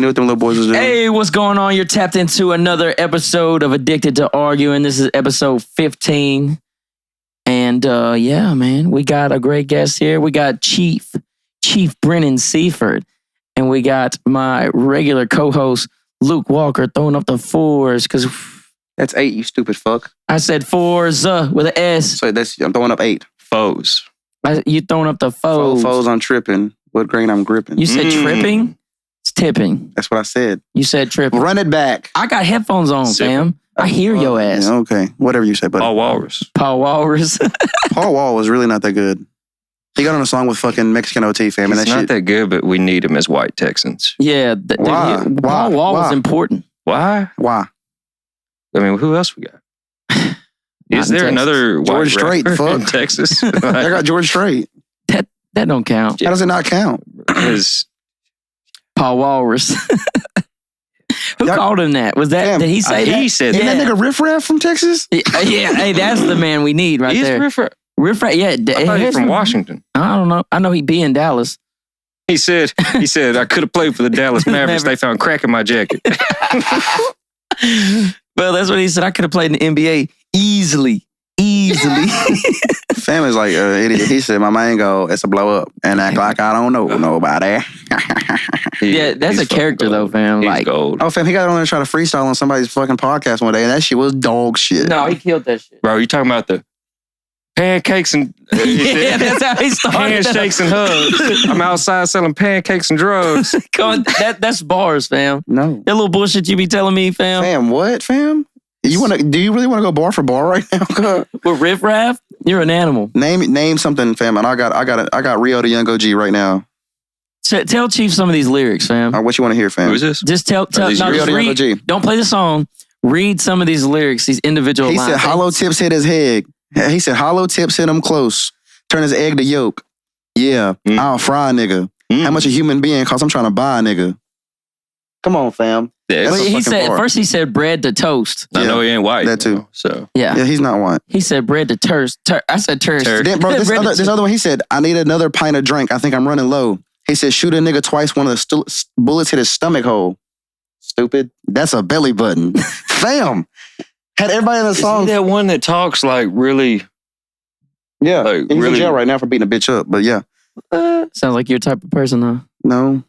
You know what them little boys was doing? Hey, what's going on? You're tapped into another episode of Addicted to Arguing. This is episode 15. And yeah, man, we got a great guest here. We got Chief Brennon Seifert. And we got my regular co-host, Luke Walker, throwing up the fours. Because That's 8, you stupid fuck. I said fours with an S. So I'm throwing up 8. Foes. You throwing up the foes. Foes, I'm tripping. What grain I'm gripping. You said tripping? It's tipping. That's what I said. You said tripping. Run it back. I got headphones on, fam. I hear your ass. Yeah, okay, whatever you say, buddy. Paul Walrus. Paul Walrus. Paul Wall was really not that good. He got on a song with fucking Mexican OT, fam. He's And not that good, but we need him as white Texans. Yeah. Why? Paul Wall was important. Why? Why? I mean, who else we got? Is there another white George Strait, rapper in fuck. Texas? I got George Strait. That don't count. How does it not count? Because Paul Walrus. Who Y'all- called him that? Was that? Damn, Did he say that? he said Isn't that. that nigga Riff Raff from Texas? Yeah. Hey, that's the man we need right He's there. Riff Raff. Riff Raff. Yeah. I thought he's from Washington. I don't know. I know he'd be in Dallas. He said, I could have played for the Dallas Mavericks. They found crack in my jacket. Well, that's what he said. I could have played in the NBA easily. Fam is like idiot. He said, my man go, it's a blow up. And act like I don't know nobody. Yeah, that's He's a character fucking though, gold. fam. He's Like, gold. Oh, fam, he got on there trying to freestyle on somebody's fucking podcast one day, and that shit was dog shit. no, he killed that shit. Bro, you talking about the pancakes and Yeah, that's how he started. handshakes and hugs. I'm outside selling pancakes and drugs. Come on, that's bars, fam. No. That little bullshit you be telling me, fam. Fam, what, fam? Do you really want to go bar for bar right now? With Riff Raff, you're an animal. Name something, fam, and I got Rio the Young OG right now. Tell Chief some of these lyrics, fam. What you want to hear, fam? Who is this? Just tell. these No, Rio just the Young read. OG. Don't play the song. Read some of these lyrics, these individual He lines. said hollow tips hit his head. He said hollow tips hit him close. Turn his egg to yolk. Yeah, I'll fry a nigga. How much a human being costs? I'm trying to buy a nigga. Come on, fam. Yeah, That's Well, a he fucking said bar. first. He said bread to toast. I know he ain't white. That too. So Yeah. Yeah, he's not white. He said bread to toast. I said toast. Then, bro, this Bread to other one, he said, I need another pint of drink. I think I'm running low. He said, shoot a nigga twice. One of the bullets hit his stomach hole. Stupid. That's a belly button. Fam. Had everybody in the is he song. that one that talks like really? Yeah. like, He's in really- jail right now for beating a bitch up. But yeah. Sounds like your type of person, though. No.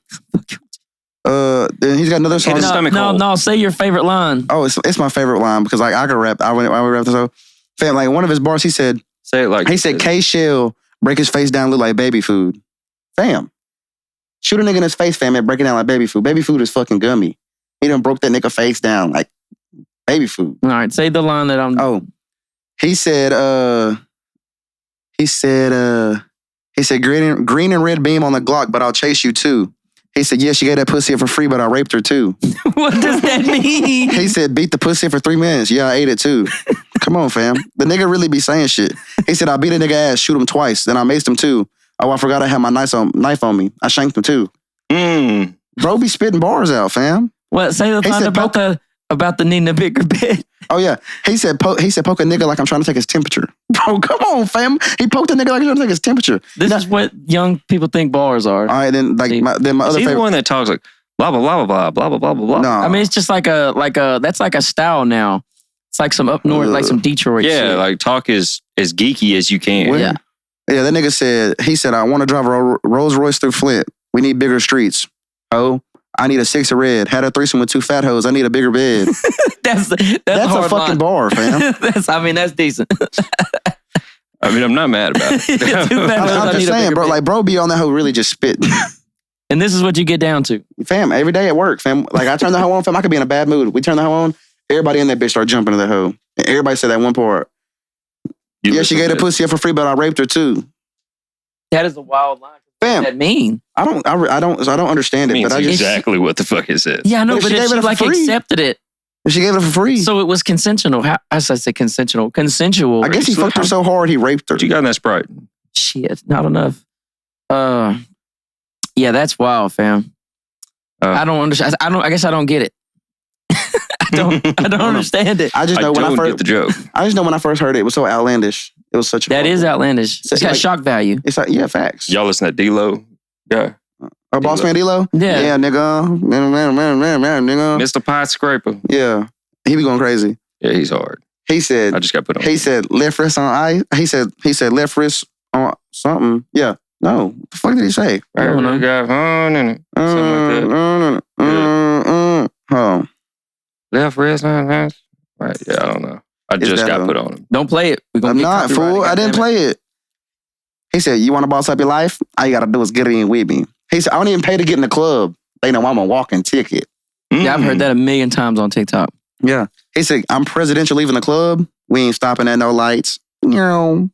Then he's got another song. his stomach hole. No. Say your favorite line. Oh, it's my favorite line because like I could rap. I would rap this. So, fam, like one of his bars, he said, Say it like K Shell break his face down, look like baby food. Fam, shoot a nigga in his face, fam, and break it down like baby food. Baby food is fucking gummy. He done broke that nigga face down like baby food. All right, say the line that I'm. Oh, he said green and red beam on the Glock, but I'll chase you too. He said, yeah, she gave that pussy for free, but I raped her too. What does that mean? He said, beat the pussy for 3 minutes. Yeah, I ate it too. Come on, fam. The nigga really be saying shit. He said, I beat a nigga ass, shoot him twice, then I maced him too. Oh, I forgot I had my knife on me. I shanked him too. Bro be spitting bars out, fam. What? Say the He line said about the needing a bigger bed. Oh yeah. He said poke a nigga like I'm trying to take his temperature. Bro, come on, fam. He poked a nigga like I'm trying to take his temperature. This is what young people think bars are. All right, then like See, my Is other he the favorite. one that talks like blah blah blah blah blah blah blah blah blah? No. I mean, it's just like a that's like a style now. It's like some up north, like some Detroit Yeah, shit. like talk as geeky as you can. Where? Yeah. Yeah, that nigga said, he said, I want to drive a Rolls Royce through Flint. We need bigger streets. Oh, I need a 6 of red. Had a threesome with 2 fat hoes. I need a bigger bed. that's That's a a hard fucking line. bar, fam. that's decent. I mean, I'm not mad about it. Too bad. I I'm need just a saying, bigger bro, bed. like, bro be on that hoe really just spit. And this is what you get down to. Fam, every day at work, fam. Like, I turn the hoe on, fam. I could be in a bad mood. We turn the hoe on. Everybody in that bitch start jumping to the hoe. And everybody said that one part. You Yeah, she listen gave to the pussy up for free, but I raped her too. That is a wild line. What does Fam, that mean? I don't understand it it, means but I just, exactly what the fuck it says. Yeah, I know, But but she if gave she it like for free. accepted it, she gave it for free. so it was consensual. How I say consensual? Consensual. I guess he fucked her so hard he raped her. What you got in that Sprite? Shit, not enough. Yeah, that's wild, fam. I don't understand. I guess I don't get it. I don't understand it. I just know when I don't first get the joke. I just know when I first heard it, it was so outlandish. It was such a That is outlandish. It's got like- shock value. It's like, yeah, facts. Y'all listen to D-Lo? Yeah. Oh, Boss Man D-Lo? Yeah. Yeah, nigga. Nigga. Mr. Pot Scraper. Yeah. He be going crazy. Yeah, he's hard. He said, I just got put on. he said, left wrist on ice. He said, left wrist on something. Yeah. No. What the fuck did he say? I don't know. Something like that. Oh. Left wrist on ice. Right, yeah, I don't know. I just got put on him. Don't play it. I'm not, fool. I didn't play it. He said, you want to boss up your life? All you got to do is get in with me. He said, I don't even pay to get in the club. They know I'm a walking ticket. Yeah, I've heard that a million times on TikTok. Yeah. He said, I'm presidential leaving the club. We ain't stopping at no lights. Was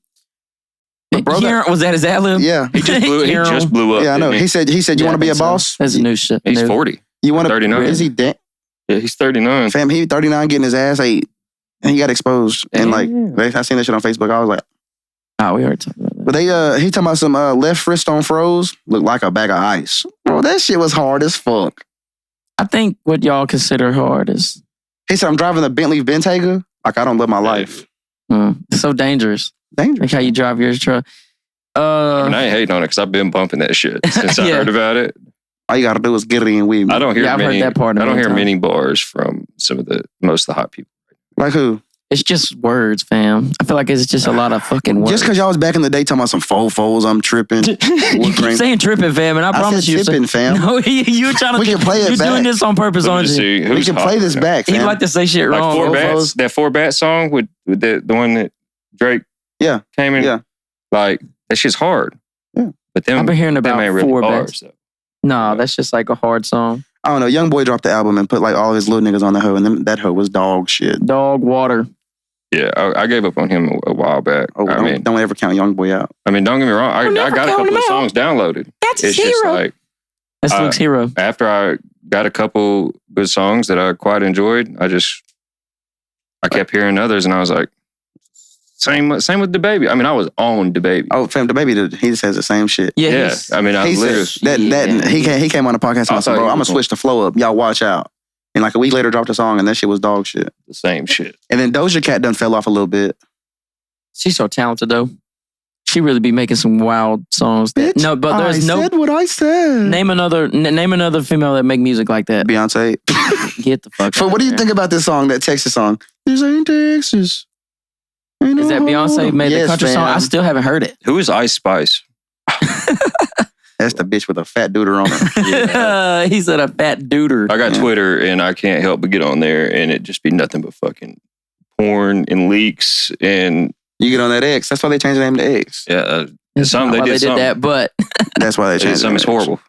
that his ad lib? Yeah. He just blew up. Yeah, I know. He said, you want to be a boss? That's new shit. He's 40. You want to? 39. Is he dead? Yeah, he's 39. Fam, he 39 getting his ass ate. And he got exposed. And like, I seen that shit on Facebook. I was like, oh, we already talked about that. but he talking about some left wrist on froze. Looked like a bag of ice. Bro, that shit was hard as fuck. I think what y'all consider hard is... He said, I'm driving a Bentley Bentayga. Like, I don't live my life. It's so dangerous. Dangerous. Like how you drive your truck. I mean, I ain't hating on it because I've been bumping that shit since I heard about it. All you got to do is get it in with me. I don't hear I've many, heard that part. I don't hear many bars from most of the hot people. Like who? It's just words, fam. I feel like it's just a lot of fucking words. Just because y'all was back in the day talking about some fofos, I'm tripping. You keep saying tripping, fam, and I promise said you. tipping, fam. No, you're trying to... We can play it You're back. doing this on purpose, aren't you? We can play this back, fam. He'd like to say shit Like wrong. Four Bats, that Four Bat song with the one that Drake came in. Yeah. Like, that shit's hard. Yeah. But them, I've been hearing about them ain't Four really Bats. bars, No, that's just like a hard song. I don't know. Young Boy dropped the album and put like all his little niggas on the hoe, and then that hoe was dog shit. Dog water. Yeah, I gave up on him a while back. Oh, don't ever count Young Boy out. I mean, don't get me wrong. I got a couple of songs downloaded. That's it's just like that's Luke's hero. after I got a couple good songs that I quite enjoyed, I kept hearing others, and I was like, same with DaBaby. I mean, I was on DaBaby. Oh, fam, DaBaby, he just has the same shit. Yeah. I mean, I literally he came on the podcast and said, bro, I'm gonna switch the flow up. Y'all watch out. And like a week later, dropped a song, and that shit was dog shit. the same shit. And then Doja Cat done fell off a little bit. She's so talented though. She really be making some wild songs. Bitch, no, but there's I said what I said. Name another female that make music like that. Beyonce. Get the fuck. So what do you think about this song, that Texas song? This ain't Texas. Is that Beyonce made the country song? I still haven't heard it. Who is Ice Spice? That's the bitch with a fat duder on her. He said a fat duder. I got Twitter, and I can't help but get on there, and it just be nothing but fucking porn and leaks and. You get on that X. That's why they changed the name to X. Yeah, That's some not they why did did that, but That's why they changed some it. is horrible.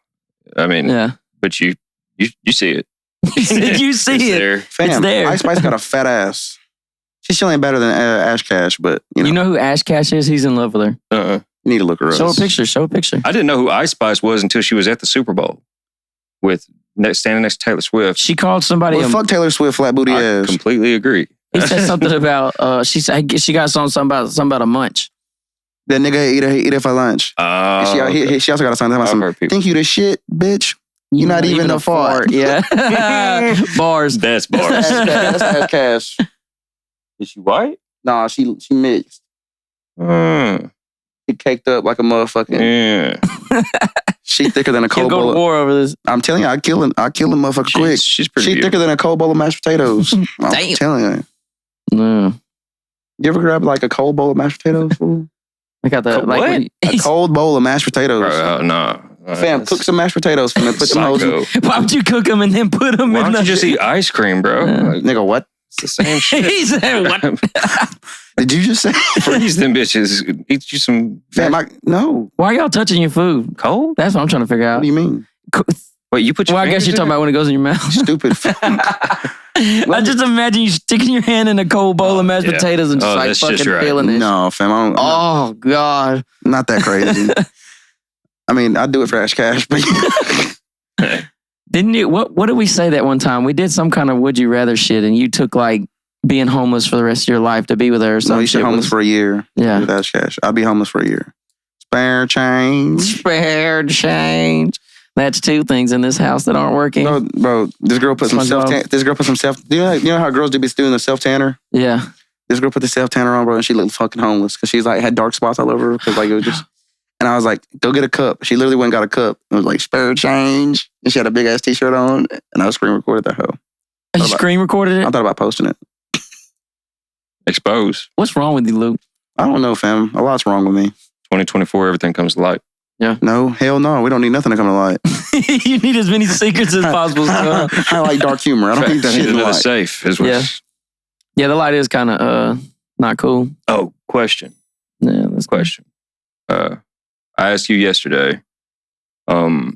I mean, yeah. but you see it. You see It's it. there. Fam, It's there. Ice Spice got a fat ass. She still ain't better than Ash Cash, but you know who Ash Cash is? He's in love with her. you need to look her up. Show a picture. I didn't know who Ice Spice was until she was at the Super Bowl standing next to Taylor Swift. She called somebody Well, fuck Taylor Swift, flat booty I ass. completely agree. He said something about she said she got something about a munch. That nigga eat it for lunch. She also got a song talking about some. Think you the shit, bitch. You're not even a fart. Yeah. Bars. That's bars. That's Ash Cash. Is she white? Nah, she mixed. She caked up like a motherfucking. Yeah. She thicker than a cold Go bowl. to war over this. I'm telling you, I kill a motherfucker quick. She's pretty. She beautiful. thicker than a cold bowl of mashed potatoes. I'm Damn. telling you. No. You ever grab like a cold bowl of mashed potatoes? Fool? I got the What? A cold bowl of mashed potatoes. No. Fam, cook some mashed potatoes and then put them hoes. Why would you cook them and then put them Why in don't the... you just eat ice cream, bro? Like, Nigga, what? it's the same shit. He said, what? Did you just say? Freeze them bitches. Eat you some Fam, no. Why are y'all touching your food? cold. That's what I'm trying to figure What out. do you mean? Wait, you put your Well, I guess fingers you're in talking it? about when it goes in your mouth. Stupid. I just imagine you sticking your hand in a cold bowl of mashed Yeah. potatoes and just like that's fucking just right. feeling it. No, fam. I don't, Oh, God. not that crazy. I mean, I'd do it for Ash Cash, but Didn't you? What did we say that one time? We did some kind of would you rather shit, and you took like being homeless for the rest of your life to be with her or no, something. you should homeless for a year. Yeah. With Ash Cash. I'd be homeless for a year. Spare change. Spare change. That's two things in this house that aren't working. Bro, this girl put some self. Do you know how girls do be doing the self tanner? Yeah. This girl put the self tanner on, bro, and she looked fucking homeless because she's like had dark spots all over her because like it was just. And I was like, go get a cup. She literally went and got a cup. It was like, spare change. And she had a big ass t-shirt on. And I screen recorded that hoe. You screen recorded it? I thought about posting it. Expose. What's wrong with you, Luke? I don't know, fam. A lot's wrong with me. 2024, everything comes to light. Yeah. No, hell no. We don't need nothing to come to light. You need as many secrets as possible. I like dark humor. I don't need shit in the another light. safe. Yeah, the light is kind of not cool. Oh, question. Yeah, that's Question. I asked you yesterday. What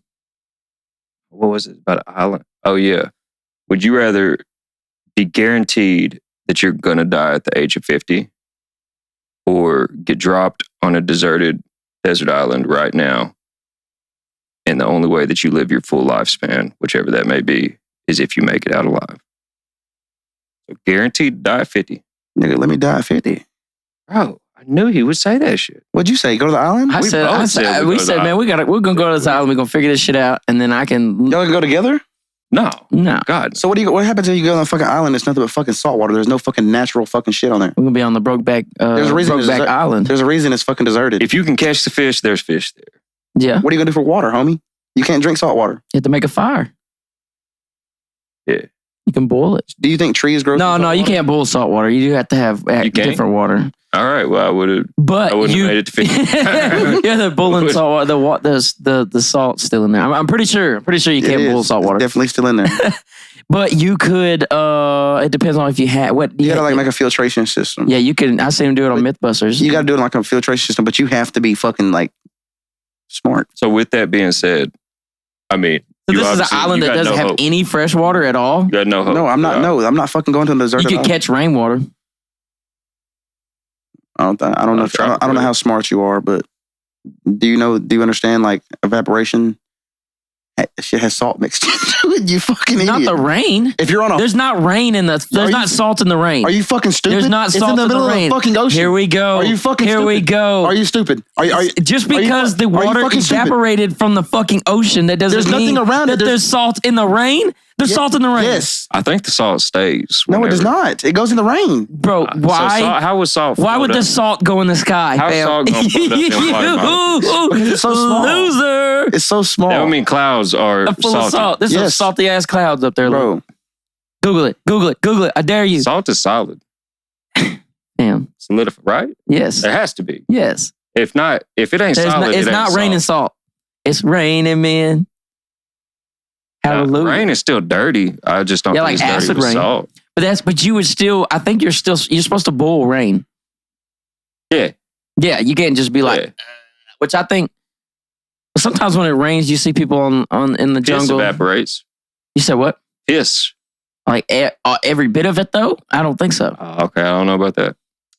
was it about an island? Oh yeah. Would you rather be guaranteed that you're gonna die at the age of 50, or get dropped on a deserted desert island right now, and the only way that you live your full lifespan, whichever that may be, is if you make it out alive? So guaranteed to die at 50. Nigga, let me die at 50. Bro, I knew he would say that shit. What'd you say? Go to the island? we said, man, we're gonna go to this island. We're gonna figure this shit out, and then I can. Y'all can go together? No. God. So what happens if you go on a fucking island? It's nothing but fucking salt water. There's no fucking natural fucking shit on there. We're gonna be on the Brokeback. There's a reason Brokeback Island. There's a reason it's fucking deserted. If you can catch the fish, there's fish there. Yeah. What are you gonna do for water, homie? You can't drink salt water. You have to make a fire. Yeah. You can boil it. Do you think trees grow? No, you can't boil salt water. You do have to have different water. All right. Well, I wouldn't have made it to 50. Yeah, they're boiling salt water. The salt's still in there. I'm pretty sure. You can't boil salt water. It's definitely still in there. But you could. It depends on if you had what. You gotta make a filtration system. Yeah, you can. I seen them do it on MythBusters. You gotta do it like a filtration system, but you have to be fucking like smart. So with that being said, I mean, so this is an island that doesn't have any fresh water at all. You got no hope. No, I'm not. No, I'm not fucking going to the desert. You could catch rainwater. I don't know how smart you are, but do you understand like evaporation? Shit has salt mixed into it. You fucking idiot. Not the rain. If you're on there's not rain in the. There's not salt in the rain. Are you fucking stupid? There's not salt in the middle rain. of the fucking ocean. Here we go. Are you fucking Here stupid? we go. Are you stupid? Just because the water evaporated from the fucking ocean, that doesn't mean that there's salt in the rain. There's salt in the rain. Yes. I think the salt stays. No, it does not. It goes in the rain. Bro, why? So how was salt? Why would the salt go in the sky? How's salt going to float up in water mountains? Because it's so small. Loser. It's so small. That would mean clouds are full salty. of salt. There's some salty ass clouds up there, bro. Google it. I dare you. Salt is solid. Damn. Solidified, right? Yes. It has to be. Yes. If it ain't solid, it's not raining salt. It's raining, man. Hallelujah. Rain is still dirty. I just don't think like it's dirty acid with rain. salt. But you would still. I think you're supposed to boil rain. Yeah. Yeah, you can't just be like. Which I think. Sometimes when it rains, you see people in the jungle. Piss evaporates. You said what? Piss. Like every bit of it though? I don't think so. Okay, I don't know about that.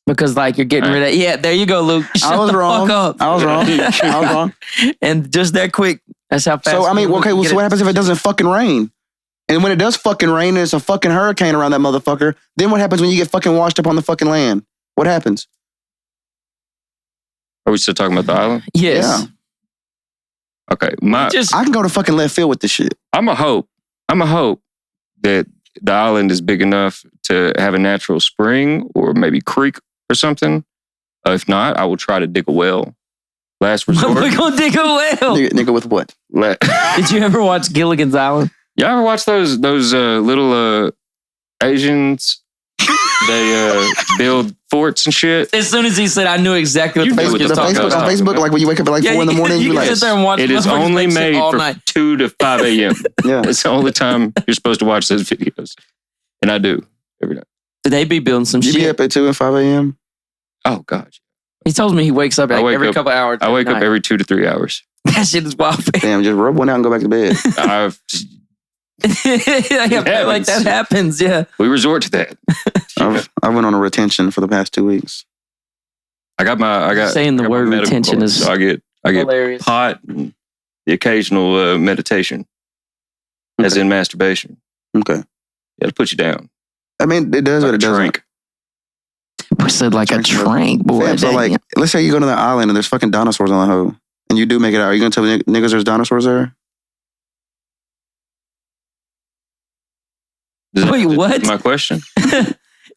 Because like you're getting rid of. Yeah, there you go, Luke. I was wrong. I was wrong. And just that quick. That's how fast. So I mean, okay. Well, so what happens if it doesn't fucking rain? And when it does fucking rain, and it's a fucking hurricane around that motherfucker. Then what happens when you get fucking washed up on the fucking land? What happens? Are we still talking about the island? Yes. Yeah. Okay. I can go to fucking left field with this shit. I'm a hope that the island is big enough to have a natural spring or maybe creek or something. If not, I will try to dig a well. Last resort. We're gonna dig a well. Nigga with what? Did you ever watch Gilligan's Island? Y'all ever watch those little Asians? They build forts and shit. As soon as he said, I knew exactly what Facebook, he was talking about. On Facebook, like when you wake up at like 4 in the morning, you like, sit there and watch. It is only made for night. 2 to 5 a.m. Yeah, it's the only time you're supposed to watch those videos, and I do every night. They be building some shit. You be up at 2 and 5 a.m. Oh God. He tells me he wakes up every couple hours. I wake up every 2 to 3 hours. That shit is wild. Damn, just rub one out and go back to bed. Like that happens. Yeah, we resort to that. I went on a retention for the past 2 weeks. Saying the word retention is so I get hilarious. pot and the occasional meditation, as in masturbation. Okay, It'll put you down. I mean, it does, like but it doesn't. We said like a trank, boy. Fam, so like, let's say you go to the island and there's fucking dinosaurs on the hoe, and you do make it out. Are you gonna tell niggas there's dinosaurs there? Wait, what? My question.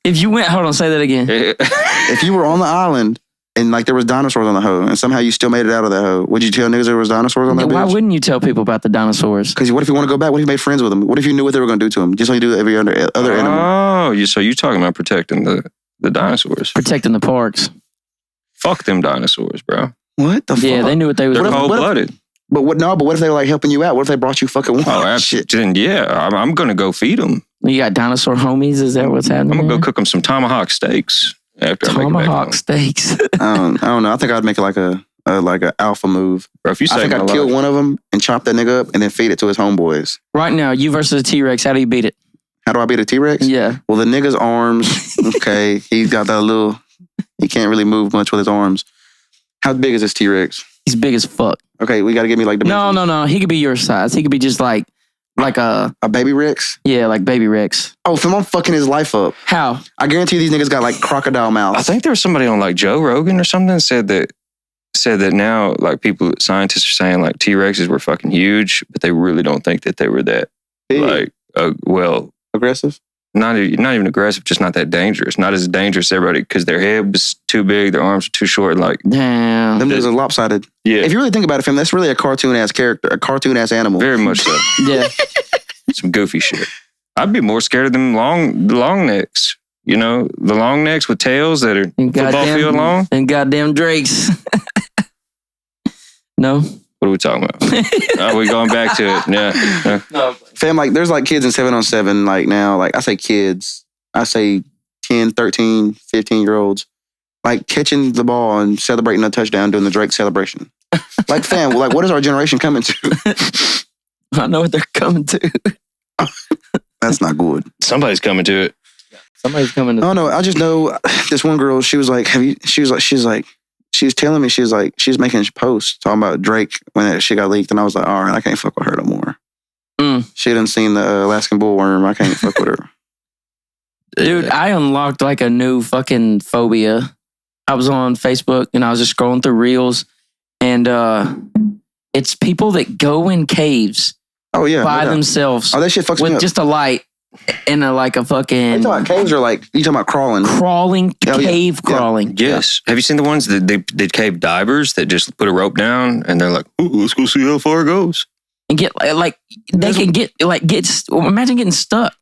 If you went, hold on, say that again. If you were on the island and like there was dinosaurs on the hoe, and somehow you still made it out of that hoe. Would you tell niggas there was dinosaurs on that Why bitch? wouldn't you tell people about the dinosaurs? Because what if you want to go back? What if you made friends with them? What if you knew what they were going to do to them? Just like you do every other animal. Oh, so you're talking about protecting the dinosaurs. Protecting the parks. Fuck them dinosaurs, bro. What the fuck? Yeah, they knew what they was They're doing. cold-blooded. But what if they were like helping you out? What if they brought you fucking water? Oh, absolutely. Then yeah, I'm going to go feed them. You got dinosaur homies? Is that what's happening? I'm going to there? go cook them some tomahawk steaks after I make it back Tomahawk home. steaks. I don't know. I think I'd make it like a alpha move. Bro, if you I say think I'd kill one of them and chop that nigga up and then feed it to his homeboys. Right now, you versus a T-Rex. How do you beat it? How do I beat a T-Rex? Yeah. Well, the nigga's arms, okay, he's got that little, he can't really move much with his arms. How big is this T-Rex? He's big as fuck. Okay, we got to give me like dimensions. No. He could be your size. He could be just like a baby Rex? like baby Rex. Oh, fam, I'm fucking his life up. How? I guarantee these niggas got like crocodile mouths. I think there was somebody on like Joe Rogan or something said that now like scientists are saying like T-Rexes were fucking huge, but they really don't think that they were that Big. like Aggressive? not even aggressive, just not that dangerous. Not as dangerous as everybody because their head was too big, their arms were too short. Like Damn. Them niggas are lopsided. yeah, If you really think about it, fam, that's really a cartoon-ass character, a cartoon-ass animal. very much so. Yeah. Some goofy shit. I'd be more scared of them long necks. You know, the long necks with tails that are And football field long. And goddamn Drakes. No? What are we talking about? We going back to it. Yeah. No. Fam, like, there's like kids in 7-on-7, like now, like I say kids, I say 10, 13, 15-year-olds, like catching the ball and celebrating a touchdown doing the Drake celebration. Like, fam, like what is our generation coming to? I know what they're coming to. That's not good. Somebody's coming to it. Somebody's coming to I don't know. I just know this one girl, she was like, she was telling me, she was making a post talking about Drake when that shit got leaked. And I was like, all right, I can't fuck with her no more. She done seen the Alaskan bullworm. I can't fuck with her. Dude, I unlocked like a new fucking phobia. I was on Facebook and I was just scrolling through reels and it's people that go in caves Oh, yeah. by no doubt. themselves Oh, that shit fucks me with up. just a light and like a You fucking talking about caves or like, you talking about crawling? crawling, Oh, yeah. cave Yeah. crawling. Yes. Have you seen the ones that they cave divers that just put a rope down and they're like, ooh, let's go see how far it goes. And get like, they can get, imagine getting stuck.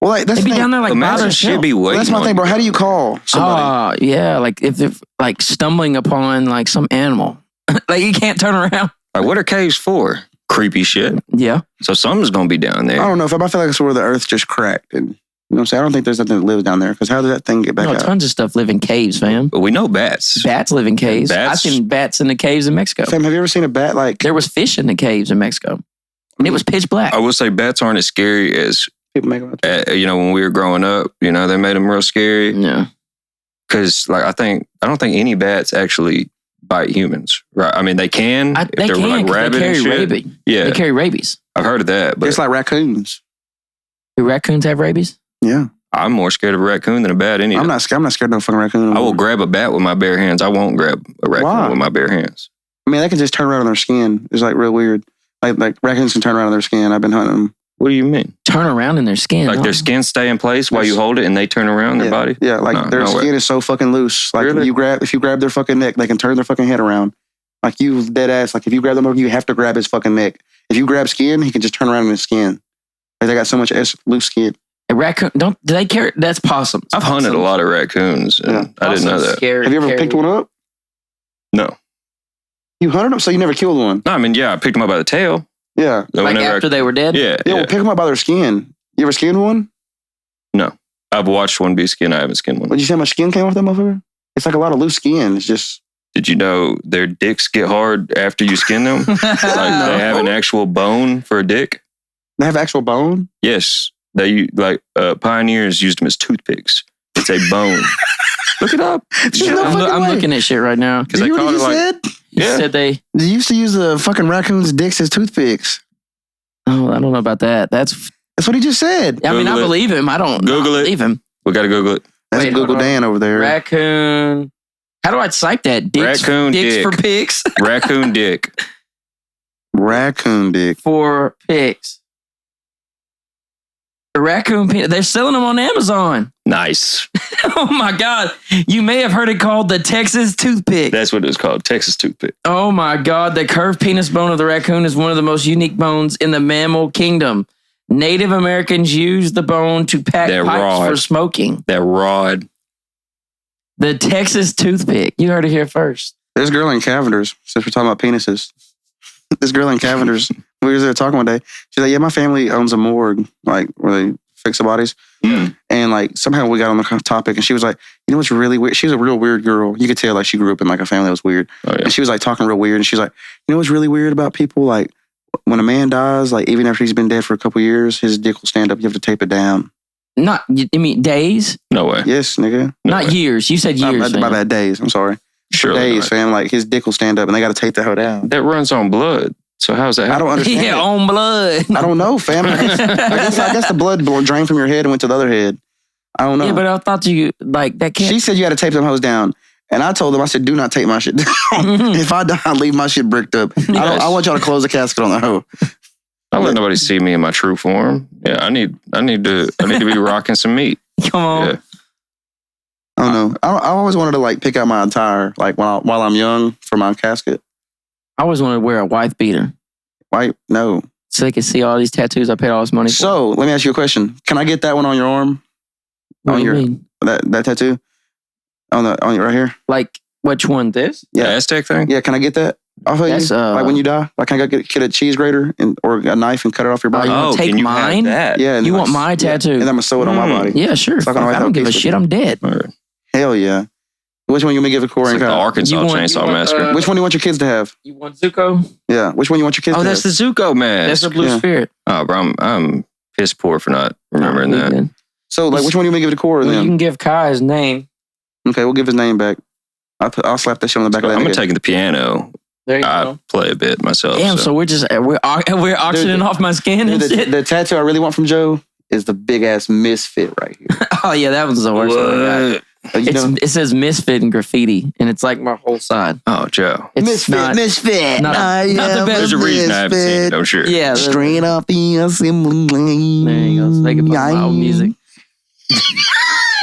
Well, like, that's They'd the be thing. down there like by Imagine themselves. she'd be Well, waiting. that's my on thing, bro. you. How do you call somebody? Yeah, like if they're like stumbling upon like some animal. Like you can't turn around. Like, what are caves for? Creepy shit. Yeah. So something's going to be down there. I don't know. If I feel like it's where the earth just cracked. And, you know what I'm saying? I don't think there's nothing that lives down there. Because how did that thing get back No, out? tons of stuff live in caves, fam. But we know bats. Bats live in caves. Bats- I've seen bats in the caves in Mexico. Fam, have you ever seen a bat like... There was fish in the caves in Mexico. And it was pitch black. I will say bats aren't as scary as, People make them... when we were growing up, they made them real scary. Yeah. Because, like, I don't think any bats actually bite humans, right? I mean, they can. They if they're can like 'cause rabid they carry and shit. rabies. Yeah, They carry rabies. I've heard of that. But It's like raccoons. Do raccoons have rabies? Yeah. I'm more scared of a raccoon than a bat. I'm not scared of no fucking raccoon. I will grab a bat with my bare hands. I won't grab a raccoon Why? with my bare hands. I mean, they can just turn around on their skin. It's like real weird. Like raccoons can turn around on their skin. I've been hunting them. What do you mean? Turn around in their skin. Like their skin stay in place while you hold it and they turn around their body? Yeah, like No, their no way. skin is so fucking loose. Like Really? if you grab their fucking neck, they can turn their fucking head around. Like you dead ass. Like if you grab them over, you have to grab his fucking neck. If you grab skin, he can just turn around in his skin. Like they got so much loose skin. A raccoon, do they carry? That's possums. I've hunted a lot of raccoons and Yeah. I didn't know that. Have you ever picked one up? No. You hunted them, so you never killed one. No, I mean, yeah, I picked them up by the tail. Yeah. So Like whenever after they were dead? Yeah. Yeah, well, pick them up by their skin. You ever skinned one? No. I've watched one be skinned. I haven't skinned one. Did you see how much skin came off that motherfucker? It's like a lot of loose skin. It's just... Did you know their dicks get hard after you skin them? Like they have an actual bone for a dick? They have actual bone? Yes. They pioneers used them as toothpicks. It's a bone. Look it up. There's no I'm fucking way. looking at shit right now. Because Did they you hear called what it he like, said? He Yeah. said they. They used to use the fucking raccoon's dicks as toothpicks. Oh, I don't know about that. That's what he just said. I mean, I Google it. believe him. I don't Google it. believe him. we got to Google it. That's Wait, Google hold on. Dan over there. Raccoon. How do I type that? Dicks, Raccoon dicks dick. for pigs. Raccoon dick. Raccoon dick. For pigs. The raccoon penis. They're selling them on Amazon. Nice. Oh my God. You may have heard it called the Texas toothpick. That's what it was called, Texas toothpick. Oh my God. The curved penis bone of the raccoon is one of the most unique bones in the mammal kingdom. Native Americans used the bone to pack pipes for smoking. That rod. The Texas toothpick. You heard it here first. This girl in Cavender's, since we're talking about penises, this girl in Cavender's, we were there talking one day. She's like, yeah, my family owns a morgue, like where they fix the bodies. Mm. And like somehow we got on the topic and she was like, you know what's really weird? She was a real weird girl. You could tell like she grew up in like a family that was weird. Oh, yeah. And she was like talking real weird. And she's like, you know what's really weird about people? Like when a man dies, like even after he's been dead for a couple years, his dick will stand up. You have to tape it down. Not, you mean days? No way. Yes, nigga. No Not way. years. You said years. My bad, days. I'm sorry. Surely Days, not. fam. Like his dick will stand up and they got to tape the hell down. That runs on blood. So how's that I happen? don't understand. Yeah, it. on blood. I don't know, fam. I guess the blood drained from your head and went to the other head. I don't know. Yeah, but I thought you, like, that can't. She said you had to tape them hoes down. And I told them, I said, do not tape my shit down. If I die, leave my shit bricked up. I want y'all to close the casket on the hoe. I don't let nobody see me in my true form. Yeah, I need to be rocking some meat. Come on. Yeah. I don't know. I always wanted to like pick out my attire like while I'm young for my casket. I always wanted to wear a wife beater Why? No. so they could see all these tattoos I paid all this money for. So let me ask you a question. Can I get that one on your arm? What on do you your mean? that tattoo? On your right here? Like, which one? This? The Yeah. Aztec thing? Yeah, can I get that off of That's, you? Like when you die? Like can I get a cheese grater or a knife and cut it off your body? you wanna take can you mine? have that? Yeah. and You then want my tattoo? And I'm gonna sew it on my body. Yeah, sure. It's like Fuck, on I don't give a shit. I'm dead. Word. Hell yeah. Which one you want me to give a It's Corey like and the Kyle? Arkansas You want- Chainsaw you want, Massacre. Which one do you want your kids to have? You want Zuko? Yeah. Which one you want your kids Oh, to that's have? the Zuko mask. That's the Blue Yeah. Spirit. Oh, bro, I'm piss poor for not remembering No, that. you good. So like which one do you want me to give to Corey Well, you then? can give Kai his name. Okay, we'll give his name back. I'll slap that shit on the back of that I'm nigga. taking the piano. There you I go. play a bit myself. Damn, so we're auctioning off my skin and Dude, shit. the tattoo I really want from Joe is the big ass misfit right here. Oh yeah, that was the worst one I got. You know? It says misfit in graffiti, and it's like my whole side. Oh, Joe. It's not. misfit. not- I not the am best. There's a reason I haven't seen it, I'm sure. Yeah, Straight off the assembly line. there you go. Let's make it my old music.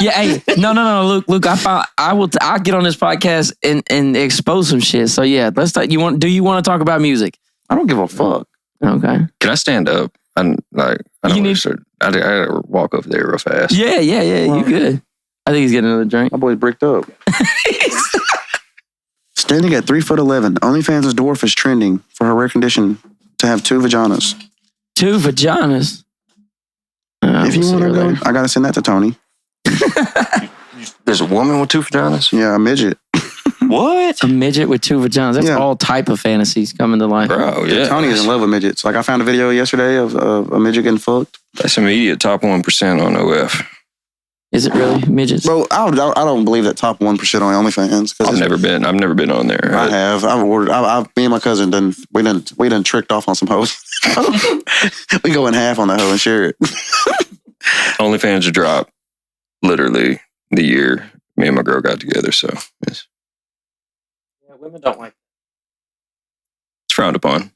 Yeah, hey, no, Luke. I'll get on this podcast and expose some shit. So yeah, let's talk. Do you want to talk about music? I don't give a fuck. Okay. Can I stand up? I don't I gotta walk over there real fast. Yeah. You good? I think he's getting another drink. My boy's bricked up. Standing at 3'11", OnlyFans' dwarf is trending for her rare condition to have 2 vaginas. 2 vaginas. If you want to go, I gotta send that to Tony. There's a woman with 2 vaginas? Yeah, a midget. What? A midget with 2 vaginas. That's Yeah. all type of fantasies coming to life. Bro, yeah. Tony is in love with midgets. Like I found a video yesterday of a midget getting fucked. That's immediate top 1% on OF. Is it really midgets? Bro, I don't believe that top 1% on OnlyFans. I've never been on there. I have. I've ordered. Me and my cousin we done tricked off on some hoes. We go in half on the hoe and share it. OnlyFans will drop literally the year me and my girl got together. So it's Yeah, women don't like. frowned upon.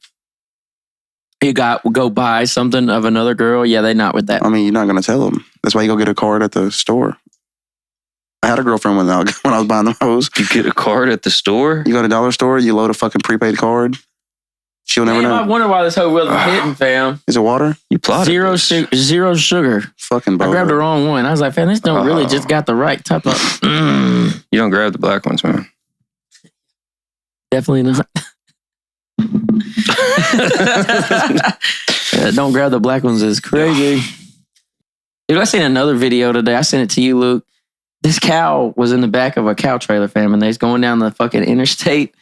You go buy something of another girl. Yeah, they not with that. I mean, you're not gonna tell them. That's why you go get a card at the store. I had a girlfriend when I was buying the hoes. You get a card at the store? You go to the dollar store, you load a fucking prepaid card. She'll never Damn, I know. wonder why this hoe wasn't hitting, fam. Is it water? You plotted Zero this. sugar. Fucking I bro. grabbed the wrong one. I was like, fam, this don't really just got the right type of. You don't grab the black ones, man. Definitely not. Don't grab the black ones. It's crazy. Dude, I seen another video today. I sent it to you, Luke. This cow was in the back of a cow trailer, fam, and they's going down the fucking interstate,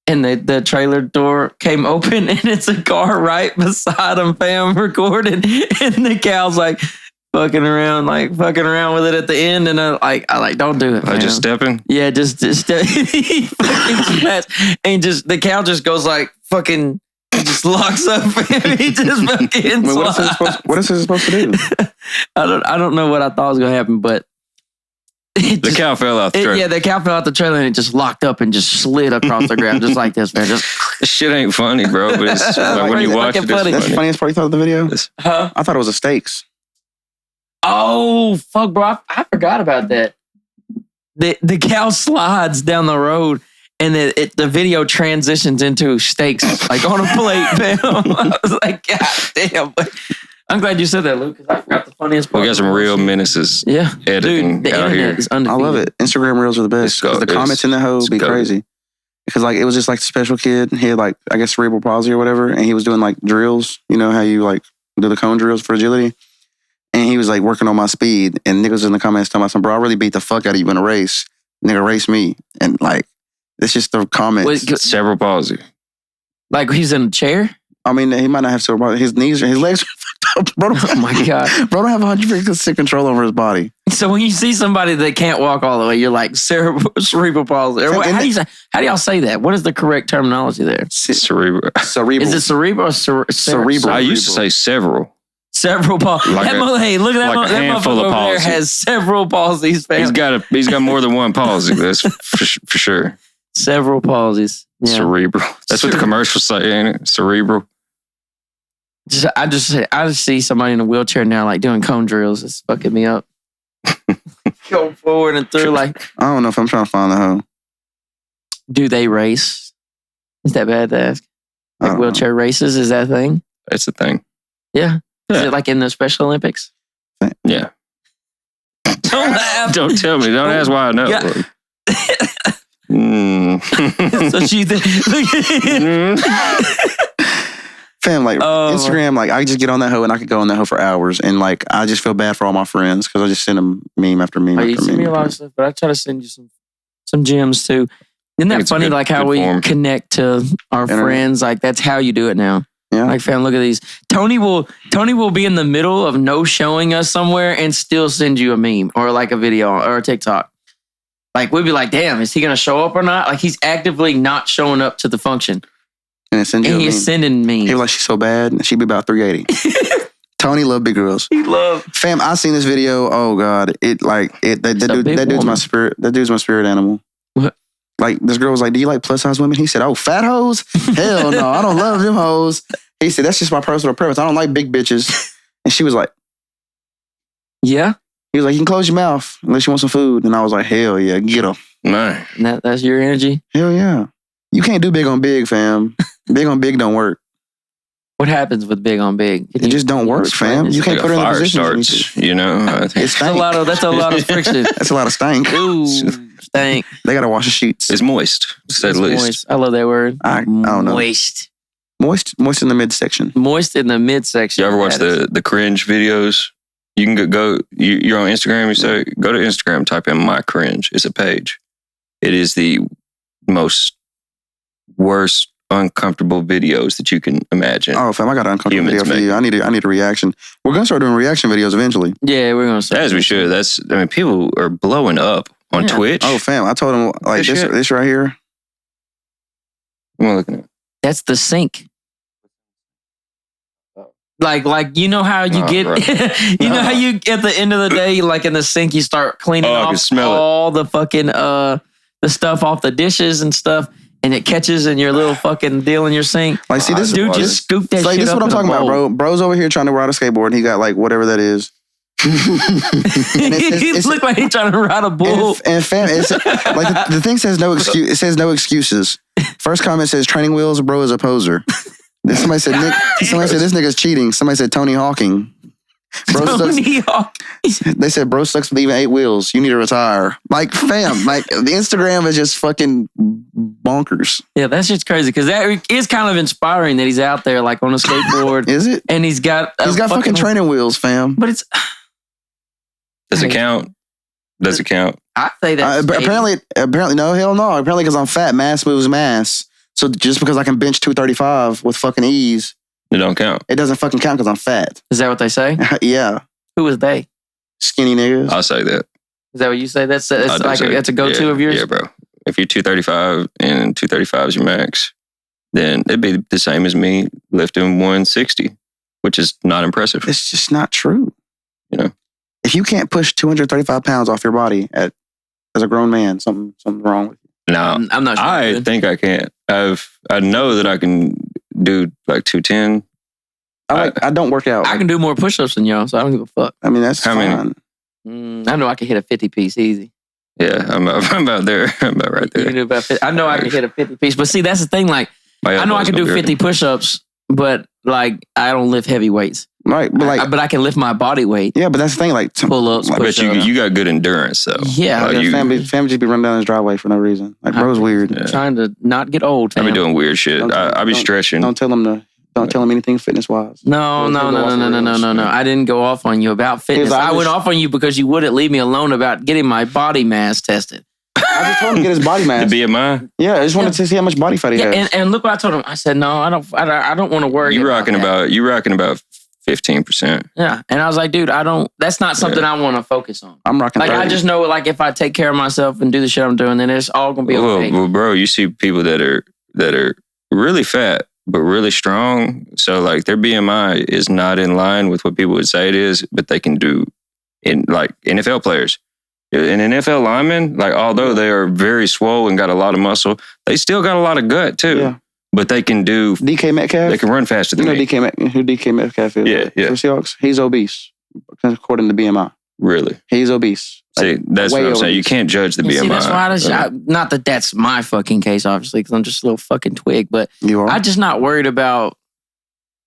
and the trailer door came open, and it's a car right beside them, fam, recording, and the cow's like fucking around with it at the end, and I like, don't do it, fam. Just stepping? Yeah, just he fucking smash, and just the cow just goes like fucking. He just locks up. He just fucking. I mean, what is this supposed to do? I don't know what I thought was gonna happen, but The cow fell out the trailer. Yeah, the cow fell out the trailer and it just locked up and just slid across the ground just like this, man. Just This shit ain't funny, bro. But it's, like when you watch it, fucking funny. it's That's the funny. funniest part you thought of the video? huh? I thought it was a steaks. Oh, fuck, bro. I forgot about that. The cow slides down the road and the video transitions into steaks like on a plate, man. I was like, God damn. But I'm glad you said that, Luke, because I forgot the funniest part. We got some real menaces. Yeah. Editing Dude, the out internet here. is I undefeated. love it. Instagram Reels are the best. 'Cause the comments in the hoe be crazy. Because like it was just like the special kid. He had like, I guess, cerebral palsy or whatever. And he was doing like drills. You know how you like do the cone drills for agility? And he was like working on my speed. And niggas in the comments telling me, bro, I really beat the fuck out of you in a race. Nigga race me. And like, it's just the comments. Wait, Cerebral palsy. like he's in a chair? I mean, he might not have cerebral palsy. His knees, his legs are fucked up. Bro, Oh my God. Bro don't have 100% control over his body. So when you see somebody that can't walk all the way, you're like cerebral palsy. Or how do y'all say that? What is the correct terminology there? Cerebral. Cerebral. Is it cerebral or Cerebral. I used to say several. Several palsies. Like hey, look at that. like a That handful motherfucker of over there palsy. has several palsies, fam. He's got more than one palsy. That's for sure. Several palsies. Yeah. Cerebral. That's what the commercials say, ain't it? Cerebral. I just see somebody in a wheelchair now, like doing cone drills. It's fucking me up. Go forward and through. Like, I don't know if I'm trying to find the hoe. do they race? Is that bad to ask? I Like don't wheelchair races? Is that a thing? That's the thing. Yeah. Is Yeah. it like in the Special Olympics? Yeah. Don't laugh. Don't tell me. Don't ask why I know. Yeah. Mm. So she Fam, like Oh. Instagram, like I just get on that hoe and I could go on that hoe for hours. And like I just feel bad for all my friends because I just send them meme after meme Oh, you after send meme. me a lot of stuff, but I try to send you some gems too. Isn't I think that it's a funny? good- Like how good we form. connect to our Internet. friends. Like that's how you do it now. Yeah. Like, fam, look at these. Tony will be in the middle of no showing us somewhere and still send you a meme or like a video or a TikTok. Like we'd be like, damn, is he gonna show up or not? Like he's actively not showing up to the function, And it sends you and a meme. he's sending memes. He was like, she's so bad. And she'd be about 380. Tony love big girls. he love. Fam, I seen this video. Oh God. That dude's my spirit. That dude's my spirit animal. What? Like this girl was like, do you like plus size women? He said, oh, fat hoes? Hell no, I don't love them hoes. He said, that's just my personal preference. I don't like big bitches. And she was like, Yeah, he was like, you can close your mouth unless you want some food. And I was like, hell yeah, get them. Man. and that's your energy. Hell yeah. You can't do big on big, fam. Big on big don't work. What happens with big on big? Can It just don't work, explain fam. this? You can't Like put a her in the fire position. you need starts, to. you know? I think It's That's stank. that's a lot of friction. That's a lot of stank. Ooh, stank. They gotta wash the sheets. it's moist, to say It's the least. moist. I love that word. I don't know. Moist. Moist in the midsection. Moist in the midsection. You ever watch the cringe videos? You can you're on Instagram, you say, go to Instagram, type in my cringe. It's a page. It is the most worst, uncomfortable videos that you can imagine. Oh, fam, I got an uncomfortable Humans video for you. I need a reaction. We're gonna start doing reaction videos eventually. Yeah, we're gonna start. As we should. People are blowing up on Yeah. Twitch. Oh, fam, I told him like Good shit. this right here. What am I looking at? That's the sink. Like you know how you Oh, get, right. you know how you at the end of the day, like in the sink, you start cleaning Oh, I can off smell it. all the fucking the stuff off the dishes and stuff, and it catches in your little fucking deal in your sink. Like, see this, Dude, water. just scoop that like shit this is up what I'm in a talking about, bowl. bro. Bro's over here trying to ride a skateboard, and he got like whatever that is. He look like he's trying to ride a bull. And fam, it's like the thing says no excuse. It says no excuses. First comment says training wheels. Bro is a poser. Then somebody said this nigga's cheating. Somebody said Tony Hawking. Bro sucks. Tony Hawk. They said bro sucks with even 8 wheels. You need to retire. Like fam, like the Instagram is just fucking bonkers. Yeah, that's just crazy because that is kind of inspiring that he's out there like on a skateboard Is it? and he's got Fucking training wheels, fam. But it's Does it count? Does it count? I say that Apparently no, hell no. Apparently because I'm fat, mass moves mass. So just because I can bench 235 with fucking ease, It don't count. it doesn't fucking count because I'm fat. Is that what they say? Yeah, Who is they? skinny niggas. I'll say that. Is that what you say? That's I do like say- that's a go-to of yours. Yeah, bro. If you're 235 and 235 is your max, then it'd be the same as me lifting 160, which is not impressive. It's just not true. You know? If you can't push 235 pounds off your body as a grown man, something's wrong with you. Now, I'm not sure. I think I can. I know that I can do like 210. I don't work out. I can do more push-ups than y'all, so I don't give a fuck. I mean, that's fine. I know I can hit a 50-piece easy. Yeah, I'm about there. I'm about right there. You can do about 50. I know I can hit a 50-piece, but see, that's the thing. Like, I know I can do 50 push-ups, but like, I don't lift heavy weights. Right, but but I can lift my body weight. Yeah, but that's the thing. Like pull-ups, I bet you got good endurance. So yeah, like family just be running down his driveway for no reason. Like bro's weird. Yeah. Trying to not get old. I be doing weird shit. I be stretching. Don't tell him anything fitness wise. No. I didn't go off on you about fitness. I went off on you because you wouldn't leave me alone about getting my body mass tested. I just told him to get his body mass. The BMI? Yeah, I just wanted to see how much body fat he has. And look what I told him. I said, no, I don't want to worry. You rocking about 15%. Yeah. And I was like, dude, that's not something I want to focus on. I'm rocking 30. I just know like if I take care of myself and do the shit I'm doing, then it's all gonna be okay. Well, bro, you see people that are really fat but really strong. So like their BMI is not in line with what people would say it is, but they can do in like NFL players. An NFL lineman, like although they are very swole and got a lot of muscle, they still got a lot of gut too. Yeah. But they can do DK Metcalf. They can run faster than me. Who DK Metcalf is? Yeah. For Seahawks, he's obese according to BMI. Really? He's obese. See, that's what I'm saying. You can't judge the BMI. See, that's why not that that's my fucking case, obviously, because I'm just a little fucking twig. But I'm just not worried about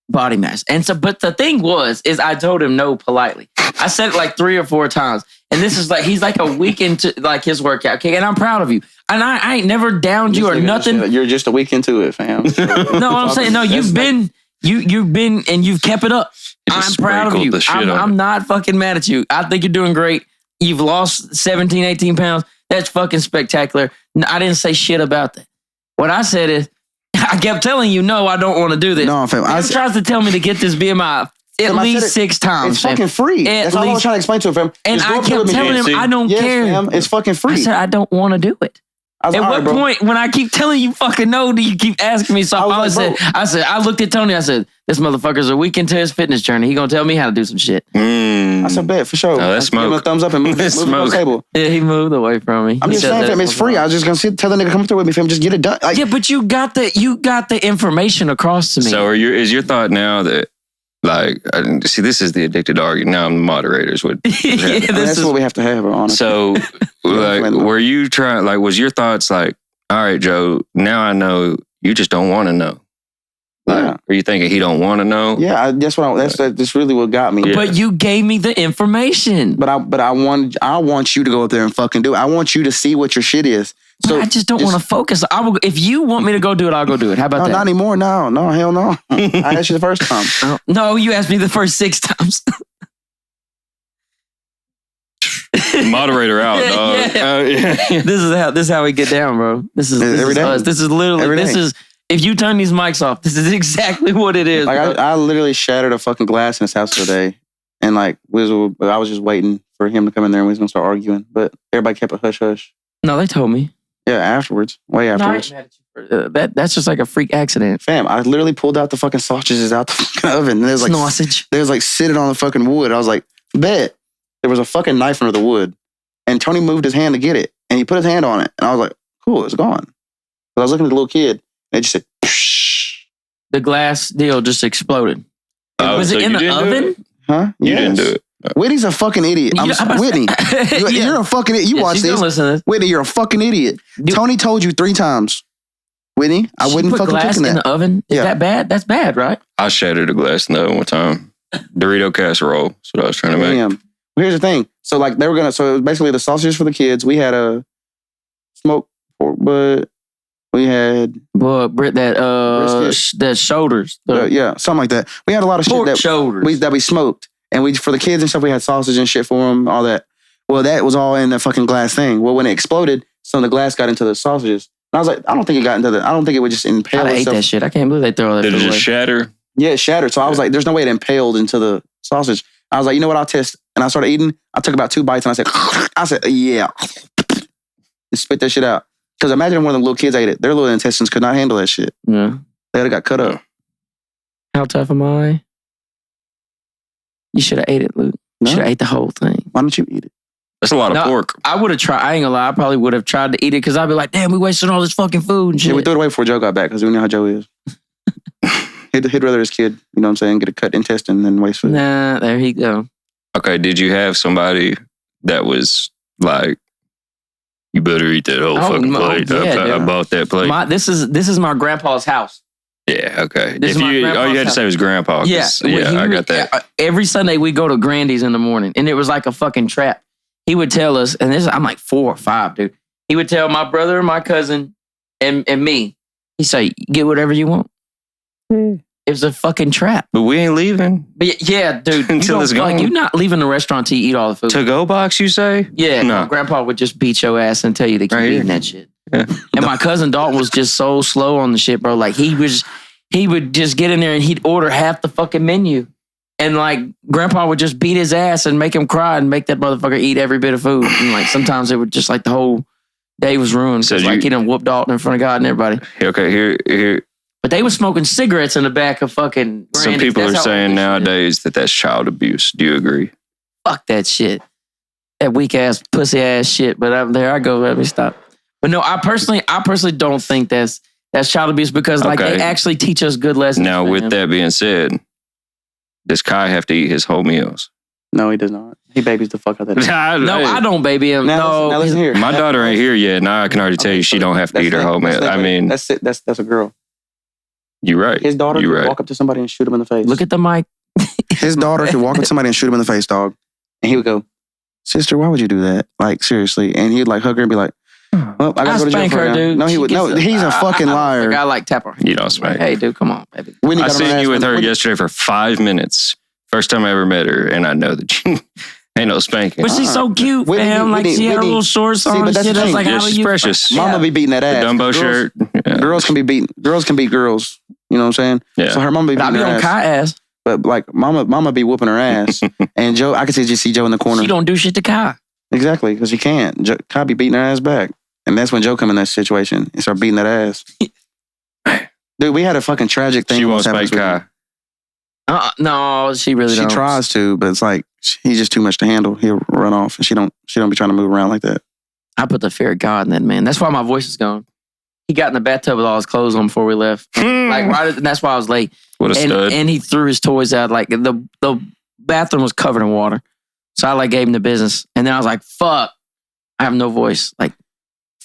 body mass. And so, but the thing is I told him no politely. I said it like 3 or 4 times. And this is like, he's like a week into like his workout. Okay. And I'm proud of you. And I ain't never downed you or nothing. You're just a week into it, fam. No, I'm saying, no, you've been and you've kept it up. I'm proud of you. I'm not fucking mad at you. I think you're doing great. You've lost 17, 18 pounds. That's fucking spectacular. I didn't say shit about that. What I said is, I kept telling you, no, I don't want to do this. No, fam. He tries to tell me to get this BMI at least 6 times. It's fucking free. That's all I was trying to explain to him, fam. And I kept telling him, I don't care. Fam, it's fucking free. I said, I don't want to do it. At what point, when I keep telling you fucking no, do you keep asking me? So I looked at Tony, I said, this motherfucker's a week into his fitness journey. He gonna tell me how to do some shit. I said, bet, for sure. No, that's smoke. Give him a thumbs up and move the table. Yeah, he moved away from me. I'm just saying, fam, it's free. I was just gonna tell the nigga come through with me, fam. Just get it done. Like, yeah, but you got the information across to me. So is your thought now that, like, see, this is the addicted argument. Now I'm the moderators. That's what we have to have, honestly. So, like, were you trying, like, was your thoughts like, all right, Joe, now I know you just don't want to know. Like, are you thinking he don't want to know? Yeah, that's really what got me. Yeah. But you gave me the information. But I want you to go up there and fucking do it. I want you to see what your shit is. So I just don't want to focus. If you want me to go do it, I'll go do it. How about that? Not anymore. No, hell no. I asked you the first time. No, you asked me the first 6 times. Moderator out, dog. Yeah. This is how we get down, bro. This is us. This is literally if you turn these mics off, this is exactly what it is. Like I literally shattered a fucking glass in his house today, and like I was just waiting for him to come in there and we was gonna start arguing, but everybody kept a hush hush. No, they told me. Yeah, afterwards, way afterwards. No, that's just like a freak accident. Fam, I literally pulled out the fucking sausages out the fucking oven. And there's like sitting on the fucking wood. I was like, bet. There was a fucking knife under the wood. And Tony moved his hand to get it. And he put his hand on it. And I was like, cool, it's gone. But I was looking at the little kid. And it just said, psh. The glass deal just exploded. Was it in the oven? Huh? You didn't do it. Whitney's a fucking idiot. Whitney, you're a fucking idiot. You watch this. Listen to this. Whitney, you're a fucking idiot. Tony told you 3 times. Whitney, I wouldn't fucking glass cooking that. in the oven? Is that bad? That's bad, right? I shattered a glass in the oven one time. Dorito casserole. That's what I was trying to make. Damn. Here's the thing. So like so it was basically the sausages for the kids. We had a smoked pork butt. We had that shoulders. Something like that. We had a lot of pork shit that we smoked. And for the kids and stuff, we had sausage and shit for them, all that. Well, that was all in the fucking glass thing. Well, when it exploded, some of the glass got into the sausages. And I was like, I don't think it got into I don't think it would just impale itself. I ate that shit. I can't believe they throw all that. Did it just shatter? Yeah, it shattered. So I was like, there's no way it impaled into the sausage. I was like, you know what, I'll test. And I started eating. I took about 2 bites and I said, yeah. And spit that shit out. Because imagine one of the little kids ate it. Their little intestines could not handle that shit. Yeah. They would have got cut up. How tough am I? You should have ate it, Luke. You should have ate the whole thing. Why don't you eat it? That's a lot of pork. I would have tried. I ain't gonna lie. I probably would have tried to eat it because I'd be like, damn, we wasted all this fucking food and shit. Yeah, we threw it away before Joe got back because we knew how Joe is. He'd rather his kid, you know what I'm saying, get a cut intestine than waste food. Nah, there you go. Okay, did you have somebody that was like, you better eat that whole fucking plate? I bought that plate. This is my grandpa's house. Yeah, okay. This is my all you grandpa's had to say was grandpa. Yeah, I got that. Every Sunday we go to Grandy's in the morning, and it was like a fucking trap. He would tell us, and I'm like 4 or 5, dude. He would tell my brother, my cousin, and me. He'd say, "Get whatever you want." It was a fucking trap. But we ain't leaving. But yeah, dude. Until it's gone. You're not leaving the restaurant till you eat all the food. To-go box, you say? Yeah. No. Grandpa would just beat your ass and tell you to keep eating that shit. Yeah. And my cousin Dalton was just so slow on the shit, bro. Like he would just get in there and he'd order half the fucking menu. And like Grandpa would just beat his ass and make him cry and make that motherfucker eat every bit of food. And like sometimes it would just like the whole day was ruined. So like he done whooped Dalton in front of God and everybody. Okay, here. But they were smoking cigarettes in the back of fucking Grandy's. Some people are saying nowadays that that's child abuse. Do you agree? Fuck that shit. That weak ass, pussy ass shit. But there I go. Let me stop. But no, I personally don't think that's child abuse because like they actually teach us good lessons. Now, with that being said, does Kai have to eat his whole meals? No, he does not. He babies the fuck out of that. No, I don't baby him. Now listen here. My daughter ain't here yet. Now I can already tell you she don't have to eat her whole meal. I mean, that's it. That's a girl. You're right. His daughter could walk up to somebody and shoot him in the face. Look at the mic. His daughter could walk up to somebody and shoot him in the face, dog. And he would go, "Sister, why would you do that? Like, seriously." And he'd like hug her and be like, "Well, I gotta go to jail for her." Dude. No, he would. No, he's a fucking liar. I like tap her. You don't spank. Hey, dude, come on, baby. I seen you with her yesterday for 5 minutes. First time I ever met her, and I know that you ain't no spanking. But she's so cute, fam. Like she had her little shorts on and shit. I was like, how are you? Precious. Mama be beating that ass. The Dumbo shirt. Yeah. Girls can beat girls. You know what I'm saying? Yeah. So her mama be beating her ass. Kai ass. But like mama be whooping her ass. And Joe, I can just see Joe in the corner. She don't do shit to Kai. Exactly, because she can't. Kai be beating her ass back. And that's when Joe come in that situation and start beating that ass. Dude, we had a fucking tragic thing. She won't spank Kai. No, she really don't. She tries to, but it's like he's just too much to handle. He'll run off, and she don't be trying to move around like that. I put the fear of God in that man. That's why my voice is gone. He got in the bathtub with all his clothes on before we left. And that's why I was late. What a stud. And he threw his toys out. Like the bathroom was covered in water. So I like gave him the business. And then I was like, fuck, I have no voice. Like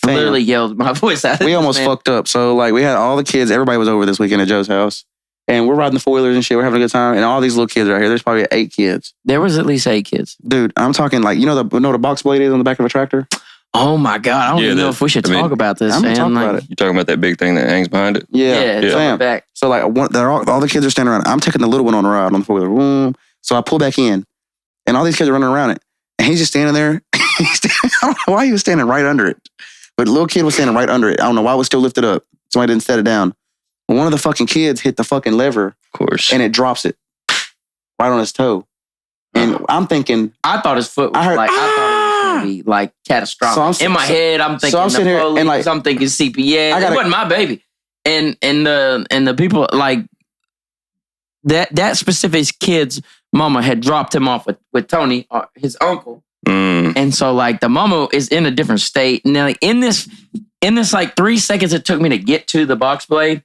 literally yelled my voice out. We almost fucked up. So like we had all the kids, everybody was over this weekend at Joe's house. And we're riding the four-wheelers and shit. We're having a good time. And all these little kids right here. There's probably 8 kids. There was at least 8 kids. Dude, I'm talking like, you know the box blade is on the back of a tractor? Oh my God. I don't even know if we should talk about this. I'm talking about it. You talking about that big thing that hangs behind it? Yeah. It's back. So like all the kids are standing around. I'm taking the little one on a ride on the four-wheeler. So I pull back in. And all these kids are running around it. And he's just standing there. I don't know why he was standing right under it. But the little kid was standing right under it. I don't know why it was still lifted up. Somebody didn't set it down. One of the fucking kids hit the fucking lever. Of course. And it drops it right on his toe. And I'm thinking... I thought his foot was I thought it was going to be like catastrophic. So in my head, I'm thinking I'm thinking CPS. It wasn't my baby. And the people, like, that specific kid's mama had dropped him off with Tony, his uncle. And so, like, the mama is in a different state. And then, like, in this like 3 seconds it took me to get to the box blade,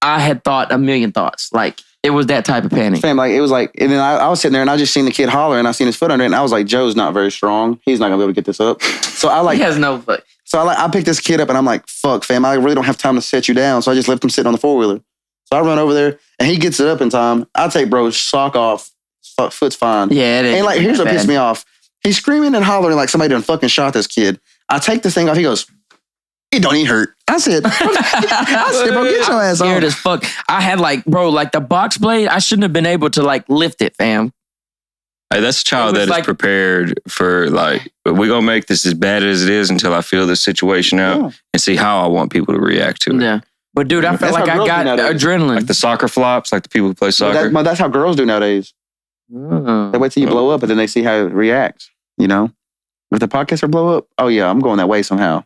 I had thought a million thoughts. Like, it was that type of panic. Fam, like, it was like, and then I was sitting there and I just seen the kid holler and I seen his foot under it and I was like, Joe's not very strong. He's not gonna be able to get this up. So I like... He has no foot. So I picked this kid up and I'm like, fuck, fam, I really don't have time to set you down. So I just left him sitting on the four-wheeler. So I run over there and he gets it up in time. I take bro's sock off. Foot's fine. Yeah, it is. And like, here's what pissed me off. He's screaming and hollering like somebody done fucking shot this kid. I take this thing off. He goes, "It don't even hurt." I said, bro, get your ass on. Scared as fuck. I had like, bro, like the box blade, I shouldn't have been able to like lift it, fam. Hey, that's a child that is prepared for like, we're going to make this as bad as it is until I feel this situation out and see how I want people to react to it. Yeah. But dude, I felt like I got adrenaline. Like the soccer flops, like the people who play soccer. That's how girls do nowadays. They wait till you blow up and then they see how it reacts, you know? If the podcaster blow up, oh yeah, I'm going that way somehow.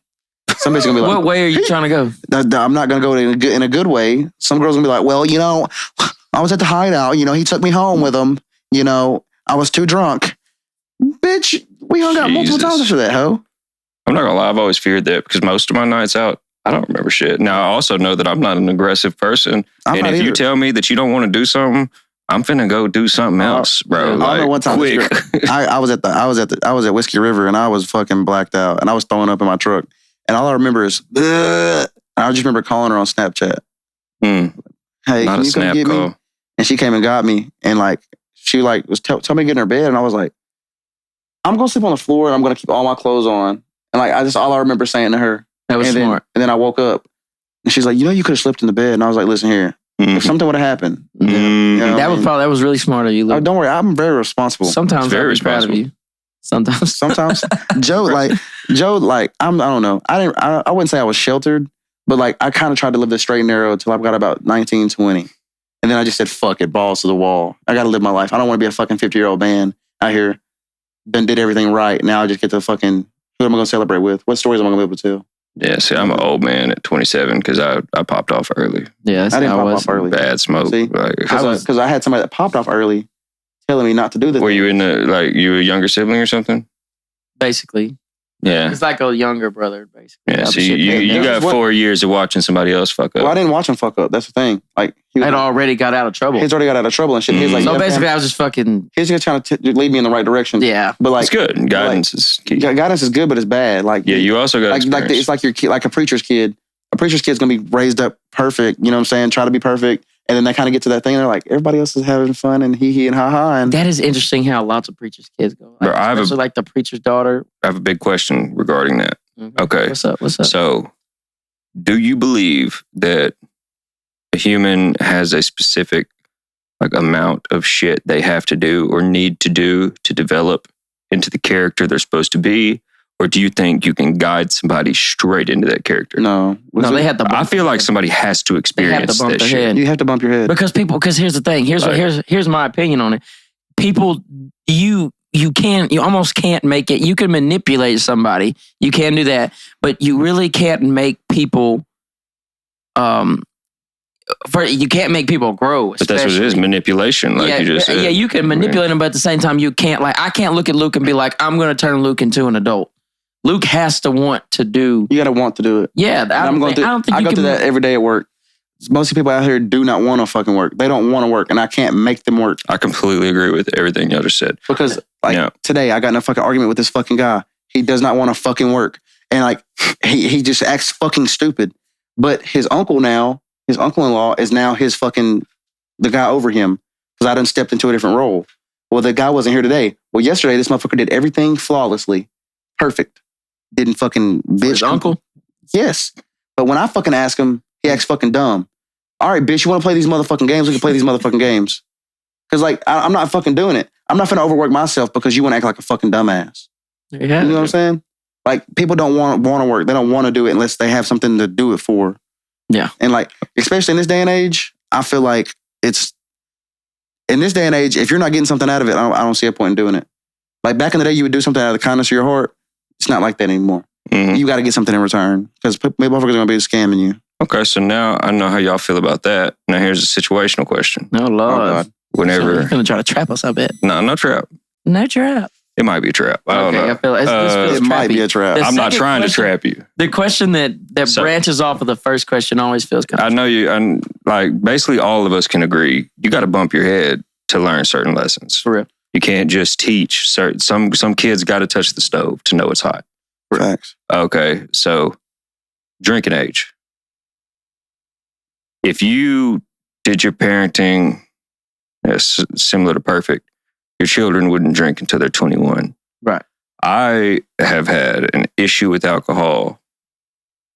Somebody's going to be like... What way are you trying to go? I'm not going to go in a good way. Some girls going to be like, well, you know, I was at the hideout. You know, he took me home with him. You know, I was too drunk. Bitch, we hung out multiple times after that, ho. I'm not going to lie. I've always feared that because most of my nights out, I don't remember shit. Now, I also know that I'm not an aggressive person. I'm and if you tell me that you don't want to do something, I'm finna go do something else, bro. I remember one time, quick. I was at Whiskey River and I was fucking blacked out and I was throwing up in my truck. And all I remember is, ugh. I just remember calling her on Snapchat. Hey, not can a you come snap get call. me? And she came and got me. And like, she like was tell me to get in her bed. And I was like, I'm going to sleep on the floor and I'm going to keep all my clothes on. And like, all I remember saying to her. That was smart. And then I woke up and she's like, you could have slept in the bed. And I was like, listen here, if something would have happened. That was really smart of you, Luke. Oh, don't worry. I'm very responsible. Sometimes I'm very proud of you. Sometimes. Joe, I don't know. I wouldn't say I was sheltered, but like I kind of tried to live the straight and narrow until I got about 19, 20. And then I just said, fuck it, balls to the wall. I got to live my life. I don't want to be a fucking 50-year-old man out here. Then did everything right. Now I just get to fucking, who am I going to celebrate with? What stories am I going to be able to tell? Yeah, see, I'm an old man at 27 because I popped off early. Yeah, I didn't pop off early. Bad smoke. See? Because I had somebody that popped off early telling me not to do this. Were you you a younger sibling or something? Basically. Yeah. It's like a younger brother, basically. Yeah, so you got 4 years of watching somebody else fuck up. Well, I didn't watch him fuck up. That's the thing. Like he had already got out of trouble. He's already got out of trouble and shit. He's like, so basically, I was just fucking. He's just trying to lead me in the right direction. Yeah, but like it's good. Guidance is key. Guidance is good, but it's bad. Like you also got it's like your kid, like a preacher's kid. A preacher's kid's gonna be raised up perfect. You know what I'm saying? Try to be perfect. And then they kind of get to that thing and they're like, everybody else is having fun and hee and ha ha. And that is interesting how lots of preachers' kids go. Like, bro, especially like the preacher's daughter. I have a big question regarding that. Mm-hmm. Okay. What's up? So, do you believe that a human has a specific like amount of shit they have to do or need to do to develop into the character they're supposed to be? Or do you think you can guide somebody straight into that character? No, they have to. I feel like somebody has to experience that shit. Head. You have to bump your head because here's the thing. Here's my opinion on it. People, you almost can't make it. You can manipulate somebody. You can do that, but you really can't make people. You can't make people grow. But that's what it is, manipulation. Like you just said. Yeah, you can manipulate them, but at the same time, you can't. Like, I can't look at Luke and be like, I'm going to turn Luke into an adult. Luke has to want to do. You got to want to do it. Yeah, I don't think I go through that every day at work. Most people out here do not want to fucking work. They don't want to work, and I can't make them work. I completely agree with everything y'all just said. Because today, I got in a fucking argument with this fucking guy. He does not want to fucking work, and like he just acts fucking stupid. But his uncle-in-law is now the guy over him because I done stepped into a different role. Well, the guy wasn't here today. Well, yesterday this motherfucker did everything flawlessly, perfect. Didn't fucking bitch. His uncle? Yes. But when I fucking ask him, he acts fucking dumb. All right, bitch, you want to play these motherfucking games? We can play these motherfucking games. Because, like, I'm not fucking doing it. I'm not finna overwork myself because you want to act like a fucking dumbass. Yeah. You know what I'm saying? Like, people don't want to work. They don't want to do it unless they have something to do it for. Yeah. And, like, especially in this day and age, I feel like in this day and age, if you're not getting something out of it, I don't see a point in doing it. Like, back in the day, you would do something out of the kindness of your heart. It's not like that anymore. Mm-hmm. You got to get something in return because maybe motherfuckers are going to be scamming you. Okay, so now I know how y'all feel about that. Now here's a situational question. Oh, Lord. Oh, God. Whenever... You're going to try to trap us, I bet. No trap. No trap. It might be a trap. I don't know. I feel it might be a trap. I'm not trying to trap you. The question that branches off of the first question always feels kind of... I know you... And like, basically all of us can agree. You got to bump your head to learn certain lessons. For real. You can't just teach. Some kids got to touch the stove to know it's hot. Facts. Okay, so drinking age. If you did your parenting similar to perfect, your children wouldn't drink until they're 21. Right. I have had an issue with alcohol.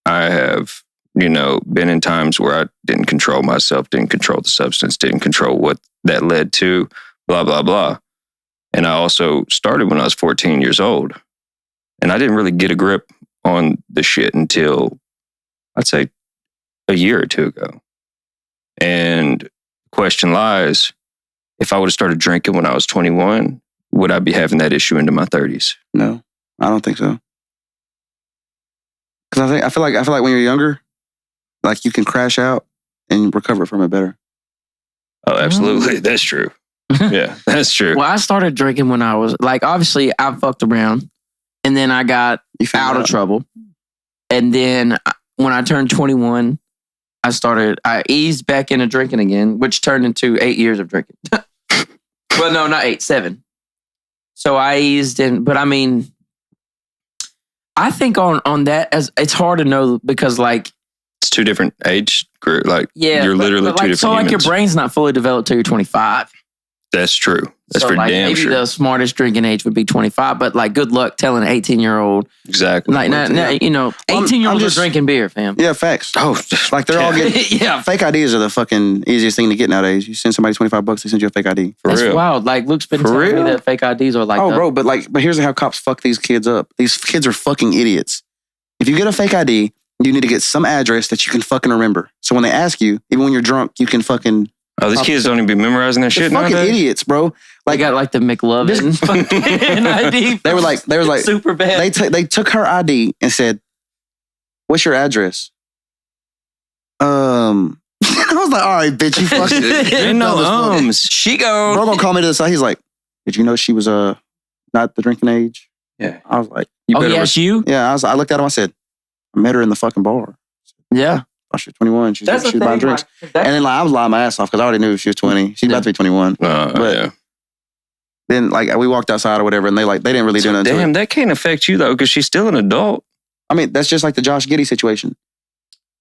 I have, been in times where I didn't control myself, didn't control the substance, didn't control what that led to, blah, blah, blah. And I also started when I was 14 years old. And I didn't really get a grip on the shit until, I'd say, a year or two ago. And the question lies, if I would have started drinking when I was 21, would I be having that issue into my 30s? No, I don't think so. Because I feel like when you're younger, like you can crash out and recover from it better. Oh, absolutely. That's true. Yeah, that's true. Well, I started drinking when I was, like, obviously I fucked around. And then I got out of trouble. And then when I turned 21, I eased back into drinking again, which turned into 8 years of drinking. Well, no, not 8, 7. So I eased in, but I mean, I think on that, as it's hard to know because like It's two different age group. Like, yeah, you're literally two different so like humans. your brain's not fully developed till you're 25. That's true. That's so for like damn maybe sure. the smartest drinking age would be 25, but like good luck telling an 18-year-old. Exactly. Like, you know, 18-year-olds are drinking beer, fam. Yeah, facts. Oh, Like they're all getting Yeah. fake IDs are the fucking easiest thing to get nowadays. You send somebody $25, they send you a fake ID. for That's real. wild. Like Luke's been For telling me real? that fake IDs are like Oh, bro, but here's how cops fuck these kids up. These kids are fucking idiots. If you get a fake ID, you need to get some address that you can fucking remember. So when they ask you, even when you're drunk, you can fucking. Oh, these kids don't even be memorizing their They're shit fucking nowadays? idiots, bro. Like, got like the McLovin fucking ID. They were like super bad. They took her ID and said, "What's your address?" I was like, "All right, bitch, you fucking." Ain't no She go. Bro gonna call me to the side. He's like, "Did you know she was not the drinking age?" Yeah. I was like, You Oh, better he asked you? "Yeah." I looked at him. I said, "I met her in the fucking bar. Yeah. Oh, she was 21. She was That's the buying thing. drinks." Like, And then like, I was lying my ass off because I already knew she was 20. She's about to be 21. But- yeah. Then like we walked outside or whatever, and they didn't really do nothing. to Damn, her. that can't affect you though, because she's still an adult. I mean, that's just like the Josh Giddey situation.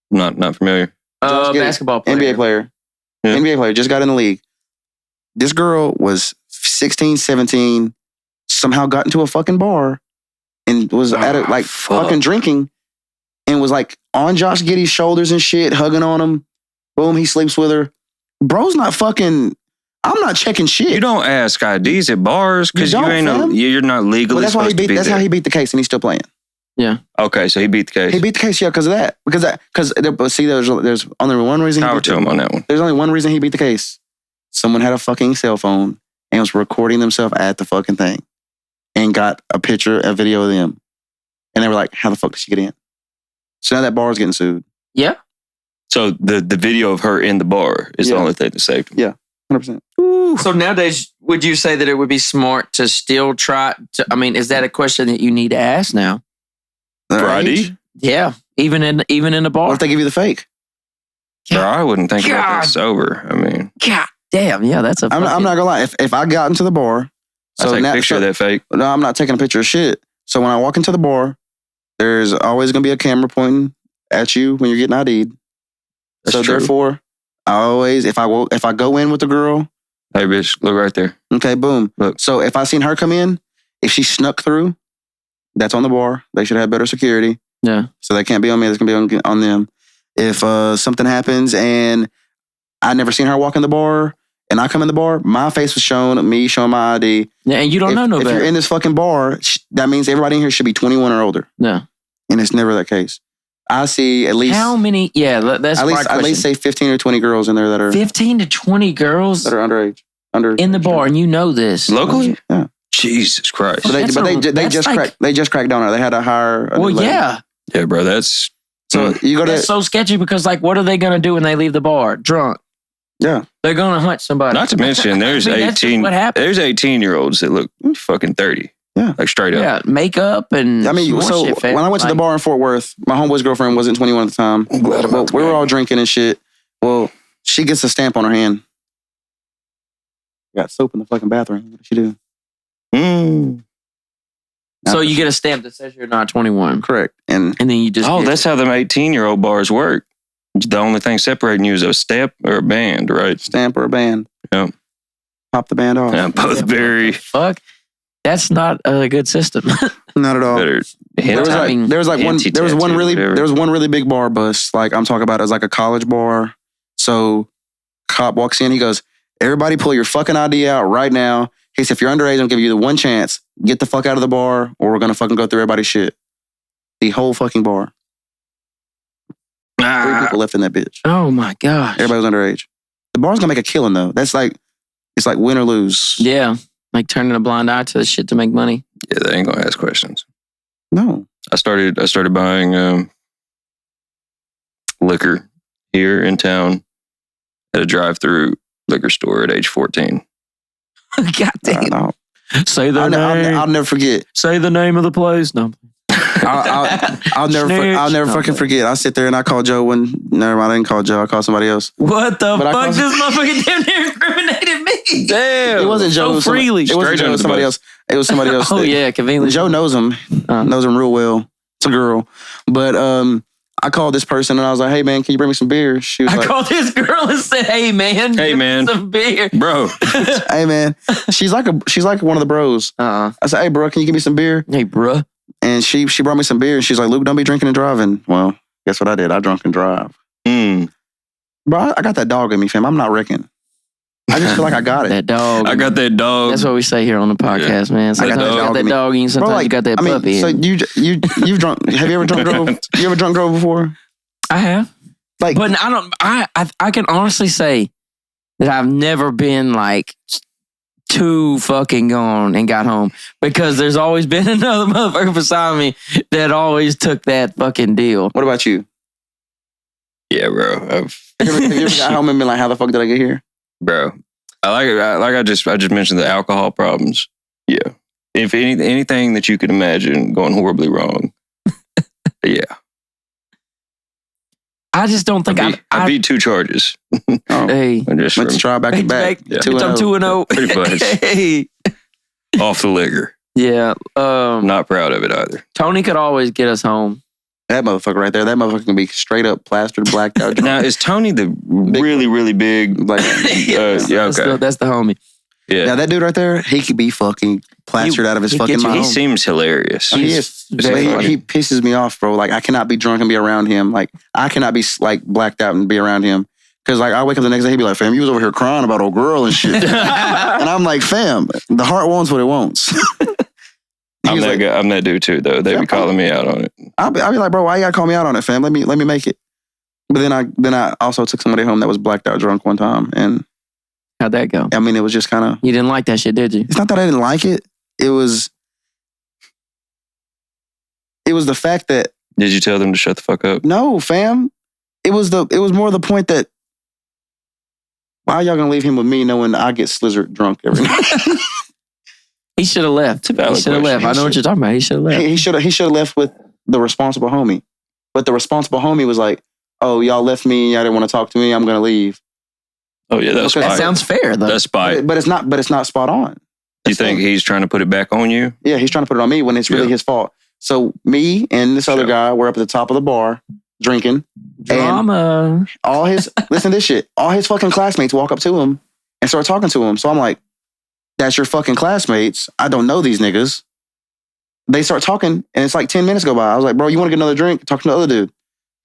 Not familiar. Josh Giddey, basketball player. NBA player. Yeah. NBA player, just got in the league. This girl was 16, 17, somehow got into a fucking bar and was at it like fuck. fucking drinking and was like on Josh Giddey's shoulders and shit, hugging on him. Boom, he sleeps with her. Bro's not fucking, I'm not checking shit. You don't ask IDs at bars because You you, don't, ain't fam. you're not legally But that's why supposed to be that's there. how he beat the case and he's still playing. Okay, so he beat the case. He beat the case, yeah, because of that. But see, there's only one reason. Power to him on that one. There's only one reason he beat the case. Someone had a fucking cell phone and was recording themselves at the fucking thing, and got a video of them, and they were like, "How the fuck did she get in?" So now that bar is getting sued. Yeah. So the video of her in the bar is the Yeah. only thing that saved him. Yeah. 100%. So nowadays, would you say that it would be smart to still try to, I mean, is that a question that you need to ask now? For ID? Yeah. Even in the bar. What if they give you the fake? Bro, I wouldn't think about God. that sober. I mean, God damn. Yeah, that's a I'm not gonna lie. If I got into the bar, I take a picture of that fake. No, I'm not taking a picture of shit. So when I walk into the bar, there's always gonna be a camera pointing at you when you're getting ID'd. That's So true. therefore, I always if I go in with the girl, Hey, bitch, look right there. okay, boom. Look. So if I seen her come in, if she snuck through, that's on the bar. They should have better security. Yeah. So that can't be on me. That's gonna be on them. If something happens and I never seen her walk in the bar and I come in the bar, my face was shown, me showing my ID. Yeah, and you don't know no If better. you're in this fucking bar, that means everybody in here should be 21 or older. Yeah. And it's never that case. I see at least How many? Yeah, that's at my least question. say 15 or 20 girls in there that are 15 to 20 girls underage. in the bar, and you know this. Locally? Yeah. Jesus Christ. But That's they just like- cracked. They just cracked down her. They had to hire. A Well, new lady. yeah. Yeah, bro, that's... So you go to That's so sketchy because, like, what are they going to do when they leave the bar drunk? yeah. They're going to hunt somebody. Not to mention, there's I mean, that's just 18... what happened. There's 18-year-olds that look fucking 30. Yeah. Like, straight up. Yeah, makeup and I mean, some more so shit, fam. when I went to the Like, bar in Fort Worth, my homeboy's girlfriend wasn't 21 at the time. glad about Well, we were that. all drinking and shit. Well, she gets a stamp on her hand. Got soap in the fucking bathroom. What did she do? Mm. So you get a stamp that says you're not 21, Correct. And and then you just Oh, get- that's how them 18-year-old bars work. The only thing separating you is a stamp or a band, right? stamp or a band. Yeah. Pop the band off. Yeah, both very fuck. That's not a good system. Not at all. better. There was I mean, Anti-tattoo, one really big bar bus. Like I'm talking about it was like a college bar. So cop walks in, he goes, "Everybody pull your fucking ID out right now." He said, "If you're underage, I'll give you the one chance. Get the fuck out of the bar or we're gonna fucking go through everybody's shit." The whole fucking bar. 3 people left in that bitch. oh my gosh. Everybody was underage. The bar's gonna make a killing though. It's like win or lose. Yeah. Like turning a blind eye to the shit to make money. Yeah, they ain't gonna ask questions. No. I started buying liquor here in town at a drive-through liquor store at age 14. God damn. No. Say the name. I'll never forget. Say the name of the place. No. I'll never fucking forget. I sit there and I call Joe when. Never mind, I didn't call Joe. I called somebody else. What the fuck? This motherfucker damn near incriminated me. Damn. It wasn't Joe. So freely. It wasn't Joe. It was somebody else. It was somebody else. Oh yeah, conveniently. Joe knows him. Knows him real well. It's a girl, but I called this person and I was like, "Hey man, can you bring me some beer?" She was I like, called this girl and said, "Hey man, Hey, give me man. some beer, Bro. "Hey man," she's like one of the bros. I said, "Hey bro, can you give me some beer?" Hey bruh. And she brought me some beer and she's like, "Luke, don't be drinking and driving." Well, guess what I did? I drunk and drive. Bro, I got that dog in me, fam. I'm not wrecking. I just feel like I got it. That dog. I got that dog. That's what we say here on the podcast, man. Sometimes you got that dog and sometimes you got that puppy. So you've drunk. Have you ever drunk drove? You ever drunk drove before? I have. Like, but I can honestly say that I've never been like too fucking gone and got home because there's always been another motherfucker beside me that always took that fucking deal. What about you? Yeah, bro. Have you ever got home and been like, how the fuck did I get here? Bro, I just mentioned the alcohol problems. Yeah, if anything that you could imagine going horribly wrong, yeah. I just don't think I beat 2 charges. Hey, let's try back to back. Yeah. I'm 2-0. Pretty much. Hey. Off the liquor. Yeah. Not proud of it either. Tony could always get us home. That motherfucker right there. That motherfucker can be straight up plastered, blacked out. Now, is Tony the really, really big? Like, yeah, okay. That's the homie. Yeah. Now, that dude right there, he could be fucking plastered out of his fucking mind. He seems hilarious. He is. He pisses me off, bro. Like, I cannot be drunk and be around him. Like, I cannot be like blacked out and be around him. Because like I wake up the next day, he'd be like, "Fam, you was over here crying about old girl and shit." And I'm like, "Fam, the heart wants what it wants." I'm that dude too, though. They be calling me out on it. I'll be like, "Bro, why you gotta call me out on it, fam? Let me make it." But then I also took somebody home that was blacked out drunk one time, and how'd that go? I mean, it was just kind of. You didn't like that shit, did you? It's not that I didn't like it. It was the fact that. Did you tell them to shut the fuck up? No, fam. It was more the point that. Why are y'all gonna leave him with me knowing I get slizzard drunk every night? He should have left. He should have left. I know what you're talking about. He should have left. He should have left with the responsible homie. But the responsible homie was like, "Oh, y'all left me. Y'all didn't want to talk to me. I'm gonna leave." Oh yeah, that's that sounds fair though. That's spite. But it's not spot on. You think he's trying to put it back on you? Yeah, he's trying to put it on me when it's really his fault. So me and this other guy were up at the top of the bar drinking. Drama. And listen to this shit. All his fucking classmates walk up to him and start talking to him. So I'm like, "That's your fucking classmates. I don't know these niggas." They start talking and it's like 10 minutes go by. I was like, "Bro, you want to get another drink?" Talking to the other dude.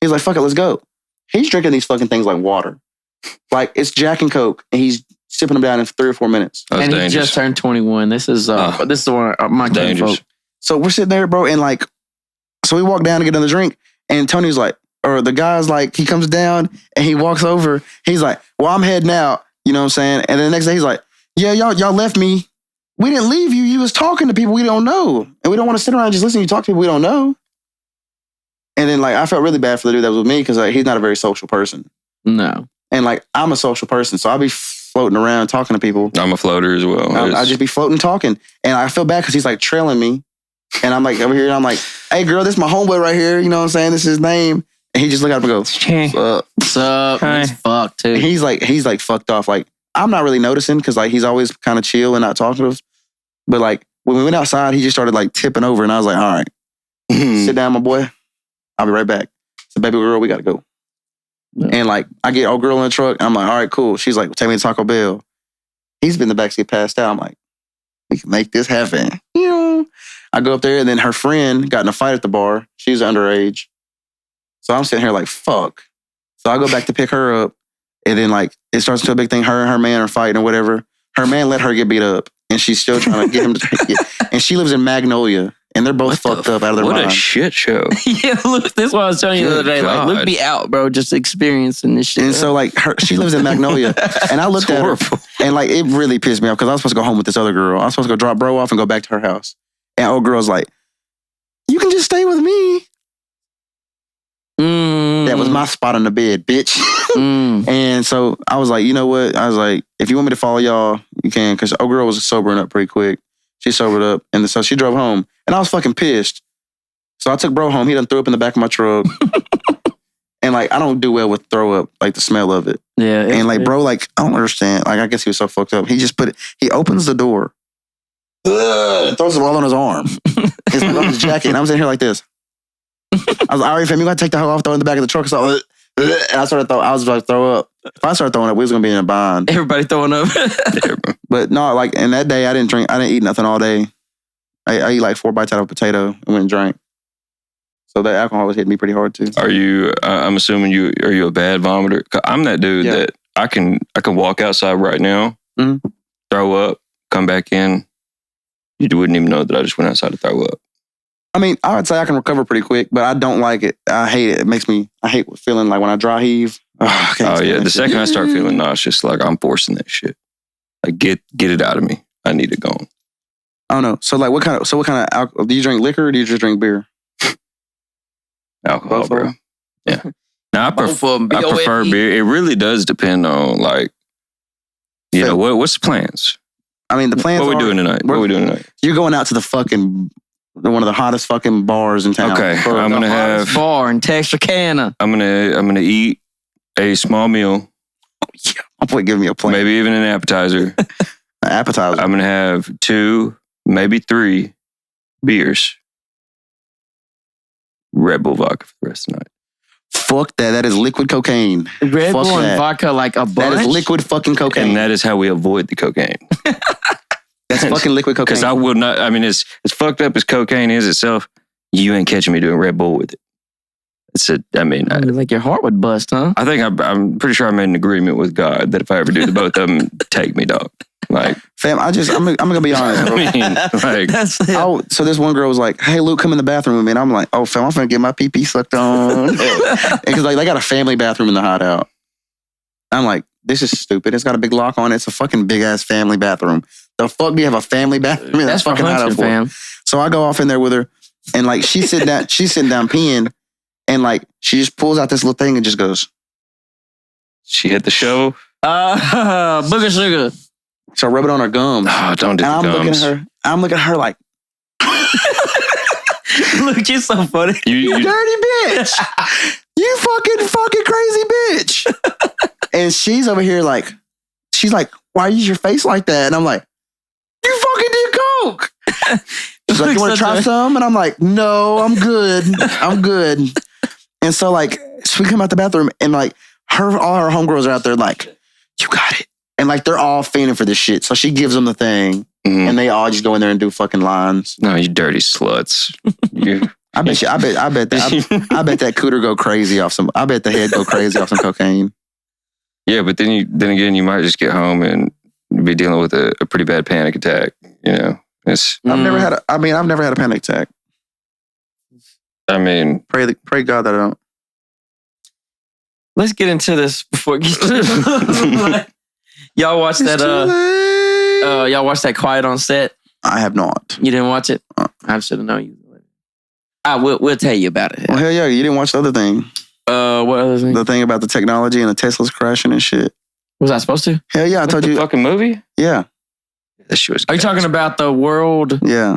He's like, "Fuck it, let's go." He's drinking these fucking things like water. Like it's Jack and Coke and he's sipping them down in 3 or 4 minutes. And he just turned 21. This is one of my kinfolk. So we're sitting there, bro, and like, so we walk down to get another drink and Tony's like, or the guy's like, he comes down and he walks over. He's like, "Well, I'm heading out." You know what I'm saying? And then the next day he's like, "Yeah, y'all left me. We didn't leave you. You was talking to people we don't know. And we don't want to sit around and just listen to you talk to people we don't know." And then like, I felt really bad for the dude that was with me because like, he's not a very social person. No. And like, I'm a social person. So I'll be floating around talking to people. I'm a floater as well. I'll just be floating talking. And I feel bad because he's like trailing me. And I'm like over here and I'm like, "Hey girl, this is my homeboy right here. You know what I'm saying? This is his name." And he just look at him and goes, "What's up?" He's fucked too. He's like fucked off. Like, I'm not really noticing because like he's always kind of chill and not talking to us. But like when we went outside, he just started like tipping over and I was like, "All right, sit down, my boy. I'll be right back." So, "Baby girl, we gotta go." Yeah. And like I get old girl in the truck. I'm like, "All right, cool." She's like, "Take me to Taco Bell." He's been in the backseat passed out. I'm like, "We can make this happen." You know, I go up there and then her friend got in a fight at the bar. She's underage. So I'm sitting here like, fuck. So I go back to pick her up. And then like, it starts into a big thing. Her and her man are fighting or whatever. Her man let her get beat up. And she's still trying to get him to take it. And she lives in Magnolia. And they're both fucked up out of their mind. What a shit show. Yeah, Luke, that's what I was telling you the other day. Like, Luke be out, bro, just experiencing this shit. And so like, she lives in Magnolia. And I looked at her. And like, it really pissed me off because I was supposed to go home with this other girl. I was supposed to go drop bro off and go back to her house. And old girl's like, "You can just stay with me." That was my spot on the bed, bitch. And so I was like, you know what? I was like, if you want me to follow y'all, you can. Because old girl was sobering up pretty quick. She sobered up. And so she drove home. And I was fucking pissed. So I took bro home. He done threw up in the back of my truck. And like, I don't do well with throw up, like the smell of it. Yeah. And like, bro, like, I don't understand. Like, I guess he was so fucked up. He just he opens the door, throws it all on his arm. It's like on his jacket. And I'm sitting here like this. I was like, all right, fam, you gotta take the hell off, throw it in the back of the truck. So, and I was about to throw up. If I started throwing up, we was gonna be in a bind. Everybody throwing up. But no, like, and that day I didn't eat nothing all day. I eat like 4 bites out of a potato and went and drank. So that alcohol was hitting me pretty hard too. Are you? I'm assuming are you a bad vomiter? 'Cause I'm that dude that I can walk outside right now, throw up, come back in. You wouldn't even know that I just went outside to throw up. I mean, I would say I can recover pretty quick, but I don't like it. I hate it. I hate feeling like when I dry heave. Oh yeah, the second I start feeling nauseous, like I'm forcing that shit. Like get it out of me. I need it gone. I don't know. So like, what kind of alcohol? Do you drink liquor or do you just drink beer? Alcohol, Both bro. Yeah. Now I prefer B-O-F-E. beer. It really does depend on like, you know, what's the plans? I mean, the plans. What are we doing tonight? You're going out to the fucking one of the hottest fucking bars in town. Okay, I'm gonna have bar in Texarkana. I'm gonna eat a small meal. Oh yeah, I'm probably giving me a plate. Maybe even an appetizer. An appetizer. I'm gonna have 2, maybe 3 beers. Red Bull vodka for the rest of the night. Fuck that. That is liquid cocaine. Red Fuck Bull and that. vodka like a bunch? That is liquid fucking cocaine. And that is how we avoid the cocaine. That's fucking liquid cocaine. Because I will not, I mean, as fucked up as cocaine is itself, you ain't catching me doing Red Bull with it. Like your heart would bust, huh? I think I'm pretty sure I made an agreement with God that if I ever do the both of them, take me, dog. Like, fam, I'm gonna be honest. Bro. I mean, like, so this one girl was like, "Hey, Luke, come in the bathroom with me." And I'm like, "Oh, fam, I'm finna get my pee sucked on." Because like they got a family bathroom in the hideout. I'm like, this is stupid. It's got a big lock on it. It's a fucking big ass family bathroom. The fuck do you have a family bathroom? That's fucking hideout for. Fam. So I go off in there with her, and like she's sitting down peeing, and like she just pulls out this little thing and just goes. She hit the show. Booger sugar. So I rub it on her gums. Oh, don't do the gums. I'm looking at her like, look, you're so funny. You dirty bitch. You fucking crazy bitch. And she's over here like, she's like, why is your face like that? And I'm like, you fucking did coke. She's like, you want to try some? And I'm like, no, I'm good. I'm good. And so like, so we come out the bathroom and like all her homegirls are out there like, you got it. And like they're all fiending for this shit. So she gives them the thing. Mm-hmm. And they all just go in there and do fucking lines. No, you dirty sluts. I bet that cooter go crazy off some. I bet the head go crazy off some cocaine. Yeah, but then again, you might just get home and be dealing with a pretty bad panic attack. You know, I've never had a panic attack. I mean, pray God that I don't. Let's get into this before it gets too Y'all watched that? Y'all watched that Quiet on Set? I have not. You didn't watch it? I should have known you. We'll tell you about it. Well, hell yeah, you didn't watch the other thing. What other thing? The thing about the technology and the Tesla's crashing and shit. Was I supposed to? Hell yeah, I told you. The fucking movie? Yeah. That shit was. Are you talking about the world? Yeah.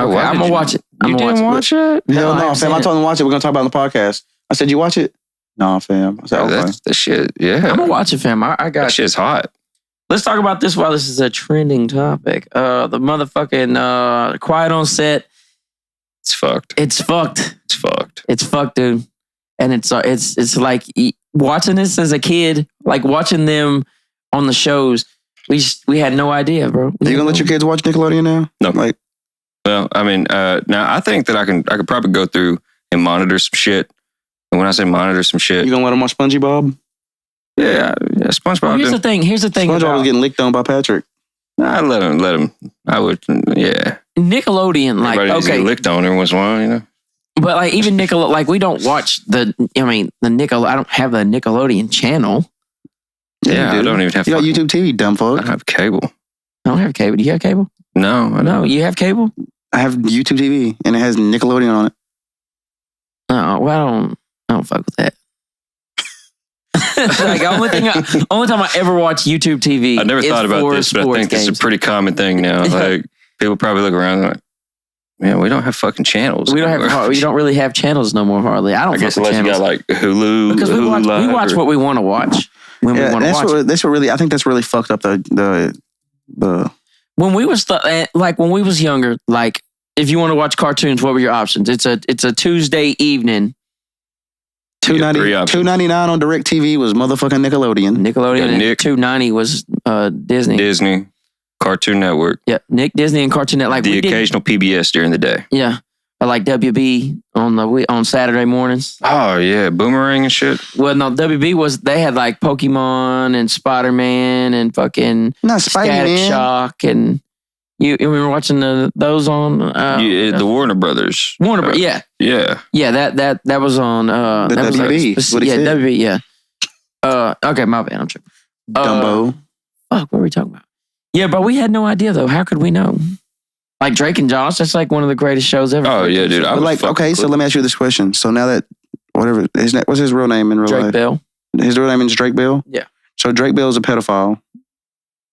Okay, I'm gonna watch it. You didn't watch it? Hell no, fam. I told him to watch it. We're gonna talk about it on the podcast. I said, you watch it? No, fam. I said, okay. That's the shit. Yeah. I'm gonna watch it, fam. I got that shit's hot. Let's talk about this while this is a trending topic. The motherfucking Quiet on Set. It's fucked. It's fucked. It's fucked. It's fucked, dude. And it's like watching this as a kid, like watching them on the shows. We had no idea, bro. Are you gonna let your kids watch Nickelodeon now? No. Like, well, I mean, now I think that I could probably go through and monitor some shit. And when I say monitor some shit, you gonna let them watch SpongeBob? Yeah, SpongeBob. Well, here's the thing. SpongeBob was getting licked on by Patrick. I let him. I would. Yeah. Nickelodeon, like, everybody okay, get licked on every once in a while, you know. But like even Nickelodeon, like we don't watch the Nickel. I don't have the Nickelodeon channel. Yeah, I don't even have. You got YouTube TV, dumb fuck. I don't have cable. I don't have cable. Do you have cable? No, I don't. No, you have cable? I have YouTube TV and it has Nickelodeon on it. Oh, well, I don't fuck with that. Like only time I ever watch YouTube TV. I never thought about this, but I think it's a pretty common thing now. Like people probably look around and like, Man, we don't have fucking channels. We don't really have channels no more, hardly. I don't. I guess fuck with unless you channels. got like Hulu. Because we watch what we want to watch when we want to watch. That's what really. I think that's really fucked up. The When we was when we was younger, like if you want to watch cartoons, what were your options? It's a Tuesday evening. $2.99 on DirecTV was motherfucking Nickelodeon. And $2.90 was Disney. Disney, Cartoon Network. Yeah, Disney and Cartoon Network. Like the occasional PBS during the day. Yeah, I like WB on Saturday mornings. Oh yeah, Boomerang and shit. Well, no, WB they had like Pokemon and Spider-Man and fucking Static Shock and you remember watching those on the Warner Brothers. Yeah. Yeah. Yeah, that was on the that WB. Was like, WB, yeah. Okay, my bad, I'm tripping. Dumbo. Fuck, what were we talking about? Yeah, but we had no idea though. How could we know? Like Drake and Josh, that's like one of the greatest shows ever. Oh yeah, dude. So let me ask you this question. So now that what's his real name in real life? Drake Bell. His real name is Drake Bell? Yeah. So Drake Bell is a pedophile.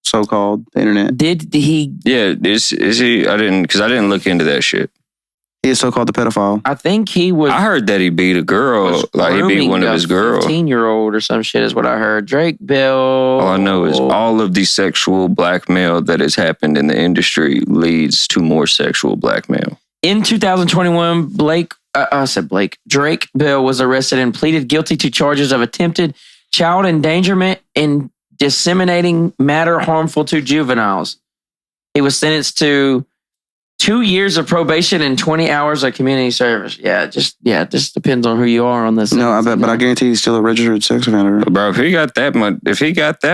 So-called the internet. Did he? Yeah, is he? I didn't look into that shit. He is so-called the pedophile. I think he was. I heard that he beat a girl, like he beat one of his girls. 15-year-old or some shit is what I heard. Drake Bell. All I know is all of the sexual blackmail that has happened in the industry leads to more sexual blackmail. In 2021, Drake Bell was arrested and pleaded guilty to charges of attempted child endangerment and disseminating matter harmful to juveniles. He was sentenced to 2 years of probation and 20 hours of community service. It just depends on who you are on this. No, I bet, but I guarantee he's still a registered sex offender. Bro, if he got that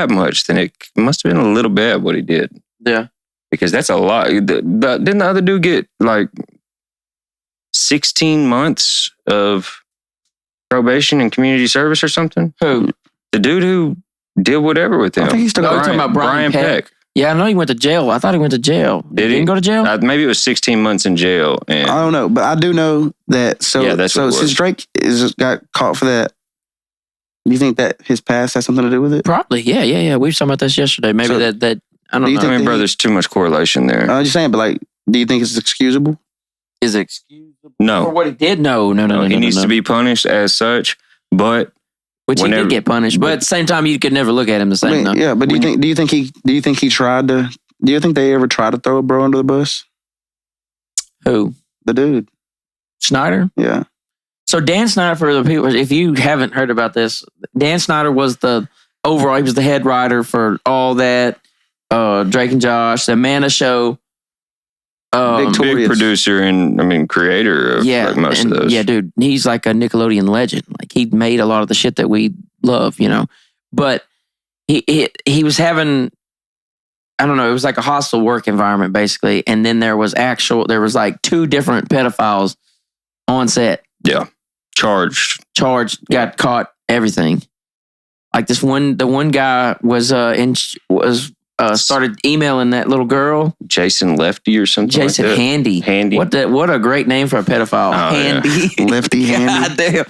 much, then it must have been a little bad what he did. Yeah. Because that's a lot. Didn't the other dude get like 16 months of probation and community service or something? Who? The dude who did whatever with him. I think he's still got talking about Brian Peck. Yeah, I know he went to jail. I thought he went to jail. Did he? Didn't go to jail? Maybe it was 16 months in jail. And I don't know, but I do know that. So since Drake got caught for that, do you think that his past has something to do with it? Probably. Yeah. We were talking about this yesterday. Maybe that I don't know. Bro, there's too much correlation there. I'm just saying, but like, do you think it's excusable? Is it excusable? No. For what he did? No. He needs to be punished as such, but which he did get punished, but at the same time, you could never look at him the same. I mean, yeah, but do you think he tried to? Do you think they ever tried to throw a bro under the bus? Who? The dude. Snyder? Yeah. So Dan Snyder, for the people, if you haven't heard about this, Dan Snyder was he was the head writer for all that, Drake and Josh, the Amanda Show. Big producer and creator of most of those. Yeah, dude, he's like a Nickelodeon legend. Like he made a lot of the shit that we love, But he was having, I don't know, it was like a hostile work environment basically, and then there was like 2 different pedophiles on set. Yeah, charged, got caught, everything. Like the one guy was started emailing that little girl, Jason Lefty or something. Jason like that. Handy. What a great name for a pedophile. Handy. Yeah. Lefty Handy. God damn.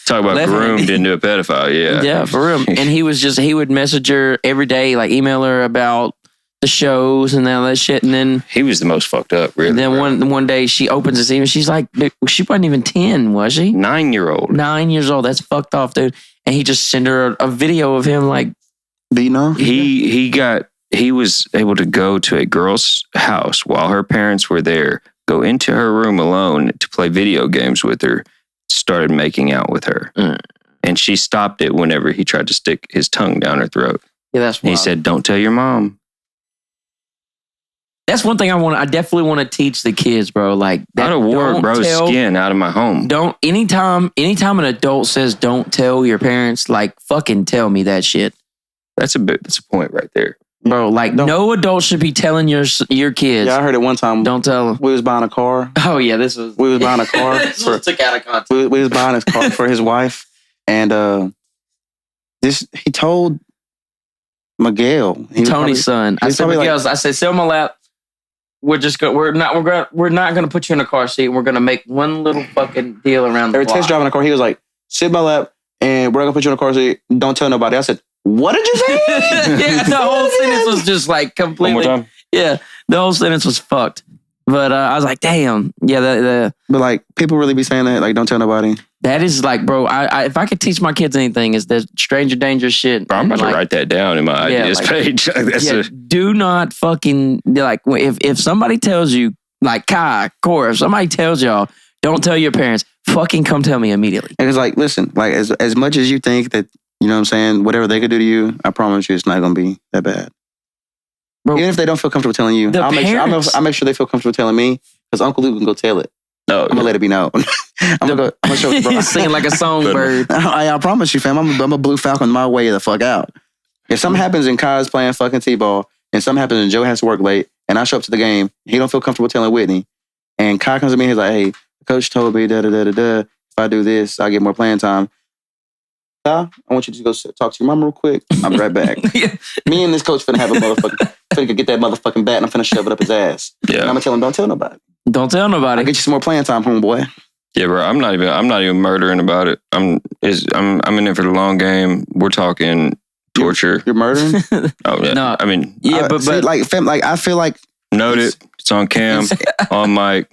Talk about groomed into a pedophile. Yeah. Yeah, for real. And he would message her every day, like email her about the shows and all that shit. And then he was the most fucked up, really. Then one day she opens his email. She's like, she wasn't even 10, was she? 9-year-old. 9 years old. That's fucked off, dude. And he just sent her a video of him like beating her. He was able to go to a girl's house while her parents were there, go into her room alone to play video games with her, started making out with her. And she stopped it whenever he tried to stick his tongue down her throat. Yeah, that's wild. He said, "Don't tell your mom." That's one thing I definitely want to teach the kids, bro. Like, I'd have wore bro's skin out of my home. Anytime an adult says don't tell your parents, like, fucking tell me that shit. That's a point right there. Bro, like, no adult should be telling your kids. Yeah, I heard it one time. Don't tell them. We was buying a car. Oh, yeah, we was buying a car. Took out of context. We was buying his car for his wife. And he told Miguel. Tony's son. I said, Miguel, I said, sit on my lap. We're not gonna put you in a car seat. We're gonna make one little fucking deal around the block. They were test driving a car. He was like, sit in my lap and we're not gonna put you in a car seat. Don't tell nobody. I said, what did you say? Yeah, the whole sentence was just like completely. One more time. Yeah, the whole sentence was fucked. But I was like, damn. Yeah, But like, people really be saying that. Like, don't tell nobody. that is like, bro, I if I could teach my kids anything, is the stranger danger shit. Bro, I'm about to write that down in my ideas page. That's do not fucking, like, if somebody tells you, like Kai, Cora, if somebody tells y'all, don't tell your parents, fucking come tell me immediately. And it's like, listen, like as much as you think that, you know what I'm saying, whatever they could do to you, I promise you it's not going to be that bad. Bro, even if they don't feel comfortable telling you, I'll make sure they feel comfortable telling me, because Uncle Luke can go tell it. No, I'm gonna let it be known. I'm gonna show it, bro. He's singing like a songbird. I promise you, fam. I'm a blue falcon my way the fuck out. If something happens and Kai's playing fucking t-ball, and something happens and Joe has to work late, and I show up to the game, he don't feel comfortable telling Whitney, and Kai comes to me and he's like, "Hey, the coach told me if I do this, I get more playing time. I want you to go talk to your mom real quick. I'll be right back." Me and this coach finna have a motherfucking, finna get that motherfucking bat and I'm finna shove it up his ass. Yeah. And I'm gonna tell him, don't tell nobody. Don't tell nobody. I'll get you some more playing time, homeboy. Yeah, bro. I'm not even murdering about it. I'm in there for the long game. We're talking torture. You're murdering? Oh yeah. No. I mean, yeah, but like, fam, like I feel like noted. It's on cam, on mic.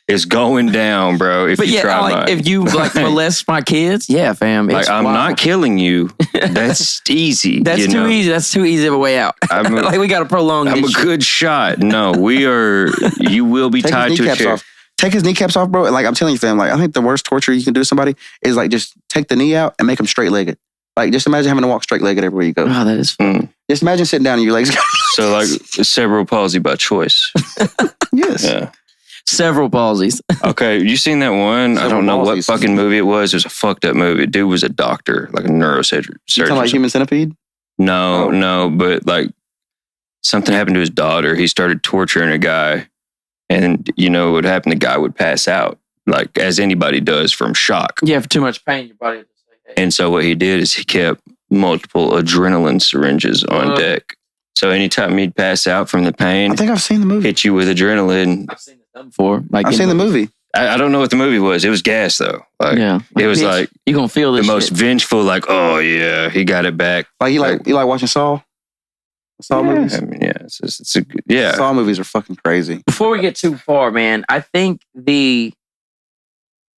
It's going down, bro. If you try, like, if you like molest my kids, yeah, fam. Like, I'm not killing you. That's easy. That's too easy. That's too easy of a way out. Like, we got to prolong. I'm a good shot. No, we are. You will be tied to a chair. Take his kneecaps off, bro. Like, I'm telling you, fam. Like, I think the worst torture you can do to somebody is like just take the knee out and make them straight legged. Like, just imagine having to walk straight legged everywhere you go. Oh, that is fun. Just imagine sitting down and your legs go. So like cerebral palsy by choice. Yes. Yeah. Several palsies. Okay, you seen that one? I don't know what fucking movie it was. It was a fucked up movie. Dude was a doctor, like a neurosurgeon. You talking like Human Centipede? No, but like something happened to his daughter. He started torturing a guy, and you know what happened? The guy would pass out, like as anybody does from shock. Yeah, for too much pain, your body. And so what he did is he kept multiple adrenaline syringes on deck. So anytime he'd pass out from the pain, I think I've seen the movie. Hit you with adrenaline. I've seen it done before. Like, I've seen the movie. I don't know what the movie was. It was gas though. Like, yeah, it was like you're gonna feel this the most vengeful. Like, oh yeah, he got it back. Like you like watching Saw? Saw movies. I mean, yeah, it's a good, yeah. Saw movies are fucking crazy. Before we get too far, man, I think I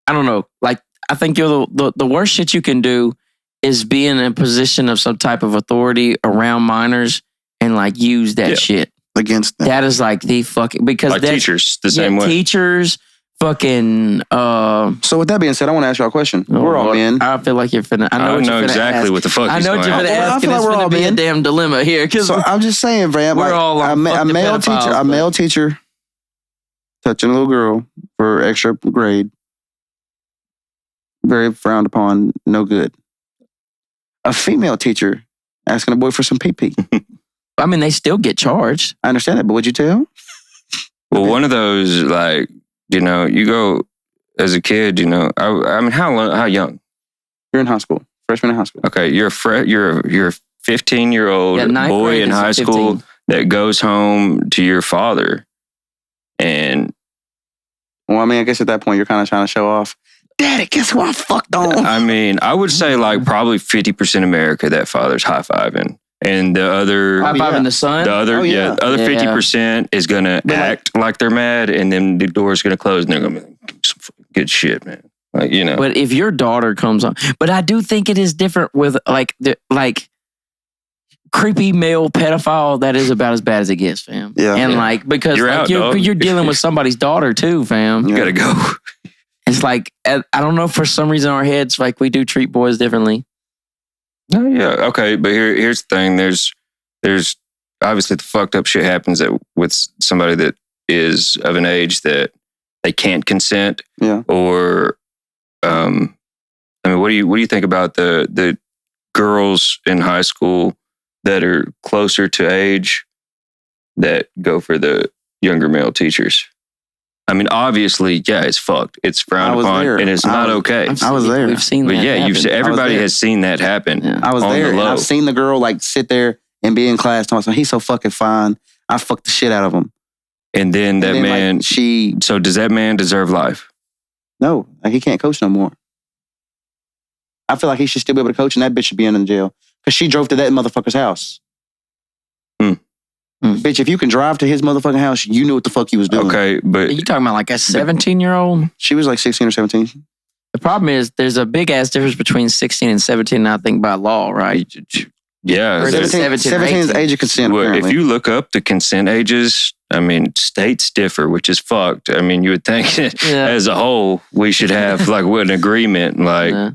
don't know. Like, I think you're the worst shit you can do is be in a position of some type of authority around minors and like use that shit against them. That is like the fucking, because like teachers the same way. Teachers, fucking. So with that being said, I want to ask y'all a question. We're all men. I feel like you're finna. I know exactly what the fuck. I know what you're finna ask. I feel like we're all be a damn dilemma here. So I'm just saying, Bram. We're all a male teacher touching a little girl for extra grade. Very frowned upon. No good. A female teacher asking a boy for some peepee. I mean, they still get charged. I understand that, but would you tell? Well, one of those, like, you know, you go as a kid, you know, I mean, how young? You're in high school, freshman in high school. Okay, you're a 15-year-old boy in high school that goes home to your father, and well, I mean, I guess at that point you're kind of trying to show off. Daddy, guess who I fucked on? I mean, I would say like probably 50% America that father's high-fiving. And the other... High-fiving the son? The other, the other 50% is going to act like they're mad, and then the door's going to close and they're going to be like, some good shit, man. Like, you know. But if your daughter comes on... But I do think it is different with like creepy male pedophile. That is about as bad as it gets, fam. Yeah. And like, because you're dealing with somebody's daughter too, fam. You got to go. It's like, I don't know, for some reason our heads, like, we do treat boys differently. No, yeah, okay, but here's the thing. There's obviously the fucked up shit happens with somebody that is of an age that they can't consent. Yeah. Or, I mean, what do you think about the girls in high school that are closer to age that go for the younger male teachers? I mean, obviously, yeah, it's fucked. It's frowned upon, and it's not okay. I was there. We've seen that. But yeah, everybody has seen that happen. Yeah. I was there. And I've seen the girl like sit there and be in class talking, he's so fucking fine. I fucked the shit out of him. And then that man, like, so does that man deserve life? No, like, he can't coach no more. I feel like he should still be able to coach, and that bitch should be in jail because she drove to that motherfucker's house. Bitch, if you can drive to his motherfucking house, you knew what the fuck you was doing. Okay, but You talking about like a 17-year-old? She was like 16 or 17. The problem is there's a big ass difference between 16 and 17, I think, by law, right? yeah. Or there's- 17 is age of consent, Well, apparently. if you look up the consent ages, I mean, states differ, which is fucked. I mean, you would think as a whole, we should have like an agreement. Like, Yeah.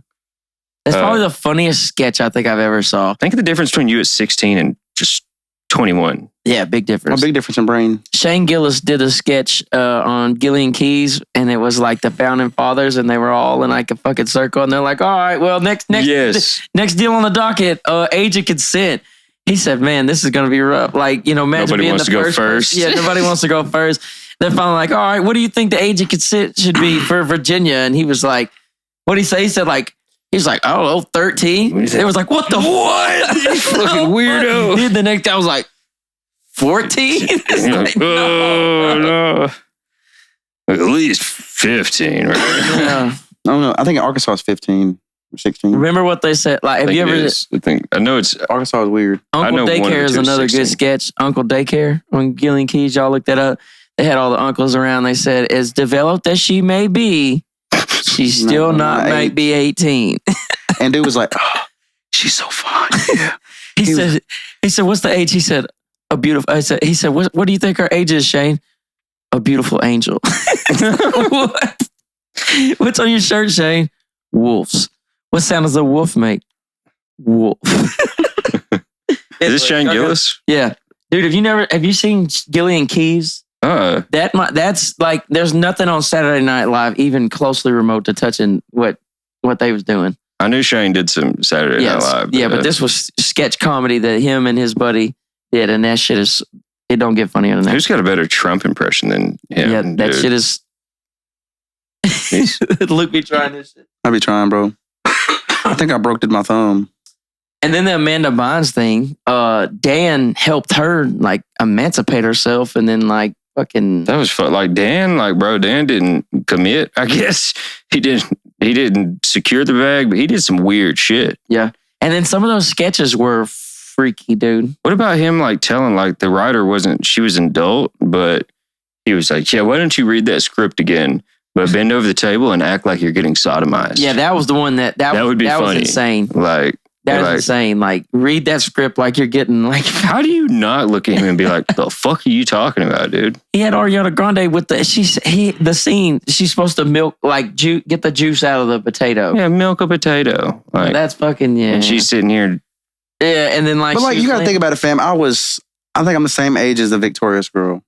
That's probably the funniest sketch I think I've ever saw. think of the difference between you at 16 and just 21. Yeah, big difference. A big difference in brain. Shane Gillis did a sketch on Gillian Keys, and it was like the founding fathers, and they were all in like a fucking circle, and they're like, "All right, well, next deal on the docket, age of consent." He said, "Man, this is gonna be rough. Like, imagine Nobody being wants the to go first. first. Yeah, nobody wants to go first. They're finally like, "All right, what do you think the age of consent should be for Virginia?" And he was like, "What did he say?" He said like. He's like, I don't know, 13. It was like, what the what? You fucking weirdo. Dude, the next guy was like, 14? Like, oh, no. At least 15, right? Yeah. I don't know. I think Arkansas is 15 or 16. Remember what they said? Like, have you ever? I know it's Arkansas is weird. I know Uncle one Daycare or is two another 16. good sketch. Uncle Daycare on Gillian Keys. Y'all look that up. They had all the uncles around. They said, as developed as she may be, she's still not might be 18. And dude was like, oh, she's so fine. Yeah. He said, what's the age? He said, a beautiful. He said, what do you think her age is, Shane? A beautiful angel. What? What's on your shirt, Shane? Wolves. What sound does a wolf make? Wolf. Is this Shane Gillis? Yeah. Dude, have you seen Gillian Keys? That's like, there's nothing on Saturday Night Live even closely remote to touching what they was doing. I knew Shane did some Saturday Night Live. Yeah, but this was sketch comedy that him and his buddy did, and that shit is, it don't get funnier than that. Who's got a better Trump impression than him? Yeah, that shit is. Luke be trying this shit. I be trying, bro. I think I broke my thumb. And then the Amanda Bynes thing, Dan helped her like emancipate herself, and then like fucking. That was fun. Like Dan didn't commit. I guess he didn't secure the bag, but he did some weird shit. Yeah, and then some of those sketches were freaky, dude. What about him like telling like the writer she was an adult, but he was like, yeah, why don't you read that script again? But bend over the table and act like you're getting sodomized. Yeah, that was the one that would be funny. Was insane. Like that was insane. Like read that script like you're getting like. How do you not look at him and be like, the fuck are you talking about, dude? He had Ariana Grande with the scene. She's supposed to milk like get the juice out of the potato. Yeah, milk a potato. Like that's fucking yeah. And she's sitting here. Yeah, and then like. But like you gotta think about it, fam. I think I'm the same age as the Victorious girl.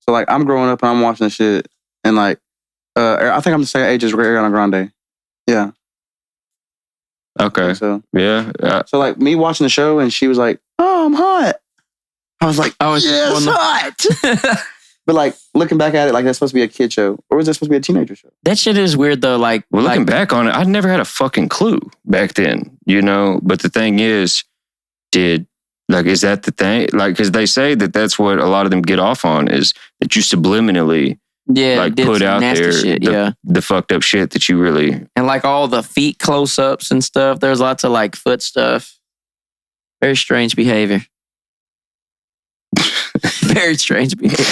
So like I'm growing up and I'm watching this shit and like. I think I'm the same age as Ariana Grande. Yeah. Okay. So yeah. So like me watching the show and she was like, "Oh, I'm hot." I was like, "Yes, hot." But like looking back at it, like that's supposed to be a kid show, or was that supposed to be a teenager show? That shit is weird though. Like, well, looking back on it, I never had a fucking clue back then. But the thing is, is that the thing? Like, because they say that's what a lot of them get off on is that you subliminally. Yeah, like put out there shit, the fucked up shit that you really and like all the feet close ups and stuff. There's lots of like foot stuff. Very strange behavior. Very strange behavior.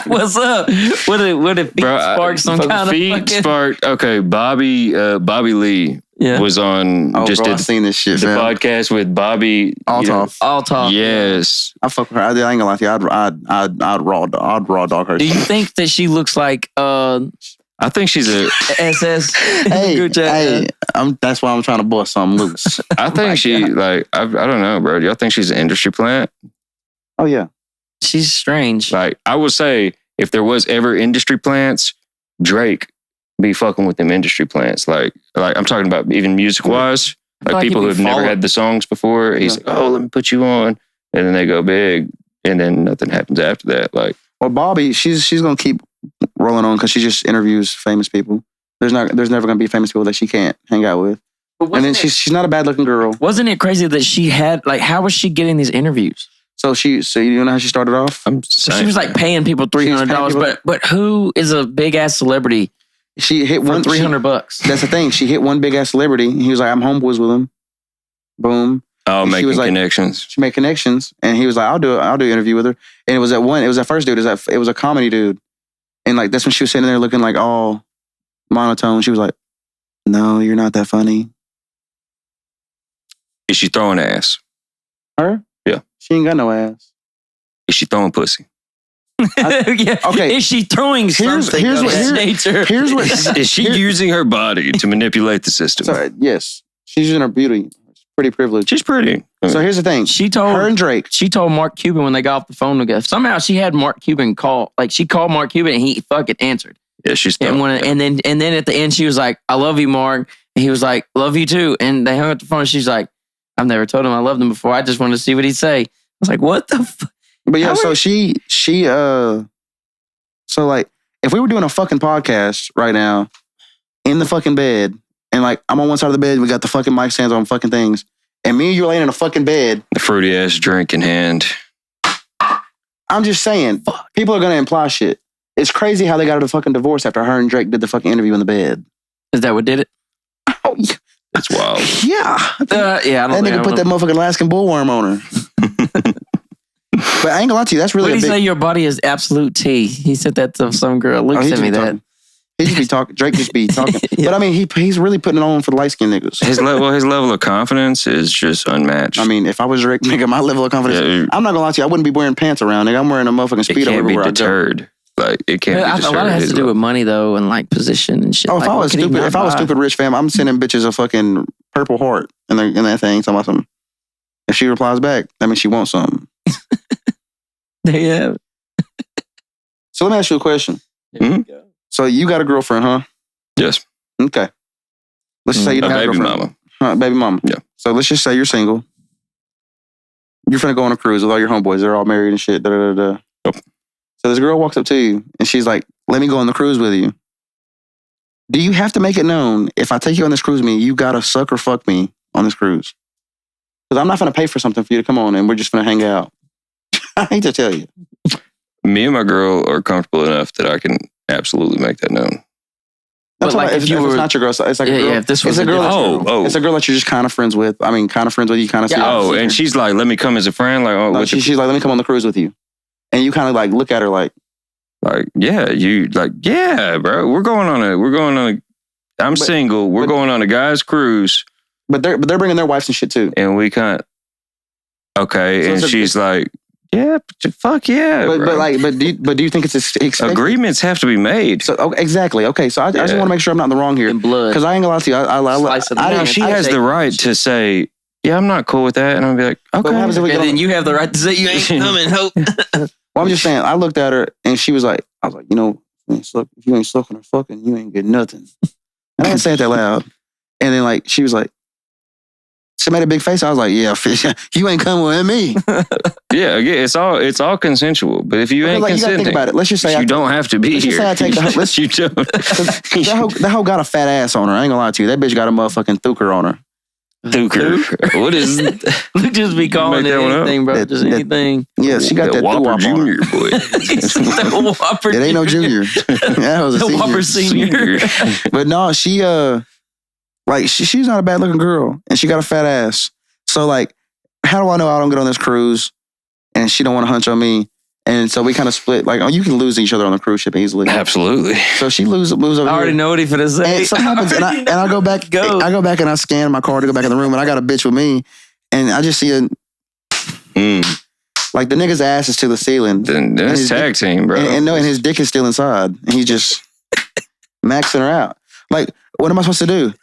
What's up? What if feet sparked some kind of fucking... sparked? Okay, Bobby Lee was on I've seen this shit, the podcast with Bobby Altoff. Yes, I fuck with her. I ain't gonna lie to you. I'd raw dog her. Do you think that she looks like? I think she's a SS. Hey, that's why I'm trying to bust something loose. I think she like I don't know, bro. Do y'all think she's an industry plant? Oh yeah. She's strange. Like, I would say, if there was ever industry plants, Drake be fucking with them industry plants. Like I'm talking about even music-wise. Like people who have never had the songs before. He's like, oh, let me put you on. And then they go big. And then nothing happens after that. Like, well, Bobby, she's going to keep rolling on because she just interviews famous people. There's never going to be famous people that she can't hang out with. And then she's not a bad-looking girl. Wasn't it crazy that she had, like, how was she getting these interviews? So you know how she started off? She was like paying people $300, but who is a big ass celebrity? She hit one $300. That's the thing. She hit one big ass celebrity. And he was like, I'm homeboys with him. Boom. Oh, And she making was like- connections. She made connections, and he was like, I'll do an interview with her. And it was that first dude. It was a comedy dude. And like, that's when she was sitting there looking like all monotone. She was like, no, you're not that funny. Is she throwing ass? Her? Yeah. She ain't got no ass. Is she throwing pussy? Yeah. Okay. Is she throwing something of that nature? Here's what. Is she using her body to manipulate the system? So, yes. She's using her beauty. Pretty privileged. She's pretty. So here's the thing. She told her and Drake. She told Mark Cuban when they got off the phone together. Somehow she had Mark Cuban call. Like she called Mark Cuban and he fucking answered. Yeah, she's and then at the end she was like, "I love you, Mark." And he was like, "Love you too." And they hung up the phone. And she's like, "I've never told him I loved him before. I just wanted to see what he'd say." I was like, "What the?" But yeah, so so like, if we were doing a fucking podcast right now in the fucking bed, and like I'm on one side of the bed, we got the fucking mic stands on fucking things, and me and you are laying in a fucking bed, the fruity ass drink in hand. I'm just saying, people are gonna imply shit. It's crazy how they got a fucking divorce after her and Drake did the fucking interview in the bed. Is that what did it? Oh yeah, that's wild. Yeah, yeah. That nigga put that motherfucking Alaskan bullworm on her. But I ain't gonna lie to you, that's really. What did he say? Your body is absolute tea. He said that to some girl. Luke sent me that. He just be talking. Drake just be talking. Yeah. But I mean, he's really putting it on for the light skinned niggas. His level of confidence is just unmatched. I mean, if I was Drake, nigga, my level of confidence. I'm not gonna lie to you, I wouldn't be wearing pants around, nigga. I'm wearing a motherfucking Speedo everywhere I go. Deterred. Like it can't be deterred. A lot of it has to do with money though, and like position and shit. Oh, like, if I was stupid rich, fam, I'm sending bitches a fucking purple heart in that thing. Talking about something. If she replies back, that means she wants something. Yeah. So let me ask you a question. Mm-hmm. So you got a girlfriend, huh? Yes. Okay. Let's just say you don't have a baby girlfriend. mama. Baby mama. Yeah. So let's just say you're single. You're finna go on a cruise with all your homeboys. They're all married and shit. Yep. So this girl walks up to you and she's like, "Let me go on the cruise with you." Do you have to make it known, if I take you on this cruise with me, you gotta suck or fuck me on this cruise? Because I'm not gonna pay for something for you to come on and we're just gonna hang out. I hate to tell you. Me and my girl are comfortable enough that I can absolutely make that known. That's like if it's not your girl, it's like a girl. If this was it's a girl. It's a girl that you're just kind of friends with. I mean, kind of friends with you, kind of. Yeah, and she's like, "Let me come as a friend." Like, she's like, "Let me come on the cruise with you," and you kind of like look at her like, yeah, bro. We're going on a. I'm single. We're going on a guy's cruise. But they're bringing their wives and shit too. And we can't. Okay, so and she's like, "Yeah, fuck yeah." But do you think it's expected? Agreements have to be made. So exactly. Okay, so I just want to make sure I'm not in the wrong here. In blood. Because I ain't gonna lie to you. She has the right to say, "Yeah, I'm not cool with that," and I'll be like, "Okay." What happens if we then you have the right to say you ain't coming. Hope. Well, I'm just saying. I looked at her and she was like, "I was like, if you ain't sucking or fucking, you ain't getting nothing." And I didn't say it that loud. And then like she was like. She made a big face. I was like, "Yeah, fish, you ain't coming with me." Yeah, it's all consensual. But if you ain't consenting, you gotta think about it. Let's just say you don't have to be let's here. Just say I take the. You don't. That hoe got a fat ass on her. I ain't gonna lie to you. That bitch got a motherfucking thuker on her. Thuker. What is? We just be calling it anything, bro. Just anything. Yeah, she got that Whopper Whopper Junior, boy. Whopper. It ain't no junior. That was a senior. Whopper senior. But no, she she's not a bad looking girl, and she got a fat ass. So like, how do I know I don't get on this cruise, and she don't want to hunch on me? And so we kind of split. Like, you can lose each other on the cruise ship easily. Absolutely. So she moves over here. I already know what he's gonna say. And something happens, and I go back. I go back and I scan my car to go back in the room, and I got a bitch with me, and I just see like the nigga's ass is to the ceiling. Then it's tag team, bro. And his dick is still inside, and he's just maxing her out. Like, what am I supposed to do?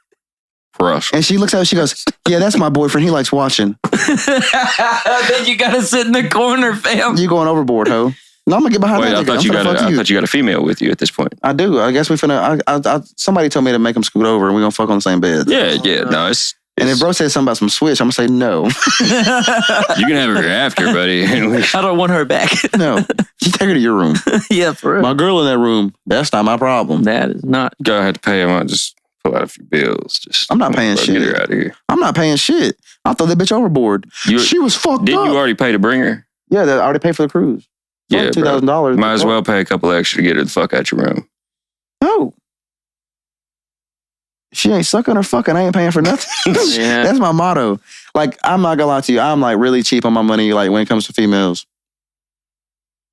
Rush. And she looks at it, she goes, "Yeah, that's my boyfriend. He likes watching." Then you gotta sit in the corner, fam. You going overboard, ho? No, I'm gonna get behind that. I thought you got a female with you at this point. I do. I guess we finna. Somebody told me to make him scoot over, and we gonna fuck on the same bed. Yeah. No, it's. And if bro said something about some switch, I'm gonna say no. You can have her after, buddy. I don't want her back. No, you take her to your room. Yeah, for real. My girl in that room. That's not my problem. That is not. Go ahead to pay him. I'll just pull out a few bills. I'm not paying shit. Get her out of here. I'm not paying shit. I'll throw that bitch overboard. She was fucked up. Didn't you already pay to bring her? Yeah, I already paid for the cruise. Yeah, $2,000. Might as well pay a couple extra to get her the fuck out your room. No. she ain't sucking or fucking. I ain't paying for nothing. Yeah. That's my motto. Like, I'm not gonna lie to you. I'm like really cheap on my money. Like when it comes to females.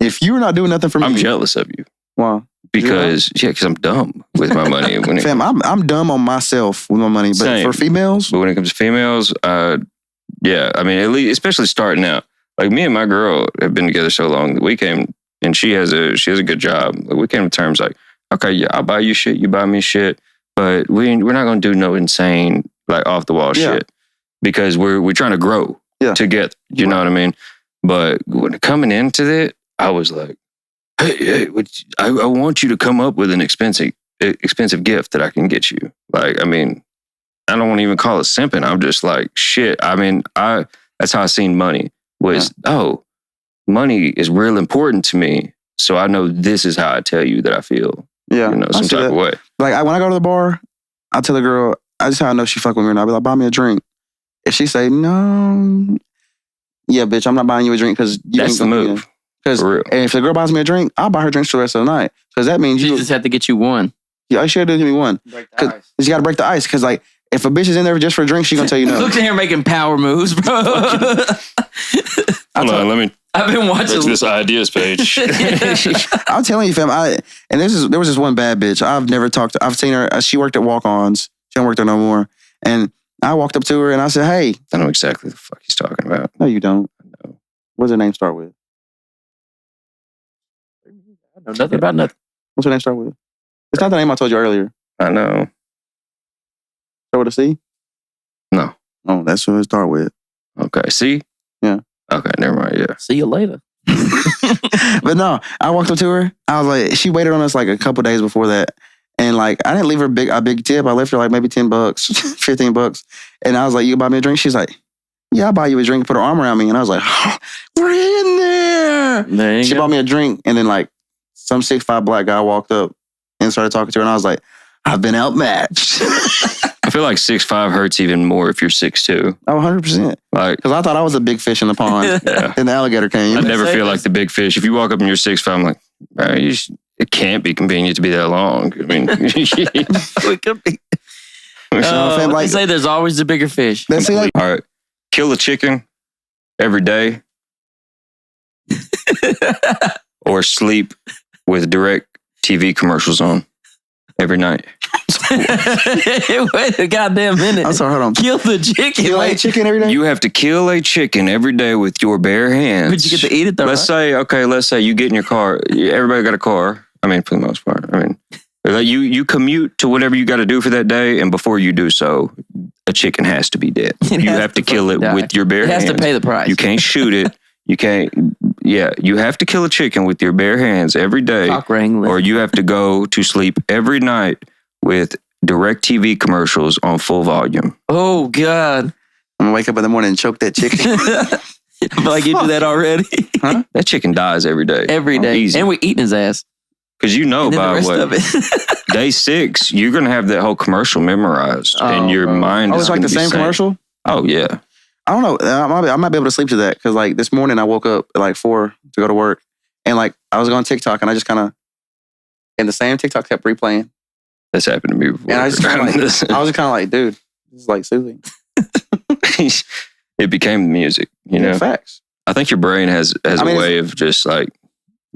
If you're not doing nothing for me, I'm jealous of you. Wow. Because I'm dumb with my money. Fam, I'm dumb on myself with my money, but Same. for females, But when it comes to females, yeah, I mean, at least, especially starting out. Like me and my girl have been together so long that we came, and she has a good job. Like, we came to terms like, okay, yeah, I'll buy you shit, you buy me shit, but we're not gonna do no insane like off the wall shit because we're trying to grow together. You know what I mean? But when coming into it, I was like, hey, I want you to come up with an expensive gift that I can get you. Like, I mean, I don't want to even call it simping. I'm just like, shit. I mean, that's how I seen money was, money is real important to me. So I know this is how I tell you that I feel. Yeah. You know, some type of way. Like when I go to the bar, I tell the girl, I just how I know she fuck with me or not. I be like, buy me a drink. If she say no, yeah, bitch, I'm not buying you a drink because you that's the move. Because if the girl buys me a drink, I'll buy her drinks for the rest of the night. Because that means you just have to get you one. Yeah, she had to give me one. Break the ice. You got to break the ice. Because like, if a bitch is in there just for a drink, she gonna tell you no. Look at her making power moves, bro. Hold on, I've been watching this ideas page. I'm telling you, fam. There was this one bad bitch. I've seen her. She worked at Walk-Ons. She don't work there no more. And I walked up to her and I said, "Hey." I know exactly the fuck he's talking about. No, you don't. No. What's her name start with? I know nothing about nothing. What's her name start with? It's not the name I told you earlier. I know. Start with a C? No. Oh, that's what it start with. Okay. See? Yeah. Okay, never mind. Yeah. See you later. But no, I walked up to her. I was like, she waited on us like a couple days before that. And like, I didn't leave her a big tip. I left her like maybe $10, $15. And I was like, you can buy me a drink? She's like, yeah, I'll buy you a drink. Put her arm around me. And I was like, oh, we're in there. She bought me a drink. And then like some 6'5" black guy walked up and started talking to her. And I was like, I've been outmatched. I feel like 6'5" hurts even more if you're 6'2". Oh, 100%. Like, because I thought I was a big fish in the pond. Yeah. And the alligator came. I never feel like the big fish. If you walk up and you're 6'5", I'm like, it can't be convenient to be that long. I mean, it could be. Fam, they say there's always the bigger fish. They say like, all right, kill a chicken every day or sleep with direct TV commercials on every night. Wait a goddamn minute. I'm sorry, hold on. Kill the chicken. Kill a chicken every day? You have to kill a chicken every day with your bare hands. But you get to eat it though, Let's say you get in your car. Everybody got a car. I mean, for the most part. I mean, like you commute to whatever you got to do for that day, and before you do so, a chicken has to be dead. You have to kill it with your bare hands. It has to pay the price. You can't shoot it. You can't. Yeah, you have to kill a chicken with your bare hands every day, or you have to go to sleep every night with direct TV commercials on full volume. Oh God! I'm gonna wake up in the morning and choke that chicken. I feel like you do that already. Huh? That chicken dies every day. Every day, easy. and we eating his ass. Because you know by what day 6, you're gonna have that whole commercial memorized, and your mind. Oh, is it's like the same commercial. Oh yeah. I don't know. I might be able to sleep to that because like this morning I woke up at like 4 to go to work, and like I was on TikTok and I just kind of, and the same TikTok kept replaying. That's happened to me before. And I was just kind of like, dude, this is like soothing. It became music, you know. Facts. I think your brain has a way of just like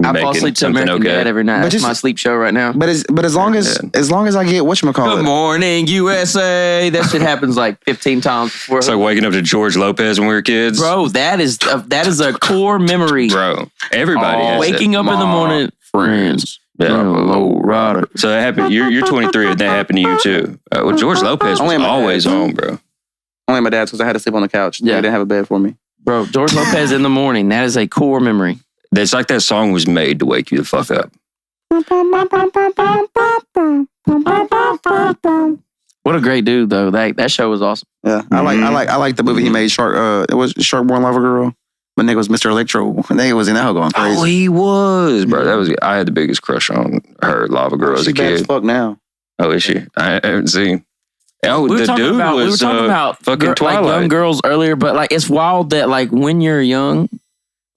I fall asleep to American Dad every night. That's my sleep show right now. But as long as I get whatchamacallit. Good morning, USA. That shit happens like 15 times before. It's like waking up to George Lopez when we were kids. Bro, that is a core memory. Bro, everybody has waking up in the morning. Friends. Yeah. Low rider. So that happened. You're 23 and that happened to you too. Well, George Lopez was always on, bro. Only my dad's because I had to sleep on the couch. Yeah. They didn't have a bed for me. Bro, George Lopez in the morning. That is a core memory. It's like that song was made to wake you the fuck up. What a great dude, though. That show was awesome. Yeah, I like the movie he made. It was Sharkborn Lava Girl. My nigga was Mr. Electro. My nigga was in that hoe going crazy. Oh, he was, bro. I had the biggest crush on her, Lava Girl, as a kid. Bad as fuck now. Oh, is she? I haven't seen. Oh, we were talking about fucking Twilight. Like young girls earlier, but like it's wild that like when you're young,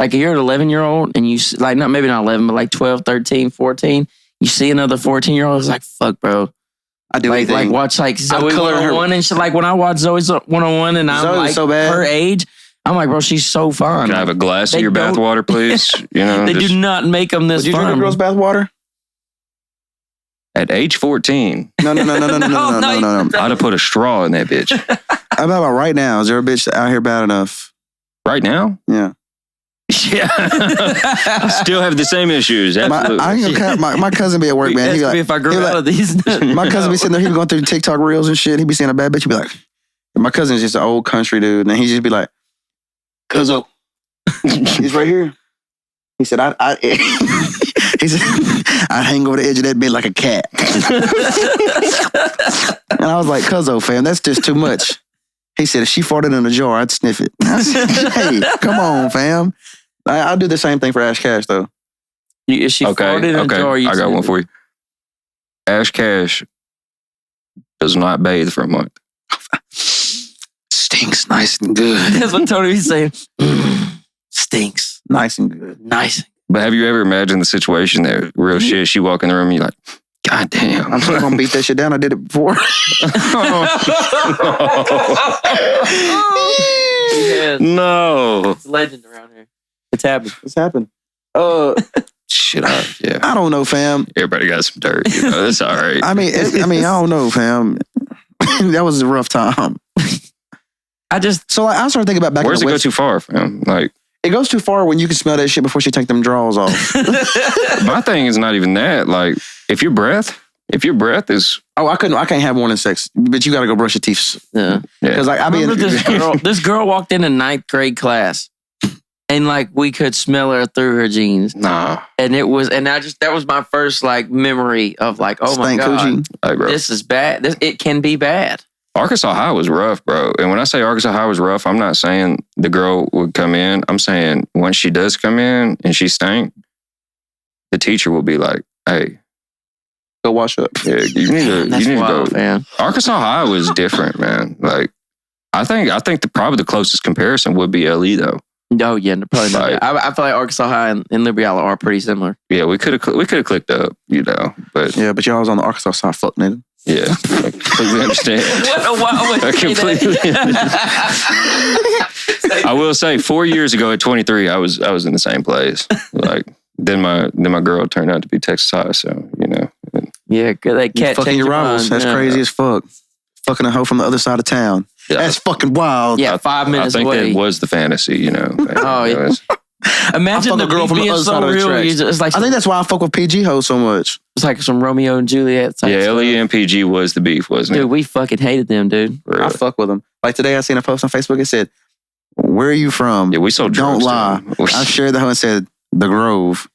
like you're an 11-year-old and you like maybe not 11, but like 12, 13, 14, you see another 14-year-old, it's like, fuck, bro. I do like anything. watch like Zoe color her- 101 and shit. Like when I watch Zoe's 101 and I'm Zoe's like so bad. her age, I'm like, bro, she's so fun. Can I have a glass of They your don't- bathwater, please? You know, They just do not make them this Would you drink fun. a girl's bath water? at age 14, No. No, I'd have put a straw in that bitch. I'm about right now. Is there a bitch out here bad enough? Right now? Yeah. Yeah. I still have the same issues. Absolutely. My cousin be at work, man. He be Ask me like, if I grew he be out of these. my cousin be sitting there. He be going through TikTok reels and shit. He be seeing a bad bitch. He be like, my cousin's just an old country dude, and he just be like, "Cuzzo, he's right here." He said, he said, I'd hang over the edge of that bed like a cat. And I was like, Cuzzo, fam, that's just too much. He said, if she farted in a jar, I'd sniff it. I said, hey, come on, fam. I'll do the same thing for Ash Cash, though. If she farted in a jar, you I got sniff one it. for you. Ash Cash does not bathe for a month. Stinks nice and good. That's what Tony was saying. Stinks. Nice and good. Nice. But have you ever imagined the situation that real shit, she walk in the room and you're like, God damn. I'm still going to beat that shit down. I did it before. No. It's legend around here. It's happened. What's happened? Shit, yeah. I don't know, fam. Everybody got some dirt. You know, that's all right. I mean, I don't know, fam. That was a rough time. So like, I started thinking about back Where's in it the go West. too far, fam? Like, It goes too far when you can smell that shit before she take them drawers off. my thing is not even that. Like, if your breath is Oh, I can't have morning sex, but you got to go brush your teeth. Yeah. Because like I be Remember this girl walked in a 9th grade class, and like we could smell her through her jeans, nah. and that was my first like memory of like, oh my stank god, coochie. Hey, bro. this is bad. It can be bad. Arkansas High was rough, bro. And when I say Arkansas High was rough, I'm not saying the girl would come in. I'm saying once she does come in and she stank, the teacher will be like, hey, Go wash up. yeah, you need to, That's you need wild, to go. man. Arkansas High was different, man. Like, I think probably the closest comparison would be LE though. Oh yeah, probably not. Right. I feel like Arkansas High and Liberty Isle are pretty similar. Yeah, we could have clicked up, you know, but Yeah, but y'all was on the Arkansas side, fuck nigga. yeah, I completely understand. What a wild way I to say completely that. I will say 4 years ago at 23, I was in the same place. Like then my girl turned out to be Texas High, so you know. Yeah, good. That You cat fucking changed your your rivals. mind. That's Yeah. crazy as fuck. Fucking a hoe from the other side of town. Yeah, That's fucking wild. Yeah, 5 I minutes think away. that was the fantasy, you know. Oh, yeah. Imagine I fuck the a girl from the being other so side of the real. tracks. It's like I think that's why I fuck with PG hoes so much. it's like some Romeo and Juliet type Yeah, stuff. LE and PG was the beef, wasn't Dude, it? we fucking hated them, dude. For real. I fuck with them. Like today, I seen a post on Facebook. It said, "Where are you from?" Yeah, we sold Don't drugs to lie. them. I shared that hoe and said, "The Grove."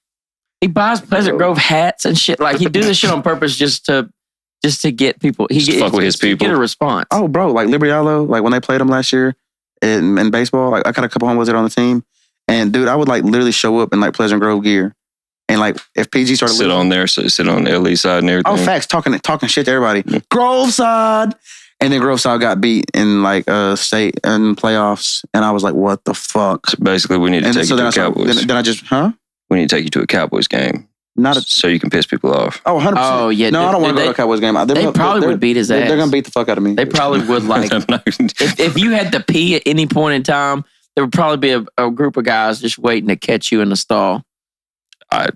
He buys Pleasant Grove hats and shit. Like he do this shit on purpose just to get people. Just fuck with his to people. Get a response. Oh, bro, like Liberty Isle, like when they played them last year in baseball, like I got a couple homeboys that are on the team, and dude, I would like literally show up in like Pleasant Grove gear, and like if PG started sit on there, so sit on the LE side and everything. oh facts, talking shit to everybody, Grove side, and then Grove side got beat in like state and playoffs, and I was like, what the fuck? So basically, we need to And take so you then to a Cowboys. then I just We need to take you to a Cowboys game not a so you can piss people off. 100%. Oh, yeah, no, I don't want to go to they- a Cowboys game. They probably would beat his ass. They're gonna beat the fuck out of me. They probably would like I'm not- if you had to pee at any point in time, there would probably be a group of guys just waiting to catch you in the stall. I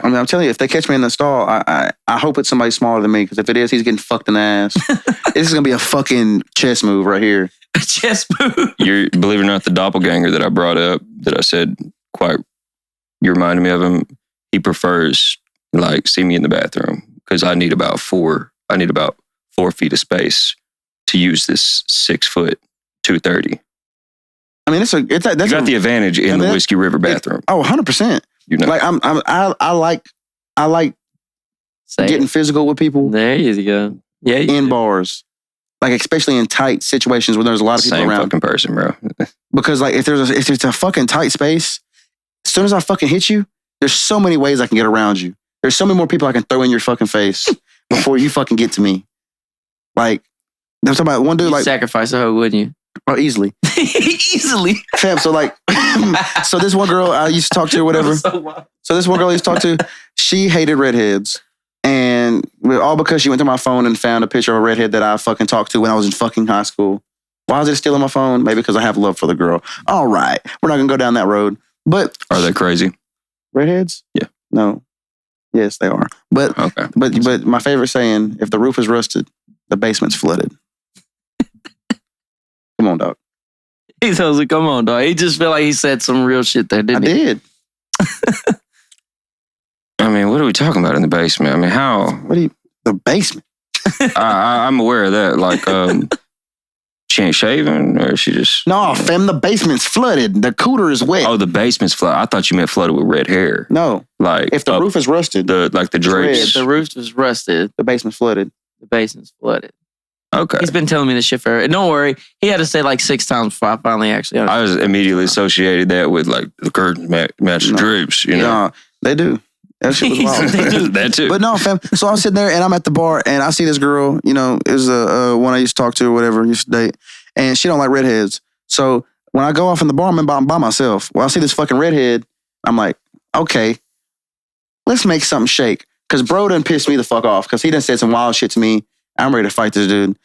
mean, I'm telling you, if they catch me in the stall, I hope it's somebody smaller than me. Because if it is, he's getting fucked in the ass. This is gonna be a fucking chess move right here. Chest move. You're, believe it or not, the doppelganger that I brought up, that I said you reminded me of him. He prefers like see me in the bathroom because I need about 4 feet of space to use this 6 foot 230. I mean, that's You got the advantage in the Whiskey River bathroom. Oh, 100%. You know, Like I like Say getting it. physical with people There you go. Yeah. you in do. bars. Like especially in tight situations where there's a lot of people same around. fucking person, bro. Because like if it's a fucking tight space, as soon as I fucking hit you, there's so many ways I can get around you. There's so many more people I can throw in your fucking face before you fucking get to me. Like, I'm talking about one dude You'd like, sacrifice a hoe, wouldn't you? oh, easily. Easily. Fam, so like, so this one girl I used to talk to or whatever. So this one girl I used to talk to, she hated redheads. And all because she went to my phone and found a picture of a redhead that I fucking talked to when I was in fucking high school. Why was it still on my phone? Maybe because I have love for the girl. All right. We're not going to go down that road. But Are they crazy? redheads? Yeah. No. Yes, they are. But Okay. but my favorite saying, if the roof is rusted, the basement's flooded. Come on, dog. He tells me, come on, dog. He just felt like he said some real shit there, I didn't he? did. I mean, what are we talking about in the basement? I mean, how? The basement. I'm aware of that. Like, she ain't shaving, or she just... No, fam, the basement's flooded. The cooter is wet. Oh, the basement's flooded. I thought you meant flooded with red hair. No. Like, If the roof is rusted, the drapes. If the roof was rusted, the basement's flooded. the basement's flooded. Okay. He's been telling me this shit forever. Don't worry. He had to say like 6 times before I finally actually understood. I was immediately associated that with like the curtains match the drapes, you know? No, they do. That shit was wild. They do. That too. But no, fam. So I'm sitting there and I'm at the bar and I see this girl, you know, is one I used to talk to or whatever, used to date. And she don't like redheads. So when I go off in the bar, I'm by myself. Well, I see this fucking redhead. I'm like, okay, let's make something shake. Because bro done pissed me the fuck off. Because he done said some wild shit to me. I'm ready to fight this dude.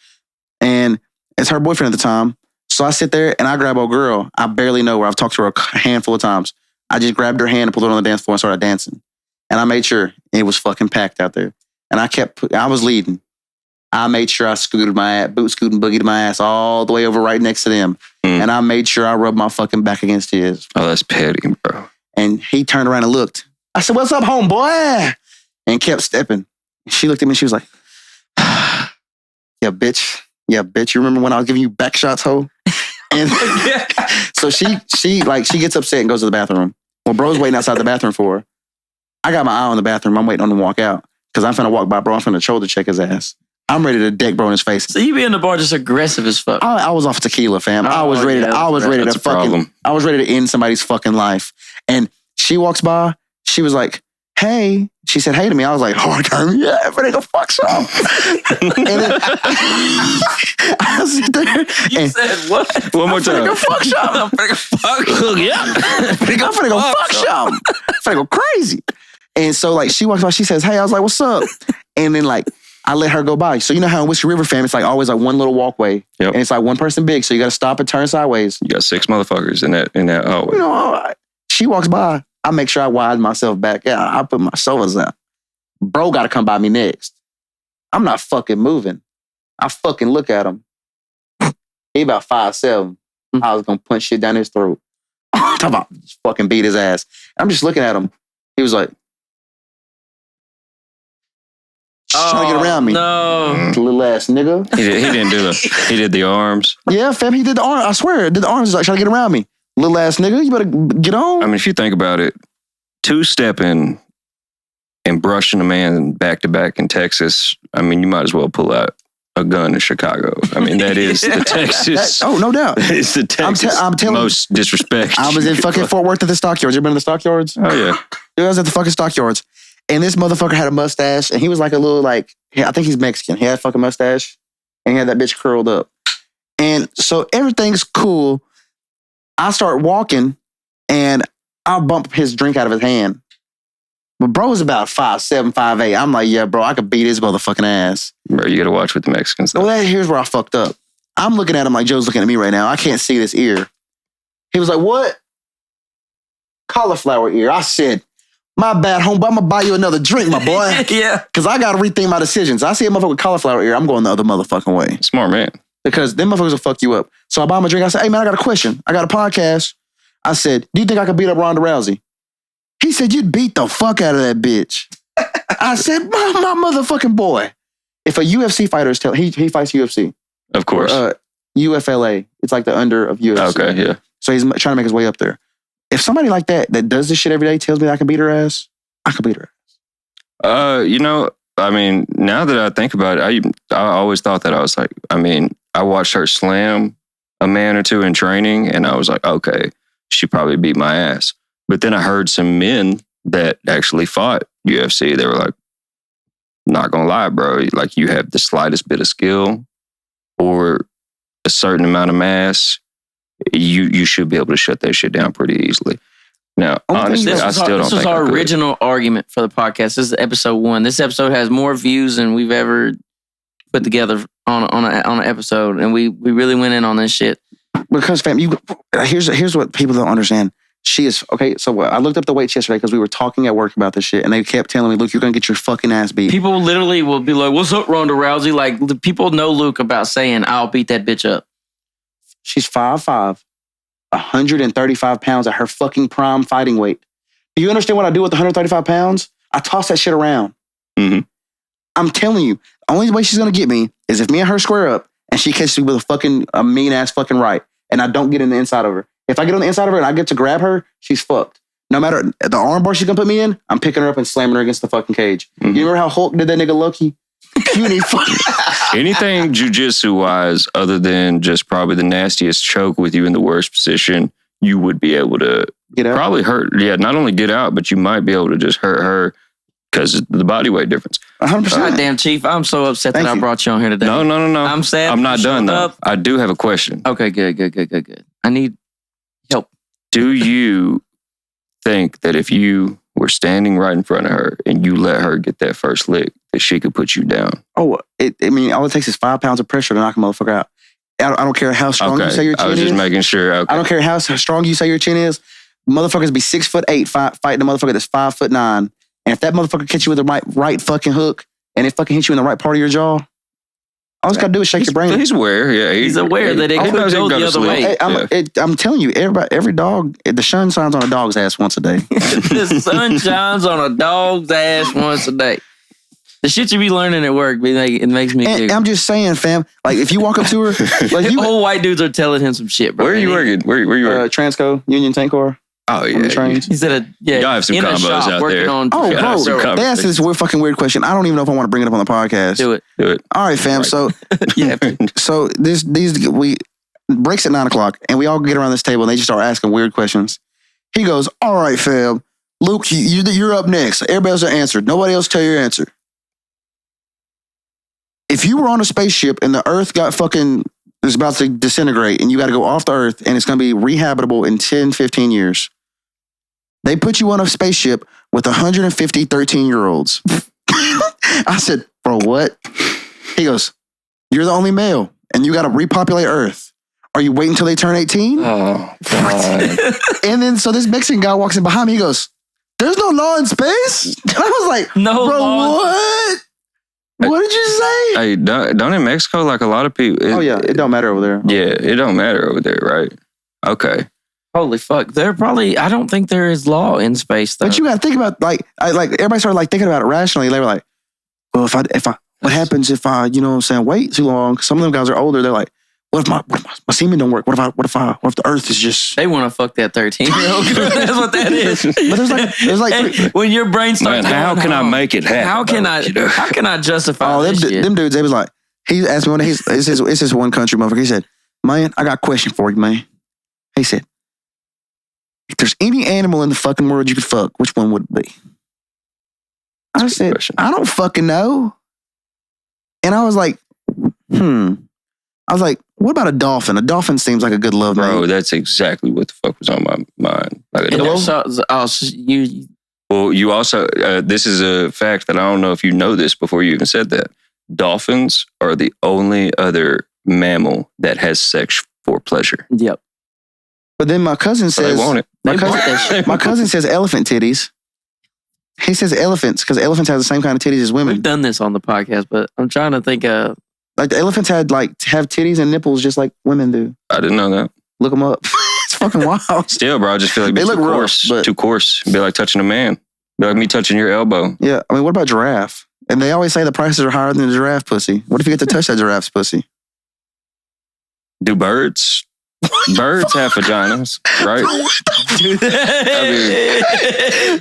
And it's her boyfriend at the time. So I sit there and I grab a girl. I barely know her. I've talked to her a handful of times. I just grabbed her hand and pulled her on the dance floor and started dancing. And I made sure it was fucking packed out there. And I was leading. I made sure I scooted my ass, boot scooting boogie to my ass all the way over right next to them. And I made sure I rubbed my fucking back against his. Oh, that's petty, bro. And he turned around and looked. I said, "What's up, homeboy?" And kept stepping. She looked at me and she was like, yeah, bitch. Yeah, bitch. You remember when I was giving you back shots, ho? And so she gets upset and goes to the bathroom. Well, bro's waiting outside the bathroom for her. I got my eye on the bathroom. I'm waiting on him to walk out because I'm finna walk by bro. I'm finna shoulder check his ass. I'm ready to deck bro in his face. So you be in the bar just aggressive as fuck. I was off tequila, fam. I was ready to end somebody's fucking life. And she walks by. She was like, "Hey." She said, "Hey" to me. I was like, "Oh, yeah, but they go fuck some." And then I sit there. You said what? One more time. I'm finna go fuck some. I'm finna go fuck. Yeah. I'm finna go fuck some. I'm finna go crazy. And so like she walks by, she says, "Hey." I was like, "What's up?" And then like I let her go by. So you know how in Whiskey River, fam, it's like always like one little walkway. Yep. And it's like one person big. So you got to stop and turn sideways. You got 6 motherfuckers in that hallway. You know, she walks by. I make sure I widen myself back out. I put my shoulders out. Bro got to come by me next. I'm not fucking moving. I fucking look at him. He about 5'7". I was going to punch shit down his throat. Talk about just fucking beat his ass. I'm just looking at him. He was like, trying to get around me. No. Little ass nigga. He didn't do he did the arms. Yeah, fam, he did the arm. I swear, did the arms like trying to get around me. Little ass nigga, you better get on. I mean, if you think about it, 2-stepping and brushing a man back to back in Texas, I mean, you might as well pull out a gun in Chicago. I mean, that is the Texas. Oh, no doubt. It's the Texas I'm telling most disrespect. I was in fucking Fort Worth at the stockyards. You ever been to the stockyards? Oh, yeah. I was at the fucking stockyards. And this motherfucker had a mustache. And he was like a little like, I think he's Mexican. He had a fucking mustache. And he had that bitch curled up. And so everything's cool. I start walking. And I bump his drink out of his hand. But bro was about 5'7", 5'8". I'm like, yeah, bro, I could beat his motherfucking ass. Bro, you got to watch with the Mexicans. Well, here's where I fucked up. I'm looking at him like Joe's looking at me right now. I can't see this ear. He was like, "What?" "Cauliflower ear." I said, "My bad, homeboy. I'm going to buy you another drink, my boy." Yeah. Because I got to rethink my decisions. I see a motherfucker with cauliflower ear, I'm going the other motherfucking way. Smart man. Because them motherfuckers will fuck you up. So I buy him a drink. I said, "Hey, man, I got a question. I got a podcast." I said, "Do you think I could beat up Ronda Rousey?" He said, "You'd beat the fuck out of that bitch." I said, my motherfucking boy. If a UFC fighter is telling, he fights UFC. Of course. UFLA. It's like the under of UFC. Okay, yeah. So he's trying to make his way up there. If somebody like that does this shit every day tells me that I can beat her ass, I can beat her ass. You know, I mean, now that I think about it, I always thought that. I was like, I mean, I watched her slam a man or two in training, and I was like, okay, she probably beat my ass. But then I heard some men that actually fought UFC. They were like, not gonna lie, bro, like you have the slightest bit of skill or a certain amount of mass, you should be able to shut that shit down pretty easily. Now, honestly, I still don't think this was I our could. original argument for the podcast. This is episode 1. This episode has more views than we've ever put together on an episode, and we really went in on this shit. Because fam, here's what people don't understand. She is okay. So I looked up the weights yesterday because we were talking at work about this shit, and they kept telling me, "Luke, you're gonna get your fucking ass beat." People literally will be like, "What's up, Ronda Rousey?" Like the people know Luke about saying, "I'll beat that bitch up." She's 5'5", 135 pounds at her fucking prime fighting weight. Do you understand what I do with 135 pounds? I toss that shit around. Mm-hmm. I'm telling you, the only way she's gonna get me is if me and her square up and she catches me with a mean ass fucking right, and I don't get in the inside of her. If I get on the inside of her and I get to grab her, she's fucked. No matter the arm bar she's gonna put me in, I'm picking her up and slamming her against the fucking cage. Mm-hmm. You remember how Hulk did that nigga Loki? You need fucking Anything jiu-jitsu wise, other than just probably the nastiest choke with you in the worst position, you would be able to get out. Probably hurt. Yeah, not only get out, but you might be able to just hurt her because of the body weight difference. 100%. Goddamn, Chief, I'm so upset that I brought you on here today. No. I'm sad. I'm not done though. Up. I do have a question. Okay, good. I need help. Do you think that if you were standing right in front of her and you let her get that first lick, that she could put you down? Oh, all it takes is 5 pounds of pressure to knock a motherfucker out. I don't care how strong you say your chin is. I was just making sure. Okay. I don't care how strong you say your chin is. Motherfuckers be 6'8" fighting a motherfucker that's 5'9", and if that motherfucker catch you with the right fucking hook and it fucking hits you in the right part of your jaw, all it's got to do is shake your brain. He's aware. Yeah, he's aware that it could go the other way. Hey, I'm telling you, every dog, the sun shines on a dog's ass once a day. The sun shines on a dog's ass once a day. The shit you be learning at work, it makes me and I'm just saying, fam, like if you walk up to her, like old white dudes are telling him some shit, bro. Where are you working? Where you working? Transco, Union Tank Car. Oh, yeah. He said, y'all have some in combos a shop out working there. on. Oh, bro, they asked this fucking weird question. I don't even know if I want to bring it up on the podcast. Do it. All right, fam. Right. So, Yeah. so we breaks at 9:00, and we all get around this table, and they just start asking weird questions. He goes, "All right, fam, Luke, you're up next. Everybody else answer. Nobody else tell your answer. If you were on a spaceship and the Earth is about to disintegrate, and you got to go off the Earth, and it's going to be rehabitable in 10, 15 years." They put you on a spaceship with 150 13-year-olds. I said, "Bro, what?" He goes, "You're the only male, and you got to repopulate Earth. Are you waiting until they turn 18? Oh, God. And then, so this Mexican guy walks in behind me. He goes, "There's no law in space?" And I was like, No bro, law. what? What did you say? Hey, don't in Mexico, like a lot of people... It don't matter over there. Yeah, it don't matter over there, right? Okay. Holy fuck. I don't think there is law in space, though. But you got to think about, everybody started thinking about it rationally. They were like, well, what happens if I, wait too long? Some of them guys are older. They're like, what if my semen don't work? What if the Earth is just... They want to fuck that 13-year-old. That's what that is. But there's like when your brain starts Man, how can I make it happen? How can I justify this shit? them dudes, they was like, he asked me, it's his one country motherfucker. He said, "Man, I got a question for you, man." He said, "If there's any animal in the fucking world you could fuck, which one would it be?" I said, "I don't fucking know." And I was like, I was like, what about a dolphin? A dolphin seems like a good love Bro, mate. that's exactly what the fuck was on my mind. Like a dolphin. Well, you also, this is a fact that I don't know if you know this before you even said that. Dolphins are the only other mammal that has sex for pleasure. Yep. But then my cousin So says, they want it. my cousin says elephant titties. He says elephants because elephants have the same kind of titties as women. We've done this on the podcast, but I'm trying to think of... Like the elephants have titties and nipples just like women do. I didn't know that. Look them up. It's fucking wild. Still, bro, I just feel like They it'd be look too rough, coarse. but- Too coarse. It'd be like touching a man. Be like me touching your elbow. Yeah, I mean, what about giraffe? And they always say the prices are higher than the giraffe pussy. What if you get to touch that giraffe's pussy? Do birds? Birds have vaginas, right?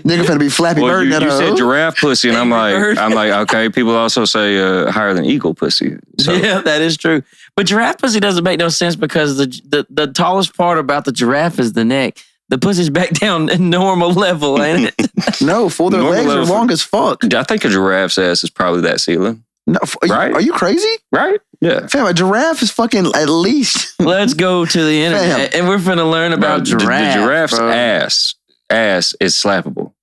Nigga finna be Flappy Well, Bird. you said giraffe pussy, and I'm Bird. like, okay. People also say higher than eagle pussy. So Yeah, that is true. But giraffe pussy doesn't make no sense because the tallest part about the giraffe is the neck. The pussy's back down at normal level, ain't it? No, fool, their Normal legs are level. long as fuck. I think a giraffe's ass is probably that ceiling, No, Right? Are you crazy? right? Yeah. Fam, a giraffe is fucking at least... Let's go to the internet, and we're finna learn about Bro, giraffe. the giraffe's bro. ass ass is slappable.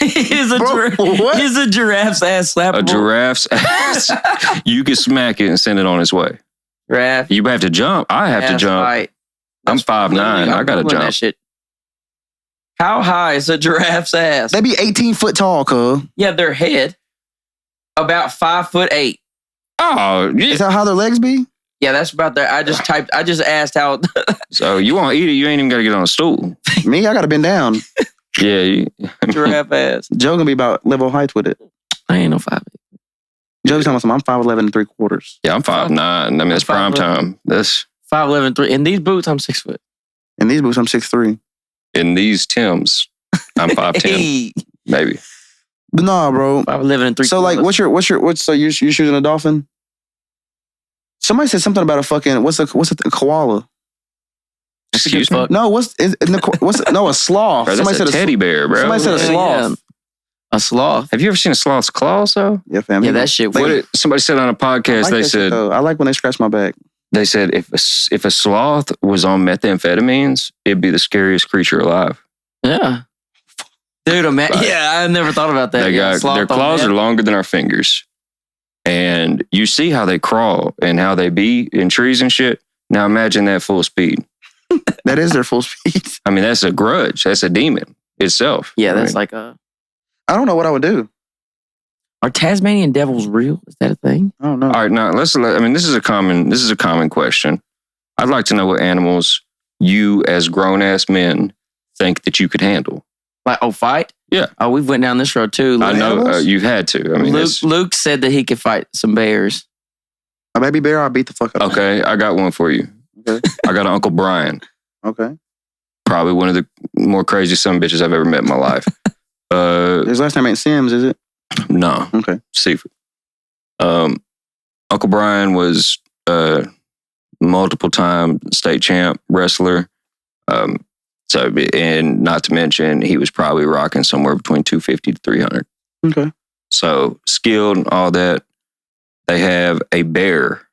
Is a giraffe's ass slappable? A giraffe's ass, you can smack it and send it on its way. Giraffe. You have to jump. I have to jump. Fight. I'm 5'9". I gotta jump. That shit. How high is a giraffe's ass? They be 18 foot tall, cuz. Yeah, their head about 5'8". Oh, yeah. Is that how their legs be? Yeah, that's about there. I just asked how. So you want to eat it? You ain't even got to get on a stool. Me, I gotta bend down. Yeah. Giraffe ass. Joe gonna be about level height with it. I ain't no 5'8". Joe's telling me I'm 5'11" and 3/4. Yeah, I'm 5'9". I mean, that's prime 5'11". time. That's 5'11", 3. In these boots, I'm 6 foot. In these boots, I'm 6'3". in these Tims. I'm 5'10", Hey. maybe. But nah, bro. 5'11" and 3/4. So like, so you're shooting a dolphin? Somebody said something about a fucking what's a koala? Excuse me. No, a sloth. Bro, Somebody that's said a teddy bear, bro. Somebody said a sloth. Yeah. A sloth. Have you ever seen a sloth's claws, though? Yeah, fam. Yeah, that shit. Somebody said on a podcast, they said, I like when they scratch my back. they said if a sloth was on methamphetamines, it'd be the scariest creature alive. Yeah. Dude, Right. yeah, I never thought about that. Their claws are longer than our fingers. And you see how they crawl and how they be in trees and shit. Now imagine that full speed. That is their full speed. I mean, that's a grudge. That's a demon itself. Yeah, I that's mean, like a... I don't know what I would do. Are Tasmanian devils real? Is that a thing? I don't know. all right, now this is a common question. I'd like to know what animals you as grown-ass men think that you could handle. Like, fight? Yeah. Oh, we went down this road too. I know you've had to. I mean, Luke said that he could fight some bears. A baby bear, I'll beat the fuck up. okay, I got one for you. Okay. I got an Uncle Brian. Okay. Probably one of the more crazy son of bitches I've ever met in my life. His last name ain't Sims, is it? No. Okay. Seifert. Uncle Brian was multiple time state champ wrestler. So, and not to mention, he was probably rocking somewhere between 250 to 300. Okay. So skilled and all that. They have a bear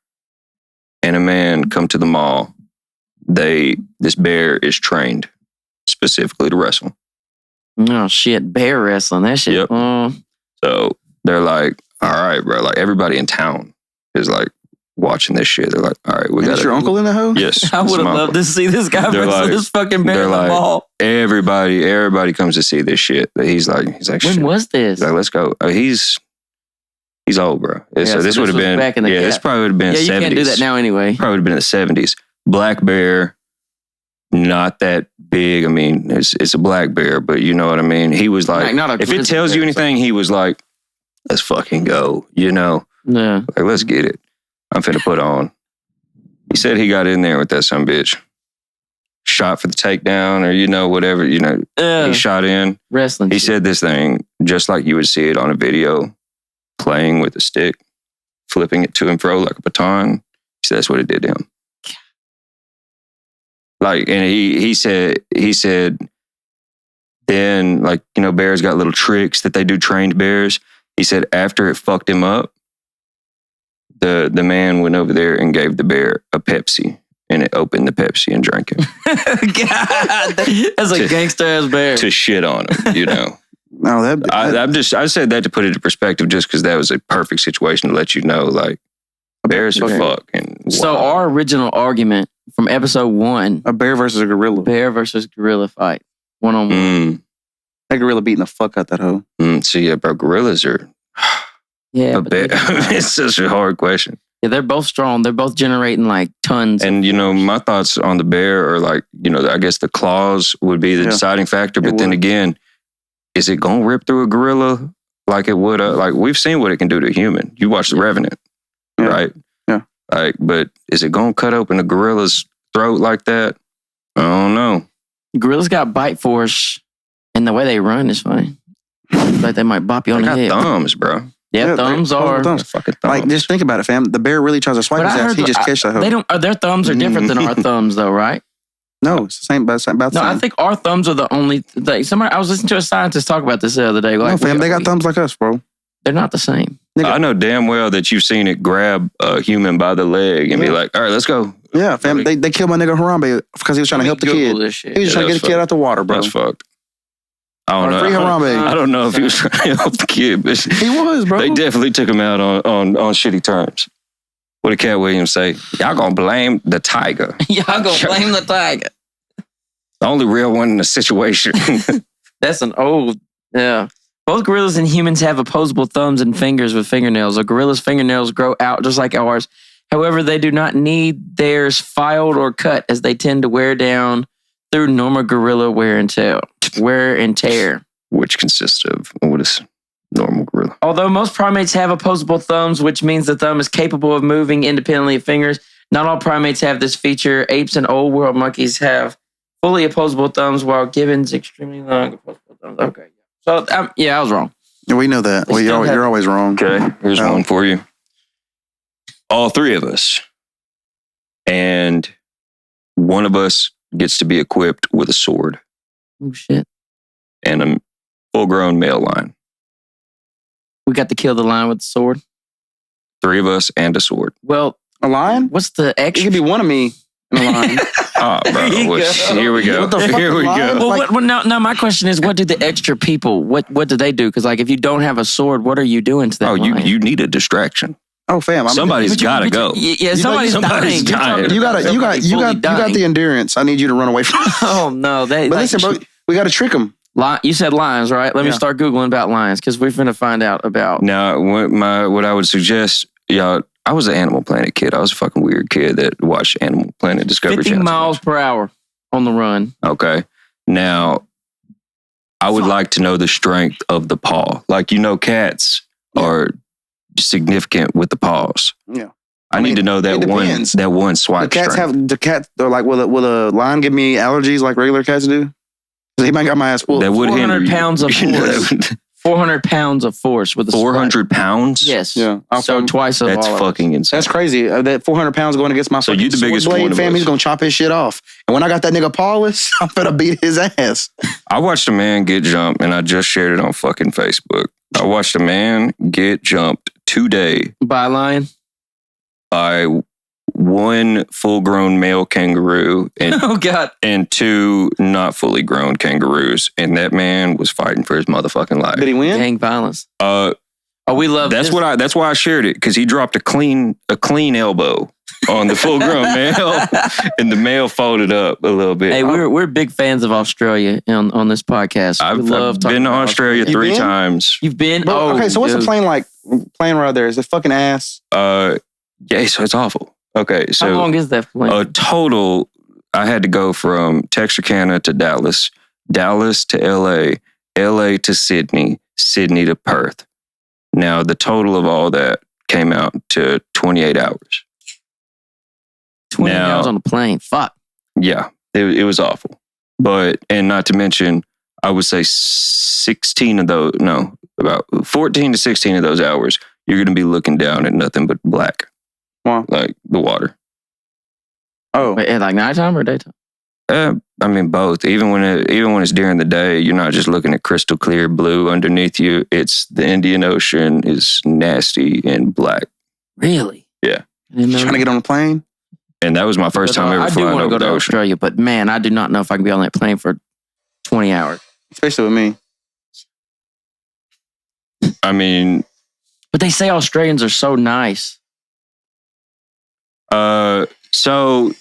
and a man come to the mall. This bear is trained specifically to wrestle. Oh shit, bear wrestling. That shit. Yep. So they're like, all right, bro. Like everybody in town is like watching this shit. They're like, all right, we got your uncle in the hoe? Yes. I would have loved to see this guy wrestle this fucking bear in the mall. Everybody comes to see this shit. He's like, when shit. was this? He's like, let's go. He's old, bro. So this would have been back in the this probably would have been 70s. You can't do that now anyway. Probably would have been in the 70s. Black bear, not that big. I mean, it's a black bear, but you know what I mean? He was like not a if it tells bear, you anything, he was like, let's fucking go, you know? Yeah. Like, let's get it. I'm finna put on. He said he got in there with that son bitch. Shot for the takedown or, whatever, he shot in. Wrestling. He said this thing just like you would see it on a video, playing with a stick, flipping it to and fro like a baton. He said that's what it did to him. Like, and he said, then, like, bears got little tricks that they do, trained bears. He said after it fucked him up, the man went over there and gave the bear a Pepsi, and it opened the Pepsi and drank it. God, that's a gangster ass bear. To shit on him, No, I said that to put it into perspective, just because that was a perfect situation to let you know, like, bears are fucking wild. So our original argument from episode 1, a bear versus a gorilla. Bear versus gorilla fight, 1-on-1. That gorilla beating the fuck out that hoe. So yeah, bro, gorillas are. Yeah, It's such a hard question. Yeah, they're both strong. They're both generating like tons. And my thoughts on the bear are like, I guess the claws would be the deciding factor. But then again, is it gonna rip through a gorilla like it would? Like we've seen what it can do to a human. You watch The Revenant, right? Yeah. Like, but is it gonna cut open a gorilla's throat like that? I don't know. Gorillas got bite force, and the way they run is funny. Like they might bop you on the head. Thumbs, bro. Yeah, thumbs are fucking thumbs. Like, just think about it, fam. The bear really tries to swipe his ass. He just catches the hoe. They don't. Their thumbs are different than our thumbs, though, right? No, it's the same. About the same. I think our thumbs are the only. I was listening to a scientist talk about this the other day. Like, no, fam, they got thumbs like us, bro. They're not the same. I know damn well that you've seen it grab a human by the leg and be like, all right, let's go. Yeah, fam. They killed my nigga Harambe because he was trying to help the kid. He was trying to get the kid out the water, bro. That's fucked. I don't know. Free Harambe. I don't know if he was trying to help the kid, but He was, bro. they definitely took him out on shitty terms. What did Cat Williams say? Y'all gonna blame the tiger. Y'all gonna blame the tiger. The only real one in the situation. That's an old, yeah. Both gorillas and humans have opposable thumbs and fingers with fingernails. A gorilla's fingernails grow out just like ours. However, they do not need theirs filed or cut as they tend to wear down through normal gorilla wear and tear. Which consists of what is normal gorilla? Although most primates have opposable thumbs, which means the thumb is capable of moving independently of fingers, not all primates have this feature. Apes and old world monkeys have fully opposable thumbs, while gibbons extremely long opposable thumbs. Okay. So, I was wrong. We know that. Well, you're always wrong. Okay, here's one for you. All three of us. And one of us gets to be equipped with a sword Oh, shit. and a full-grown male lion. We got to kill the lion with the sword. Three of us and a sword. Well, A lion? what's the It extra? could be one of me and a lion. Oh, bro. There you go. Here we go. What the fuck, Here we lion? go. Well, no, my question is, what do the extra people, what do they do? Because, like, if you don't have a sword, what are you doing to that Oh, lion? you need a distraction. Oh, fam. Somebody's got to go. Yeah, somebody's somebody's dying. dying. You got the endurance. I need you to run away from. Oh, no. But listen, bro, we got to trick them. You said lions, right? Let me Yeah. start Googling about lions because we're finna find out about. Now, what I would suggest, y'all, I was an Animal Planet kid. I was a fucking weird kid that watched Animal Planet Discovery 50 Channel. miles per hour on the run. Okay. Now, I would like to know the strength of the paw. Like, cats are significant with the paws. Yeah. I need to know it that depends. one swipe strength. They're like, will a lion give me allergies like regular cats do? 'Cause he might got my ass full. That would 400 hinder you. pounds of force. 400 pounds of force with a 400 pounds? Yes. Yeah. So twice of That's all of fucking insane. That's crazy. That 400 pounds going against my So fucking you the biggest sword one blade, of fam. us. He's gonna chop his shit off. And when I got that nigga pawless, I'm finna beat his ass. I watched a man get jumped, and I just shared it on fucking Facebook. I watched a man get jumped today by a lion. by one full-grown male kangaroo and Oh God. and two not fully grown kangaroos, and that man was fighting for his motherfucking life. Did he win? Gang violence. Uh, Oh, we love that's this. that's why I shared it, because he dropped a clean elbow on the full-grown male, and the male folded up a little bit. Hey, we're big fans of Australia on this podcast. I've we love talking been to about Australia You 3 been? times. You've been? Bro, Oh, okay, so what's the dude. plane like? Plane right there. Is it fucking ass? Yeah, so it's awful. Okay, so How long is that plane? a total, I had to go from Texarkana to Dallas, Dallas to LA, LA to Sydney, Sydney to Perth. Now, the total of all that came out to 28 hours. 20 now- hours on the plane. Fuck. Yeah, it was awful. And not to mention, I would say 16 of those, no, about 14 to 16 of those hours, you're going to be looking down at nothing but black. Wow. Like the water. Oh, Wait, like nighttime or daytime? I mean, both. Even when it's during the day, you're not just looking at crystal clear blue underneath you. It's the Indian Ocean is nasty and black. Really? Yeah. I didn't know trying to get on a plane? And that was my first time ever I do flying want to over go the to ocean. Australia, but man, I do not know if I can be on that plane for 20 hours. Especially with me. I mean, But they say Australians are so nice. so,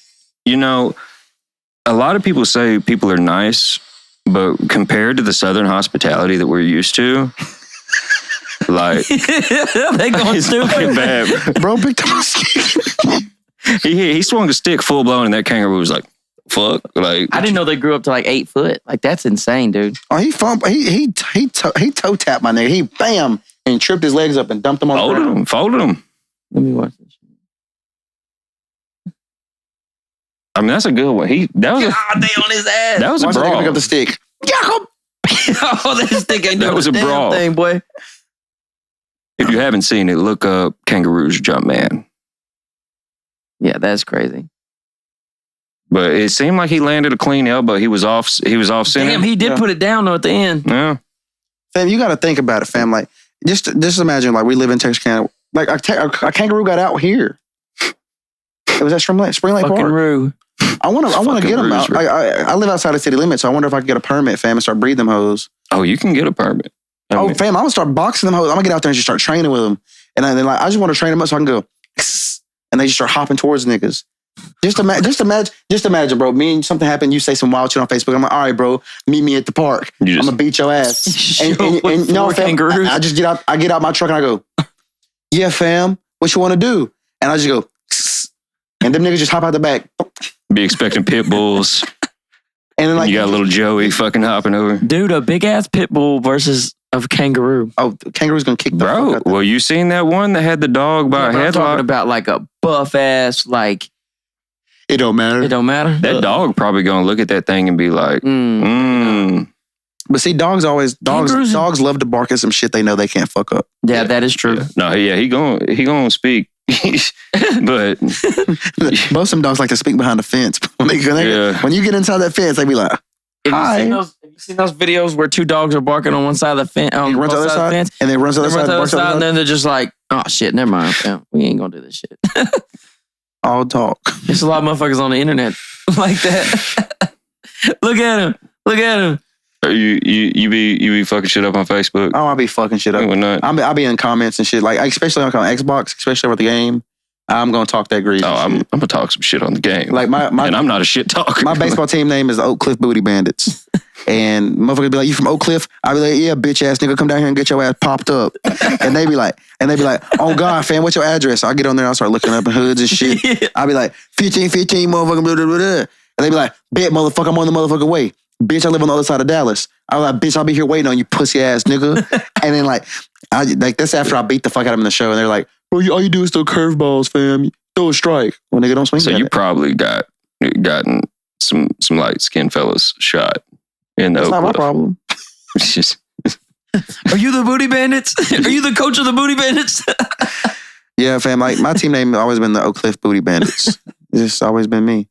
a lot of people say people are nice, but compared to the Southern hospitality that we're used to, like, they going it's fucking stupid. bad. Bro, big time. He swung a stick full blown, and that kangaroo was like, "Fuck!" Like, I didn't know they grew up to like 8 foot. Like that's insane, dude. Oh, he toe tapped my nigga. He bam and tripped his legs up and dumped him on the ground. folded him. Let me watch this. I mean, that's a good one. That was God, they on his ass. that was a Watch that nigga brawl. pick up the stick. Jacob! Oh, that stick ain't That doing was a damn brawl. thing, boy. If you haven't seen it, look up Kangaroos Jump Man. Yeah, that's crazy. But it seemed like he landed a clean elbow. He was off center. Damn, he did Yeah. put it down though at the end. Yeah. Fam, you got to think about it, fam. Like, just imagine, like, we live in Texarkana. Like, a kangaroo got out here. It was at Spring Lake Fucking Park. Roo. I want to get them out. I live outside the city limits, so I wonder if I could get a permit, fam, and start breeding them hoes. Oh, you can get a permit. Fam, I'm gonna start boxing them hoes. I'm gonna get out there and just start training with them. And then I just want to train them up so I can go, and they just start hopping towards niggas. Just imagine, bro. Me and something happened. You say some wild shit on Facebook. I'm like, all right, bro. Meet me at the park. I'm gonna beat your ass. and no, fam, I just get out. I get out my truck and I go, yeah, fam. What you want to do? And I just go, and them niggas just hop out the back. Be expecting pit bulls. And then you got little Joey fucking hopping over. Dude, a big ass pit bull versus a kangaroo. Oh, the kangaroo's gonna kick the fuck out. Well, you seen that one that had the dog by a headlock? I'm talking about like a buff ass, like. It don't matter. It don't matter. That dog probably gonna look at that thing and be like, But see, dogs love to bark at some shit they know they can't fuck up. Yeah, that is true. Yeah. No, yeah, he gonna speak. But most of them dogs like to speak behind the fence. When you get inside that fence, they be like, hi. Have you seen those videos where two dogs are barking on one side of the fence, on both sides of the fence, and they run to the other side, and then they're just like, oh shit, never mind, fam. We ain't gonna do this shit. All talk. There's a lot of motherfuckers on the internet like that. Look at him. You be fucking shit up on Facebook? Oh, I'll be fucking shit up. I'll be in comments and shit. Like, especially on Xbox, especially with the game. I'm gonna talk that greasy. Oh, I'm gonna talk some shit on the game. Like and I'm not a shit talker. My baseball team name is the Oak Cliff Booty Bandits. And motherfuckers be like, you from Oak Cliff? I be like, yeah, bitch ass nigga, come down here and get your ass popped up. And they be like, oh God, fam, what's your address? I get on there, I start looking up in hoods and shit. Yeah. I be like, 1515, motherfucker, blah, blah, blah, blah. And they be like, bet, motherfucker, I'm on the motherfucking way. Bitch, I live on the other side of Dallas. I was like, bitch, I'll be here waiting on you, pussy ass nigga. And then that's after I beat the fuck out of them in the show. And they're like, bro, all you do is throw curveballs, fam. Throw a strike. Well, nigga, don't swing. So you probably gotten some light skinned fellas shot in the That's not my problem. It's just. Are you the Booty Bandits? Are you the coach of the Booty Bandits? Yeah, fam. Like, my team name has always been the Oak Cliff Booty Bandits. It's just always been me.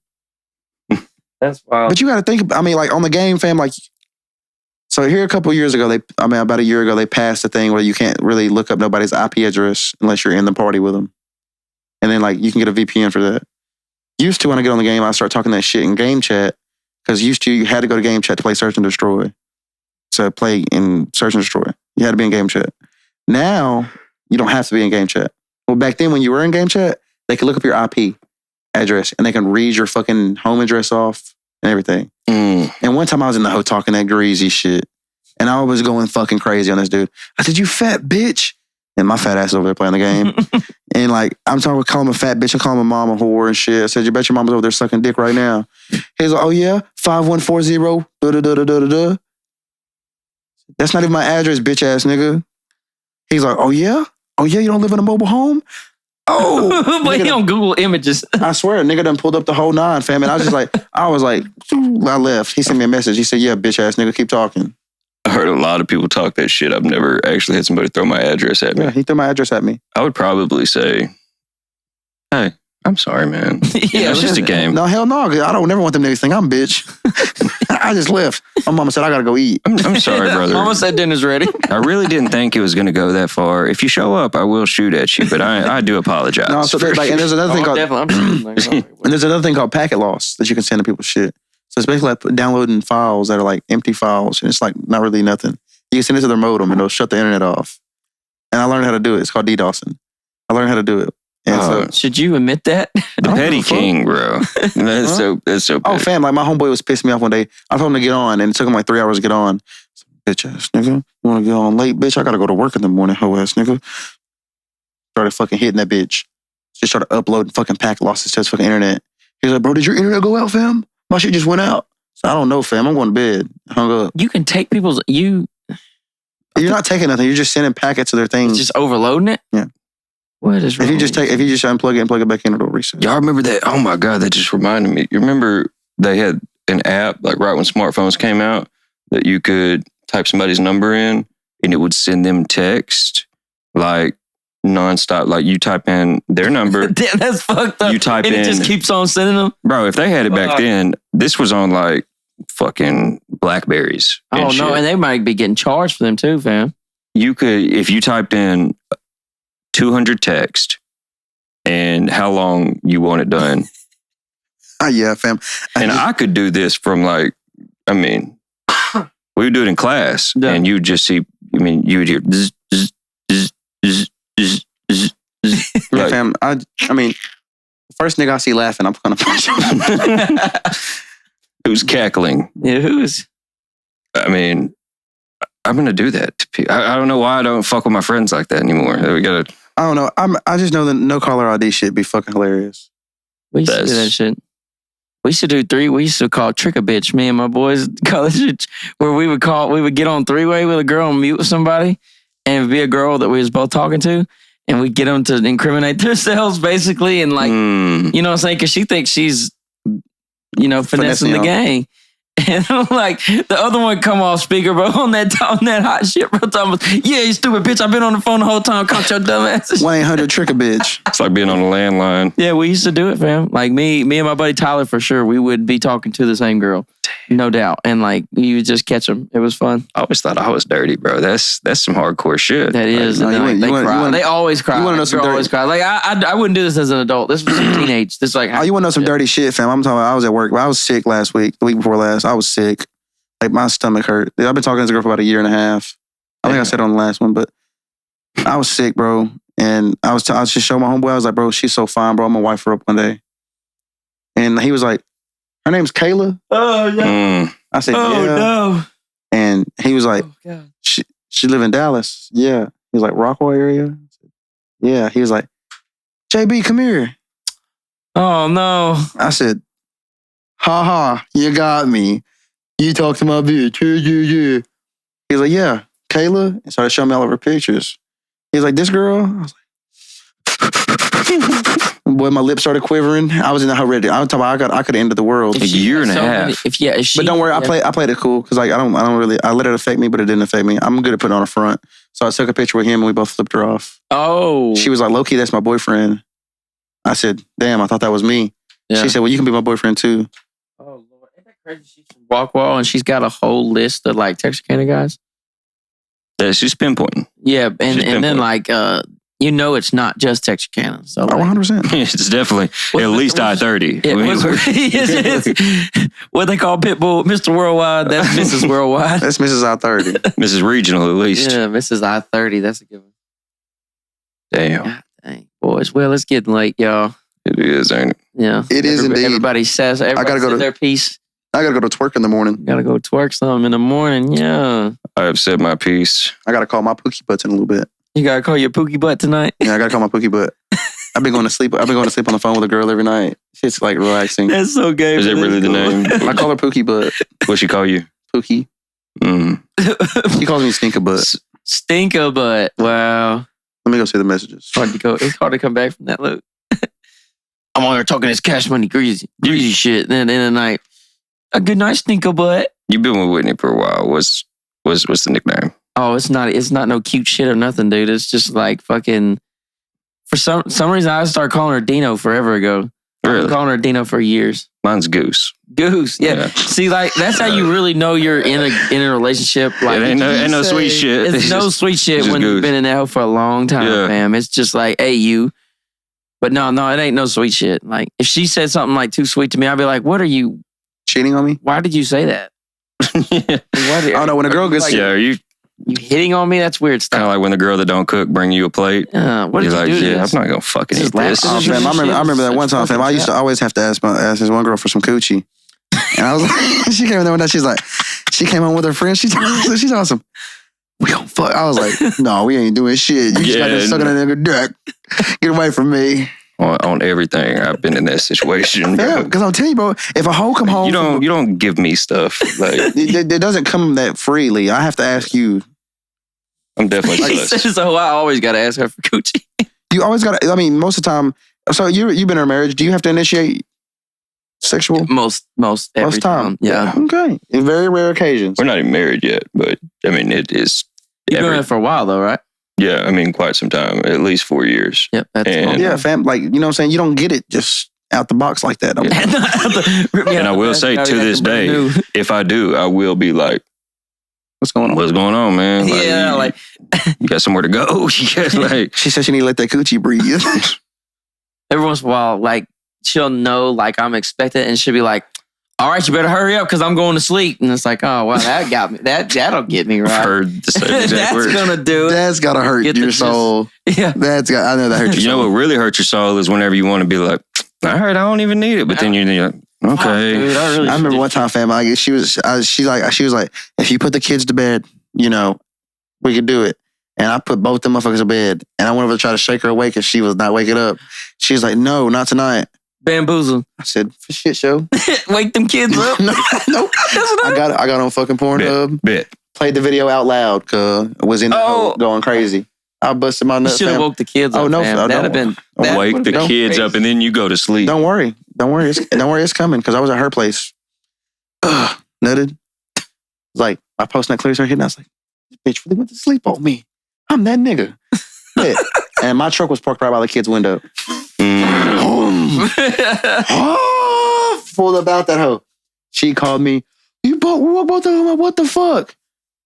That's wild. But you got to think. I mean, like on the game, fam. Like, so here a couple years ago, about a year ago, they passed a thing where you can't really look up nobody's IP address unless you're in the party with them. And then, like, you can get a VPN for that. Used to, when I get on the game, I start talking that shit in game chat. Because used to, you had to go to game chat to play Search and Destroy. So play in Search and Destroy. You had to be in game chat. Now, you don't have to be in game chat. Well, back then, when you were in game chat, they could look up your IP address and they can read your fucking home address off and everything. And one time I was in the hoe talking that greasy shit. And I was going fucking crazy on this dude. I said, you fat bitch. And my fat ass is over there playing the game. And like, I'm talking about calling him a fat bitch. I'm calling my mom a whore and shit. I said, you bet your mama's over there sucking dick right now. He's like, oh yeah? 5140, da-da-da-da-da-da. That's not even my address, bitch ass nigga. He's like, oh yeah? Oh yeah, you don't live in a mobile home? Oh. But he on Google Images. I swear, a nigga done pulled up the whole nine, fam. And I was like, I left. He sent me a message. He said, yeah, bitch ass nigga, keep talking. I heard a lot of people talk that shit. I've never actually had somebody throw my address at me. Yeah, he threw my address at me. I would probably say, hey, I'm sorry, man. It's just a game. No, hell no. I don't never want them niggas to think I'm bitch. I just left. My mama said, I gotta go eat. I'm sorry, brother. Mama said dinner's ready. I really didn't think it was going to go that far. If you show up, I will shoot at you, but I do apologize. No, so and there's another thing called and there's another thing called packet loss that you can send to people's shit. So it's basically like downloading files that are like empty files, and it's like not really nothing. You can send it to their modem, and it'll shut the internet off. And I learned how to do it. It's called DDoSing. I learned how to do it. And so, should you admit that? The petty king, bro. That's so petty. Oh, fam, like my homeboy was pissing me off one day. I told him to get on, and it took him like 3 hours to get on. Bitch ass nigga, you want to get on late, bitch? I gotta go to work in the morning, hoe ass nigga. Started fucking hitting that bitch. Just started uploading fucking packet losses to his fucking internet. He's like, bro, did your internet go out, fam? My shit just went out. So I don't know, fam. I'm going to bed. Hung up. You can take people's... You're not taking nothing. You're just sending packets to their things. Just overloading it? Yeah. What is wrong? If you just unplug it and plug it back in, it'll reset. Y'all remember that? Oh my God, that just reminded me. You remember they had an app, like right when smartphones came out, that you could type somebody's number in and it would send them text like nonstop. Like you type in their number. Damn, that's fucked up. You type and in. It just keeps on sending them? Bro, if they had it back then, this was on like fucking Blackberries. Oh shit. no, and they might be getting charged for them too, fam. You could, if you typed in 200 text and how long you want it done, Yeah, fam. And I could do this from like, I mean, we would do it in class, and you would just see. I mean, you would hear. Zzz, zzz, zzz, zzz, zzz, zzz, zzz. Yeah, fam. I mean, first nigga I see laughing, I'm gonna punch him. Who's cackling? Yeah, who's? I mean, I'm gonna do that to people. I don't know why I don't fuck with my friends like that anymore. We gotta. I don't know. I just know the no caller ID shit be fucking hilarious. We used to do that shit. We used to do we used to call trick a bitch. Me and my boys college shit, where we would get on three-way with a girl and mute with somebody, and it'd be a girl that we was both talking to, and we'd get them to incriminate themselves basically, and like, you know what I'm saying? Because she thinks she's, finessing the gang. And like the other one come off speaker, bro, on that hot shit, bro. Talking, yeah, you stupid bitch. I've been on the phone the whole time. Caught your dumb ass. 1-800 trick a bitch. It's like being on a landline. Yeah, we used to do it, fam. Like me and my buddy Tyler, for sure, we would be talking to the same girl, no doubt. And like you would just catch them. It was fun. I always thought I was dirty, bro. That's some hardcore shit. That is. Like, they cry. They always cry. You want to know some dirty? Always cry. Like I wouldn't do this as an adult. This was teenage. This like. Oh, you want to know some dirty shit, fam? I'm talking about. I was at work. I was sick last week. The week before last, I was sick. Like my stomach hurt. I've been talking to this girl for about a year and a half. I think I said it on the last one, but I was sick, bro. And I was just showing my homeboy. I was like, bro, she's so fine, bro. I'm gonna wife her up one day. And he was like, her name's Kayla. Oh yeah. I said, oh yeah. no. And he was like, oh, she live in Dallas. Yeah. He was like, Rockwell area. I said, yeah. He was like, JB, come here. Oh no. I said, ha ha, you got me. You talk to my bitch. Yeah. He's like, yeah, Kayla. And started showing me all of her pictures. He's like, this girl? I was like, boy, my lips started quivering. I was in how ready. I was talking about I could have ended the world. A year and a half. But don't worry, I played it cool because like I don't really I let it affect me, but it didn't affect me. I'm good at putting on a front. So I took a picture with him and we both flipped her off. Oh. She was like, low-key, that's my boyfriend. I said, damn, I thought that was me. Yeah. She said, well, you can be my boyfriend too. Oh Lord. Isn't that crazy? She's from Walkwall and she's got a whole list of like Texarkana guys. Yeah, she's pinpointing. Yeah, and then like it's not just Texarkana. So like, 100%. It's definitely at least I-30. What they call Pitbull, Mr. Worldwide. That's Mrs. Worldwide. That's Mrs. I-30. Mrs. Regional at least. Yeah, Mrs. I-30. That's a good one. Damn. God dang, boys. Well, it's getting late, y'all. It is, ain't it? Yeah. It is indeed. Everybody says I gotta go to their piece. I gotta go to twerk in the morning. Gotta go twerk some in the morning. Yeah. I have said my piece. I gotta call my pookie butts in a little bit. You gotta call your pookie butt tonight? Yeah, I gotta call my pookie butt. I've been going to sleep on the phone with a girl every night. It's like relaxing. That's so gay. Is it really the name? I call her Pookie Butt. What'd she call you? Pookie. She calls me Stinker Butt. Stinker Butt. Wow. Let me go see the messages. It's hard to come back from that look. I'm on there talking this Cash Money greasy shit. Then in the night, a good night, Stinker Butt. You've been with Whitney for a while. What's the nickname? Oh, it's not no cute shit or nothing, dude. It's just like fucking. For some reason, I started calling her Dino forever ago. Really? I've been calling her Dino for years. Mine's Goose. Goose, yeah. See, like that's how you really know you're in a relationship. Like, ain't no sweet shit. It's no sweet shit when you've been in that hole for a long time, fam. It's just like, hey, you. But no, it ain't no sweet shit. Like if she said something like too sweet to me, I'd be like, what are you cheating on me? Why did you say that? I don't know. When a girl gets are you hitting on me? That's weird stuff. Kind of like when the girl that don't cook bring you a plate. What did you do? Yeah, I'm not gonna fucking eat this. Oh, fam, I remember that one time, fam. I used to always have to ask this one girl for some coochie, and I was like, she came in there one night. She's like, she came home with her friend. She's awesome. We gonna fuck. I was like, no, we ain't doing shit. You just got to sucking a nigga dick. Get away from me. On everything, I've been in that situation. Yeah, because I'll tell you, bro. If a hoe come home, you don't give me stuff. Like it doesn't come that freely. I have to ask you. I'm definitely so I always got to ask her for coochie. You always got to. I mean, most of the time. So you've been in a marriage. Do you have to initiate sexual? Most time. Yeah. Okay. In very rare occasions. We're not even married yet, but I mean, it is. You've been married for a while, though, right? Yeah, I mean, quite some time, at least 4 years. Yep. Fam, like, you know what I'm saying? You don't get it just out the box like that. And I will say, to this day, if I do, I will be like, what's going on? What's going on, man? Like, you got somewhere to go. She said she need to let that coochie breathe. Every once in a while, like, she'll know like I'm expected, and she'll be like, "All right, you better hurry up because I'm going to sleep." And it's like, oh well, that got me. That'll get me right. I've heard the same exact That's words. gonna do it. That's gotta hurt Get the your gist. soul. Yeah. I know that hurt your You know soul. what really hurts your soul is whenever you want to be like, all right, I don't even need it, but then you're like, okay. Dude, I remember one time, fam. Like she was like, if you put the kids to bed, we could do it. And I put both them motherfuckers to bed, and I went over to try to shake her awake, and she was not waking up. She was like, "No, not tonight." Bamboozle. I said, "For shit show." Wake them kids up. No. I got on fucking Pornhub. Bet. Played the video out loud, cause was in the hole going crazy. I busted my You nuts. should have woke the kids up. Oh, no, fam. no, That'd have been. that Wake would've the been kids crazy. up and then you go to sleep. Don't worry. It's coming, because I was at her place. Nutted. It's like my post-nut clears her head, and I was like, "This bitch really went to sleep on me. I'm that nigga." Yeah. And my truck was parked right by the kid's window. Pulled up out that hoe. She called me. "You both the hoe? What the fuck?" I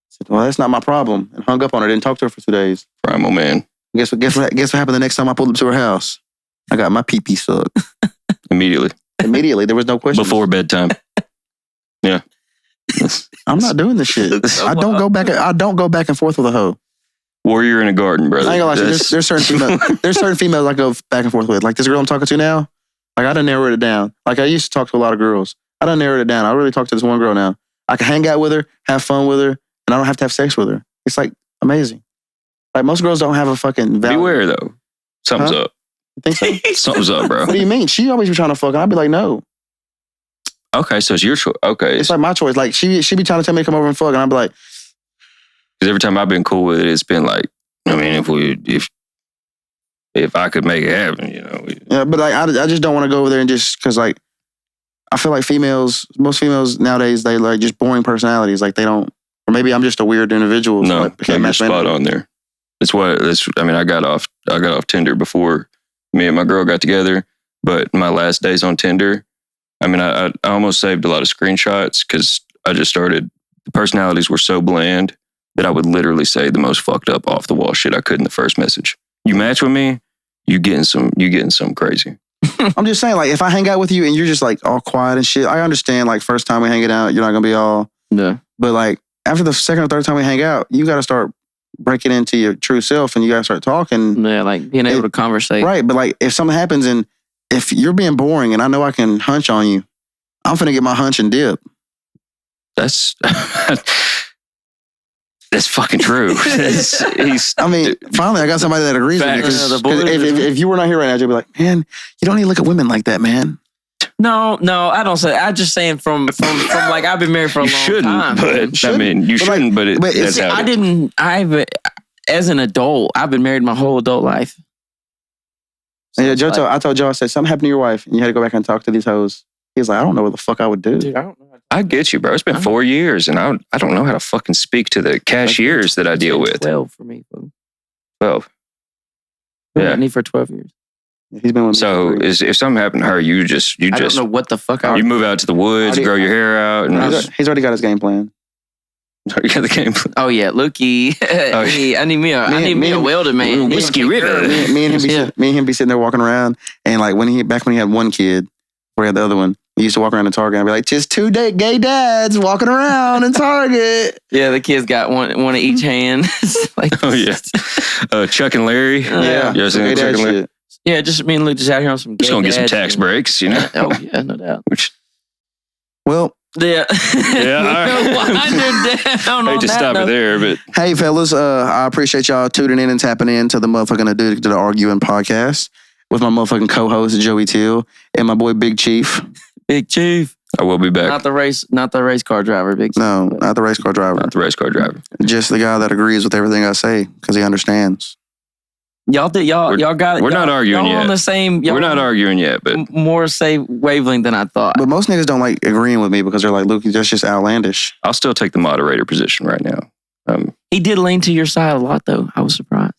said, "Well, that's not my problem." And hung up on her. Didn't talk to her for 2 days. Primal man. Guess what happened the next time I pulled up to her house? I got my peepee sucked. Immediately. Immediately. There was no question. Before bedtime. Yeah. I'm not doing this shit. I don't go back and forth with a hoe. Warrior in a garden, brother. I ain't gonna lie, That's- there's certain females I go back and forth with. Like this girl I'm talking to now, like I done narrowed it down. Like I used to talk to a lot of girls. I done narrowed it down. I really talk to this one girl now. I can hang out with her, have fun with her, and I don't have to have sex with her. It's like amazing. Like most girls don't have a fucking value. Beware though. Something's up. You think so? Something's up, bro. What do you mean? She always be trying to fuck, and I'd be like, no. Okay, so it's your choice. Okay. It's like my choice. Like she be trying to tell me to come over and fuck, and I'd be like, Because every time I've been cool with it, it's been like, I mean, if I could make it happen, yeah, but like I just don't want to go over there and just because like I feel like most females nowadays, they like just boring personalities. Like they don't, or maybe I'm just a weird individual. No, like, can't you're match my spot energy. on there. I got off Tinder before me and my girl got together, but my last days on Tinder, I mean, I almost saved a lot of screenshots because I just started, the personalities were so bland that I would literally say the most fucked up off the wall shit I could in the first message. You match with me, you getting some crazy. I'm just saying, like, if I hang out with you and you're just like all quiet and shit, I understand. Like, first time we hanging out, you're not gonna be all. Yeah. But like after the second or third time we hang out, you got to start breaking into your true self, and you got to start talking. Yeah, like being able to conversate. Right, but like if something happens and if you're being boring and I know I can hunch on you, I'm finna get my hunch and dip. That's that's fucking true. I mean, finally I got somebody that agrees with me. Facts. 'Cause The bullet if you were not here right now, you'd be like, man, you don't need to look at women like that, man. No, I don't say. I'm just saying from like I've been married for a you long shouldn't, time. but Shouldn't. I mean, you But, like, shouldn't, but, but that's how I it is. didn't. As an adult, I've been married my whole adult life. And yeah, So it's I told Joe, I said, something happened to your wife and you had to go back and talk to these hoes. He was like, I don't know what the fuck I would do. dude, I don't know. I get you, bro. It's been 4 years, and I don't know how to fucking speak to the cashiers that I deal with. 12 for me. Bro. 12. Yeah, Yeah. I need for 12 years. He's been with me. So for 3 years. if something happened to her, you I don't know what the fuck I you move out to the woods, grow your hair out, and He's already got his game plan. you got the game plan. Oh yeah, Lukey. I need me a welded man. Whiskey River. Me and him be sitting there walking around, and like when he had one kid, where he had the other one, he used to walk around in Target and be like, just two gay dads walking around in Target. Yeah, the kids got one of each hand. It's like, Oh yeah, Chuck and Larry. Yeah. You ever seen Gay Chuck dad and Larry? shit. yeah, just me and Luke just out here on some. Just gonna get some gay tax dads. breaks, you know. Oh yeah, no doubt. Which Well, Yeah. Yeah, all right. down I on hate to that stop it note. there, but hey fellas, I appreciate y'all tuning in and tapping into the motherfucking Addicted to Arguing podcast with my motherfucking co-host Joey Teel and my boy Big Chief. Big Chief. I will be back. Not the race car driver, Big Chief. No, not the race car driver. Not the race car driver. Just the guy that agrees with everything I say because he understands. Y'all got it. We're not arguing y'all yet. on the same. We're not arguing yet, but more same wavelength than I thought. But most niggas don't like agreeing with me because they're like, Luke, that's just outlandish. I'll still take the moderator position right now. He did lean to your side a lot, though. I was surprised.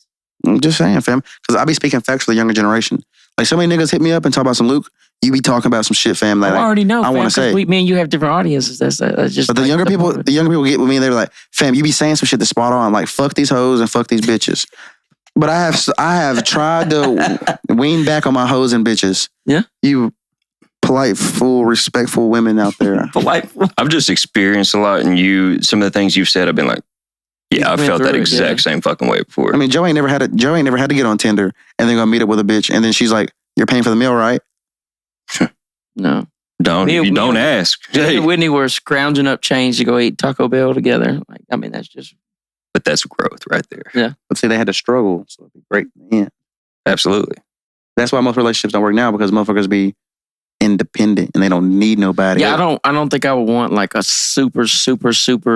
I'm just saying, fam. Because I be speaking facts for the younger generation. Like so many niggas hit me up and talk about some Luke. You be talking about some shit, fam. Like, I already know. I fam, wanna 'cause say. me and you have different audiences. That's just. but the like younger people moment. get with me and they're like, fam, you be saying some shit that's spot on. Like, fuck these hoes and fuck these bitches. But I have tried to wean back on my hoes and bitches. Yeah. You polite, full, respectful women out there. Polite. I've just experienced a lot, and some of the things you've said, I've been like, yeah, I felt that exact same fucking way before. I mean, Joe ain't never had to get on Tinder and then go meet up with a bitch, and then she's like, "You're paying for the meal, right?" No. Don't ask. Hey. Whitney were scrounging up change to go eat Taco Bell together. Like, I mean, that's just. But that's growth right there. Yeah. But see, they had to struggle, so it'd be great in the end. Absolutely. That's why most relationships don't work now, because motherfuckers be independent and they don't need nobody. Yeah, I don't think I would want like a super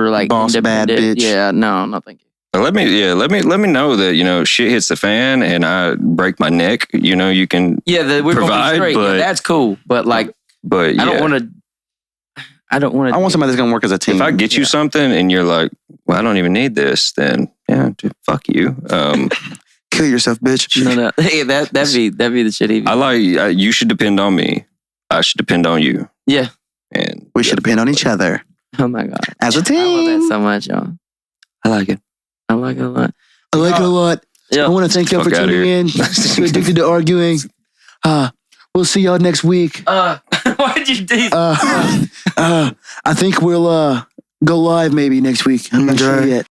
like boss bad bitch. Yeah, no thank you. But let me know that, shit hits the fan and I break my neck. You can we're provide, gonna be straight. but that's cool. But like, I don't want to. I want somebody that's gonna work as a team. If I get you something and you're like, well, I don't even need this, then dude, fuck you. Kill yourself, bitch. No. Hey, that'd be the shit. You should depend on me. I should depend on you. Yeah. And we should depend on each other. Oh my God. As a team. I love that so much, y'all. I like it. I like it a lot. I like it a lot. Yeah. I want to thank y'all for tuning in to Addicted to Arguing. We'll see y'all next week. Why did you do that? I think we'll go live maybe next week. I'm not sure yet.